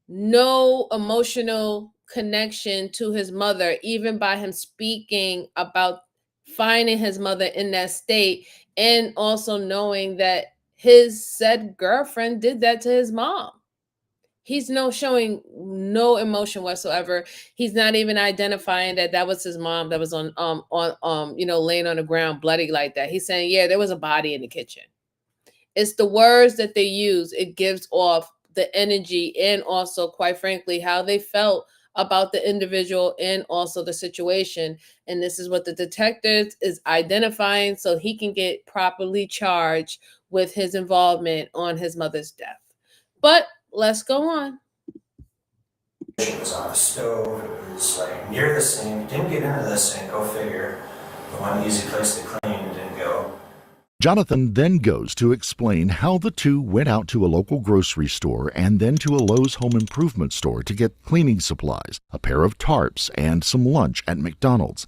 no emotional connection to his mother, even by him speaking about finding his mother in that state, and also knowing that his said girlfriend did that to his mom. He's showing no emotion whatsoever. He's not even identifying that was his mom that was on laying on the ground bloody like that. He's saying, yeah, there was a body in the kitchen. It's the words that they use. It gives off the energy, and also, quite frankly, how they felt about the individual and also the situation. And this is what the detective is identifying so he can get properly charged with his involvement on his mother's death. But let's go on. It was on the stove. It was like near the sink. Didn't get into the sink. Go figure. The one easy place to clean didn't go. Jonathan then goes to explain how the two went out to a local grocery store and then to a Lowe's home improvement store to get cleaning supplies, a pair of tarps, and some lunch at McDonald's.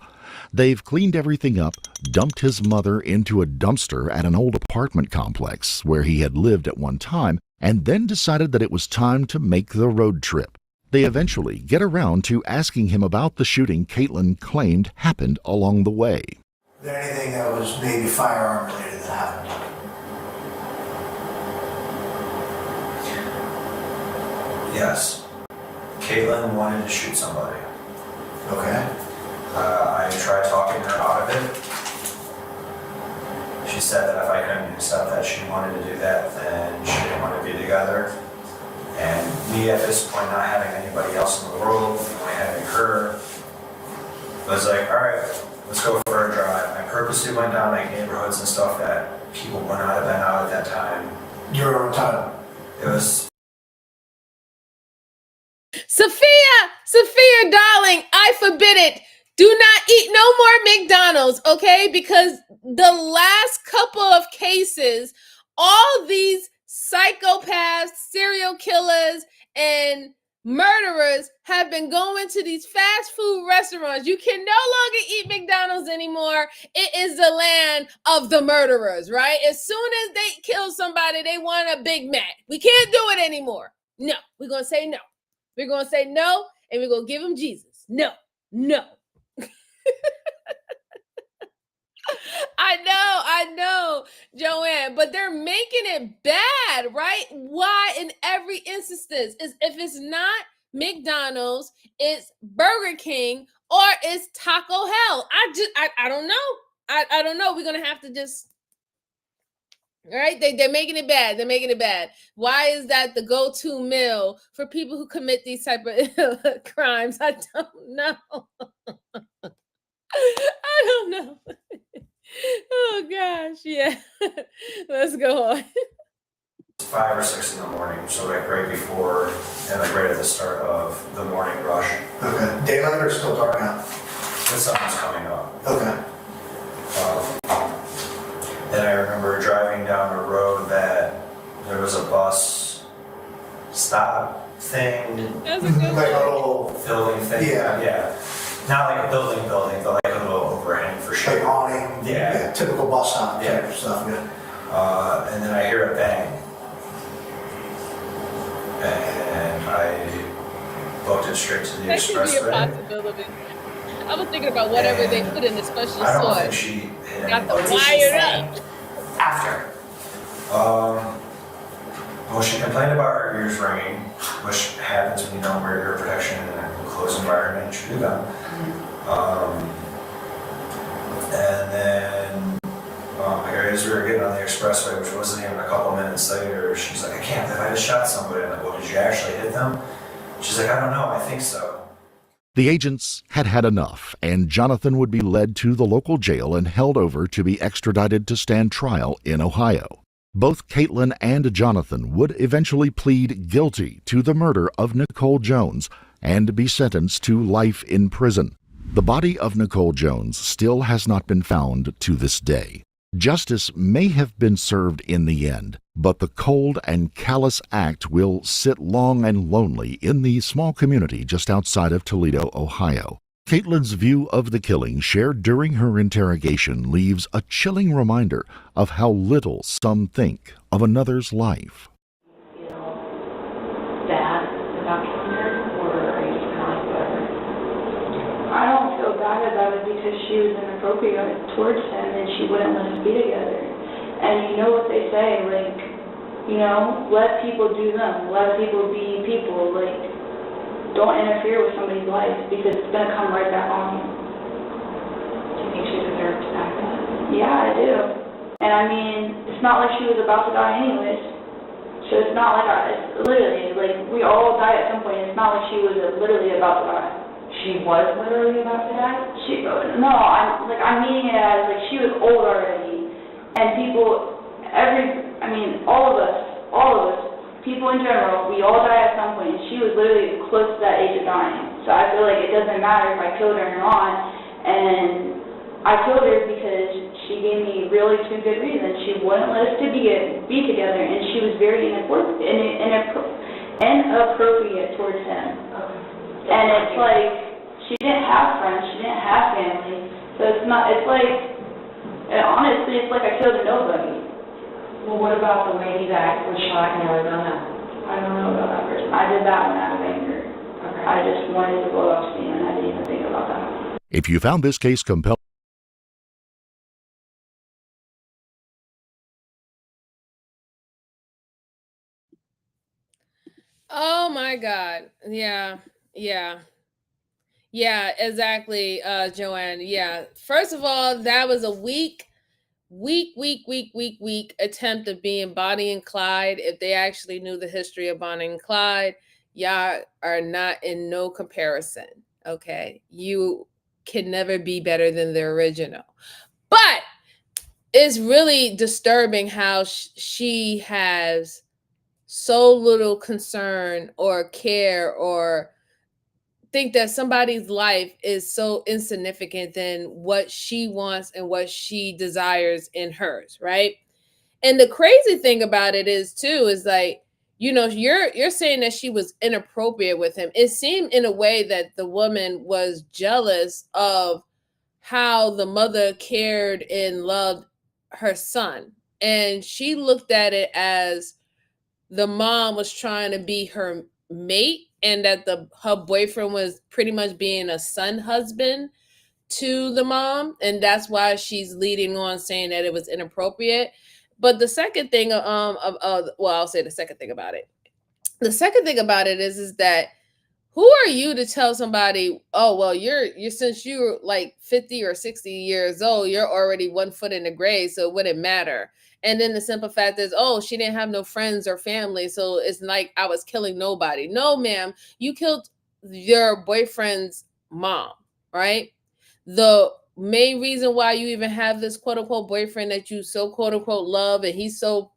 They've cleaned everything up, dumped his mother into a dumpster at an old apartment complex where he had lived at one time, and then decided that it was time to make the road trip. They eventually get around to asking him about the shooting Caitlyn claimed happened along the way. Is there anything that was maybe firearm related that happened? Yes. Caitlyn wanted to shoot somebody. Okay. I tried talking her out of it. She said that if I couldn't accept that she wanted to do that, then she didn't want to be together. And me at this point, not having anybody else in the world, only having her, was like, all right, let's go for a drive. I purposely went down like neighborhoods and stuff that people would not have been out at that time. You were on time. It was. Sophia, darling, I forbid it. Do not eat no more McDonald's, okay? Because the last couple of cases, all these psychopaths, serial killers, and murderers have been going to these fast food restaurants. You can no longer eat McDonald's anymore. It is the land of the murderers, right? As soon as they kill somebody, they want a Big Mac. We can't do it anymore. No, we're going to say no. We're going to say no, and we're going to give them Jesus. No, no. I know, Joanne, but they're making it bad, right? Why in every instance is if it's not McDonald's, it's Burger King or it's Taco Hell. I don't know. I don't know. We're gonna have to just right. They're making it bad. They're making it bad. Why is that the go-to meal for people who commit these type of crimes? I don't know. I don't know. Oh gosh, yeah. Let's go on. 5 or 6 in the morning, so like right before and like right at the start of the morning rush. Okay. Daylight or still dark out? The sun's coming up. Okay. Then I remember driving down a road that there was a bus stop thing. That's a good like a little building thing. Yeah. Yeah. Not like a building, but like a little overhang for sure. Like awning. Yeah. Typical bus stop type stuff. Yeah. And then I hear a bang. And I booked it straight to the That could be a expressway. possibility. I was thinking about whatever they put in the special I don't sauce. think she hit Got the anybody. wired up. After. Well, she complained about her ears ringing, which happens when you don't wear ear protection in a closed environment. You should do that. And then, as we were getting on the expressway, which wasn't even a couple minutes later, she's like, I can't believe I just shot somebody. I'm like, well, did you actually hit them? She's like, I don't know, I think so. The agents had had enough, and Jonathan would be led to the local jail and held over to be extradited to stand trial in Ohio. Both Caitlyn and Jonathan would eventually plead guilty to the murder of Nicole Jones and be sentenced to life in prison. The body of Nicole Jones still has not been found to this day. Justice may have been served in the end, but the cold and callous act will sit long and lonely in the small community just outside of Toledo, Ohio. Caitlyn's view of the killing shared during her interrogation leaves a chilling reminder of how little some think of another's life. Bad about killing her, or are you just kind of like whatever? I don't feel bad about it because she was inappropriate towards him and she wouldn't let us be together. And you know what they say, like, you know, let people do them, let people be people, like, don't interfere with somebody's life because it's going to come right back on you. Do you think she deserved to die for that? Yeah, I do. And I mean, it's not like she was about to die anyways. So it's not like, it's literally, like, we all die at some point. It's not like she was literally about to die. She was literally about to die? No, I'm meaning it as, like, she was old already. And people, all of us, people in general, we all die at some point. And she was literally close to that age of dying. So I feel like it doesn't matter if I killed her or not. And I killed her because she gave me really two good reasons. She wouldn't let us be together, and she was very inappropriate towards him. Okay. And it's like, she didn't have friends, she didn't have family. So honestly, it's like I killed a nobody. Well, what about the lady that was shot in Arizona? I don't know about that person. I did that one out of anger. Okay. I just wanted to blow off steam, and I didn't even think about that. If you found this case compelling, Oh my God. Yeah, exactly, Joanne. Yeah. First of all, that was a weak attempt of being Bonnie and Clyde. If they actually knew the history of Bonnie and Clyde, y'all are not in no comparison. Okay. You can never be better than the original. But it's really disturbing how she has so little concern or care or think that somebody's life is so insignificant than what she wants and what she desires in hers, right? And the crazy thing about it is too, is like, you know, you're saying that she was inappropriate with him. It seemed in a way that the woman was jealous of how the mother cared and loved her son. And she looked at it as the mom was trying to be her mate, and that her boyfriend was pretty much being a son husband to the mom, and that's why she's leading on saying that it was inappropriate. But the second thing well, I'll say the second thing about it. The second thing about it is that who are you to tell somebody, oh, well, you're since you're like 50 or 60 years old, you're already 1 foot in the grave, so it wouldn't matter. And then the simple fact is, oh, she didn't have no friends or family, so it's like I was killing nobody. No, ma'am, you killed your boyfriend's mom, right? The main reason why you even have this quote unquote boyfriend that you so quote unquote love, and he's so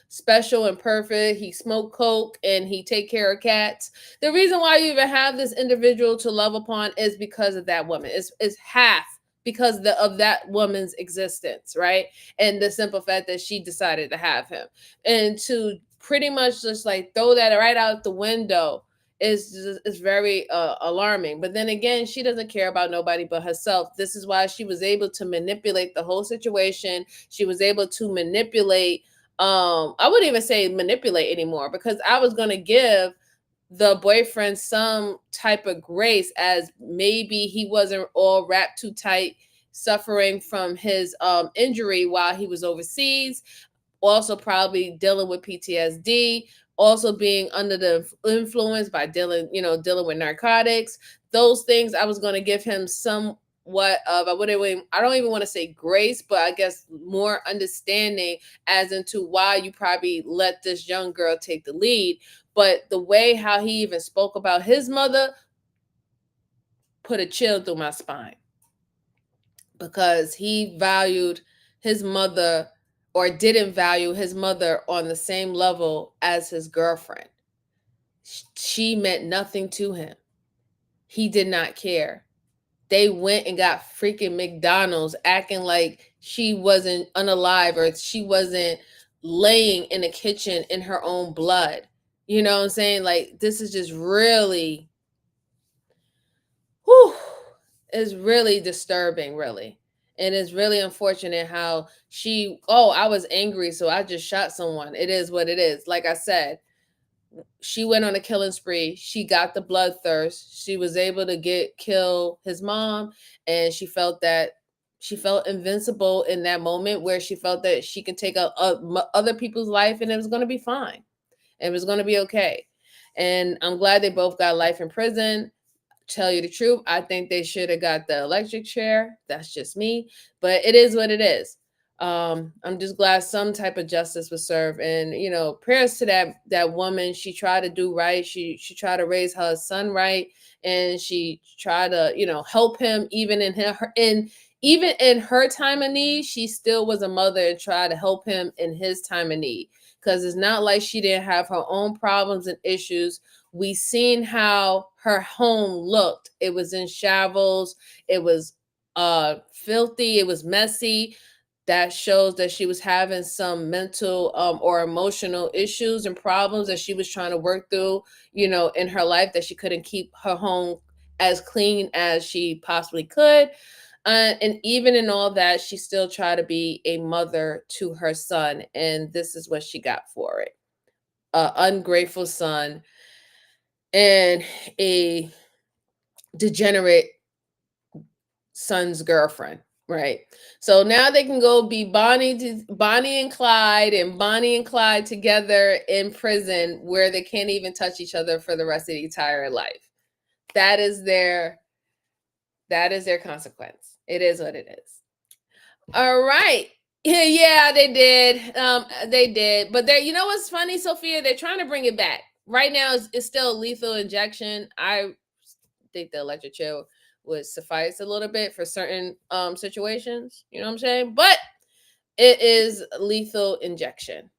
special and perfect, he smoke coke and he take care of cats. The reason why you even have this individual to love upon is because of that woman. It's half because of that woman's existence, right? And the simple fact that she decided to have him, and to pretty much just like throw that right out the window is very alarming. But then again, she doesn't care about nobody but herself. This is why she was able to manipulate the whole situation. She was able to manipulate, I wouldn't even say manipulate anymore, because I was going to give the boyfriend some type of grace, as maybe he wasn't all wrapped too tight, suffering from his injury while he was overseas, also probably dealing with PTSD, also being under the influence by dealing with narcotics. Those things I was going to give him somewhat of, I don't even want to say grace, but I guess more understanding as into why you probably let this young girl take the lead. But the way how he even spoke about his mother put a chill through my spine, because he valued his mother, or didn't value his mother on the same level as his girlfriend. She meant nothing to him. He did not care. They went and got freaking McDonald's, acting like she wasn't unalive, or she wasn't laying in the kitchen in her own blood. You know what I'm saying? Like, this is just really, it's really disturbing, really. And it's really unfortunate how I was angry, so I just shot someone. It is what it is. Like I said, she went on a killing spree. She got the bloodthirst. She was able to kill his mom, and she felt invincible in that moment, where she felt that she could take other people's life and it was going to be fine. It was going to be okay. And I'm glad they both got life in prison. Tell you the truth, I think they should have got the electric chair. That's just me, but it is what it is. I'm just glad some type of justice was served, and prayers to that woman. She tried to do right. She tried to raise her son right, and she tried to help him even in her time of need. She still was a mother and tried to help him in his time of need, because it's not like she didn't have her own problems and issues. We seen how her home looked. It was in shambles. It was filthy. It was messy. That shows that she was having some mental or emotional issues and problems that she was trying to work through, in her life, that she couldn't keep her home as clean as she possibly could. And even in all that, she still tried to be a mother to her son. And this is what she got for it. An ungrateful son and a degenerate son's girlfriend, right? So now they can go be Bonnie and Clyde together in prison, where they can't even touch each other for the rest of the entire life. That is their consequence. It is what it is. All right. Yeah, they did. They did. But you know what's funny, Sophia? They're trying to bring it back. Right now, it's still lethal injection. I think the electric chair would suffice a little bit for certain situations. You know what I'm saying? But it is lethal injection.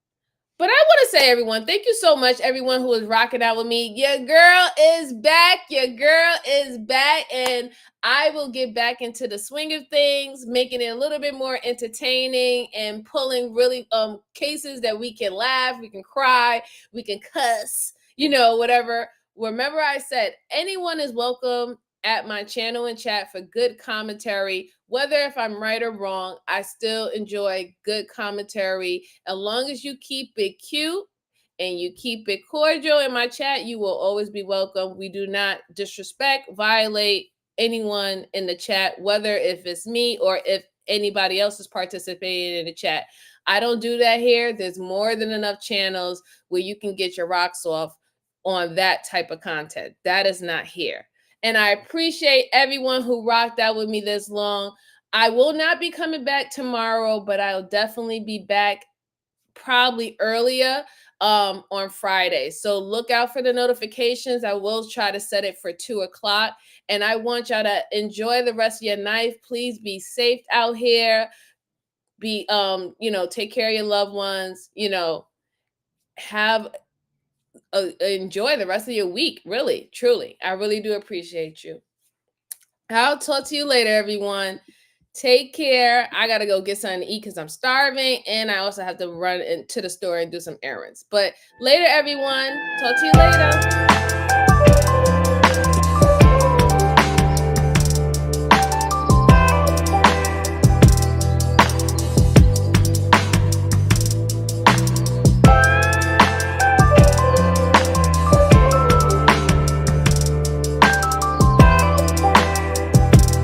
But I want to say, everyone, thank you so much, everyone who is rocking out with me. Your girl is back. Your girl is back. And I will get back into the swing of things, making it a little bit more entertaining and pulling really cases that we can laugh, we can cry, we can cuss, whatever. Remember, I said anyone is welcome at my channel and chat for good commentary. Whether if I'm right or wrong, I still enjoy good commentary. As long as you keep it cute and you keep it cordial in my chat, you will always be welcome. We do not disrespect, violate anyone in the chat, whether if it's me or if anybody else is participating in the chat. I don't do that here. There's more than enough channels where you can get your rocks off on that type of content. That is not here. And I appreciate everyone who rocked out with me this long. I will not be coming back tomorrow, but I'll definitely be back probably earlier on Friday. So look out for the notifications. I will try to set it for 2:00. And I want y'all to enjoy the rest of your night. Please be safe out here. Be, take care of your loved ones, enjoy the rest of your week. Really, truly. I really do appreciate you. I'll talk to you later, everyone. Take care. I got to go get something to eat because I'm starving. And I also have to run into the store and do some errands. But later, everyone. Talk to you later.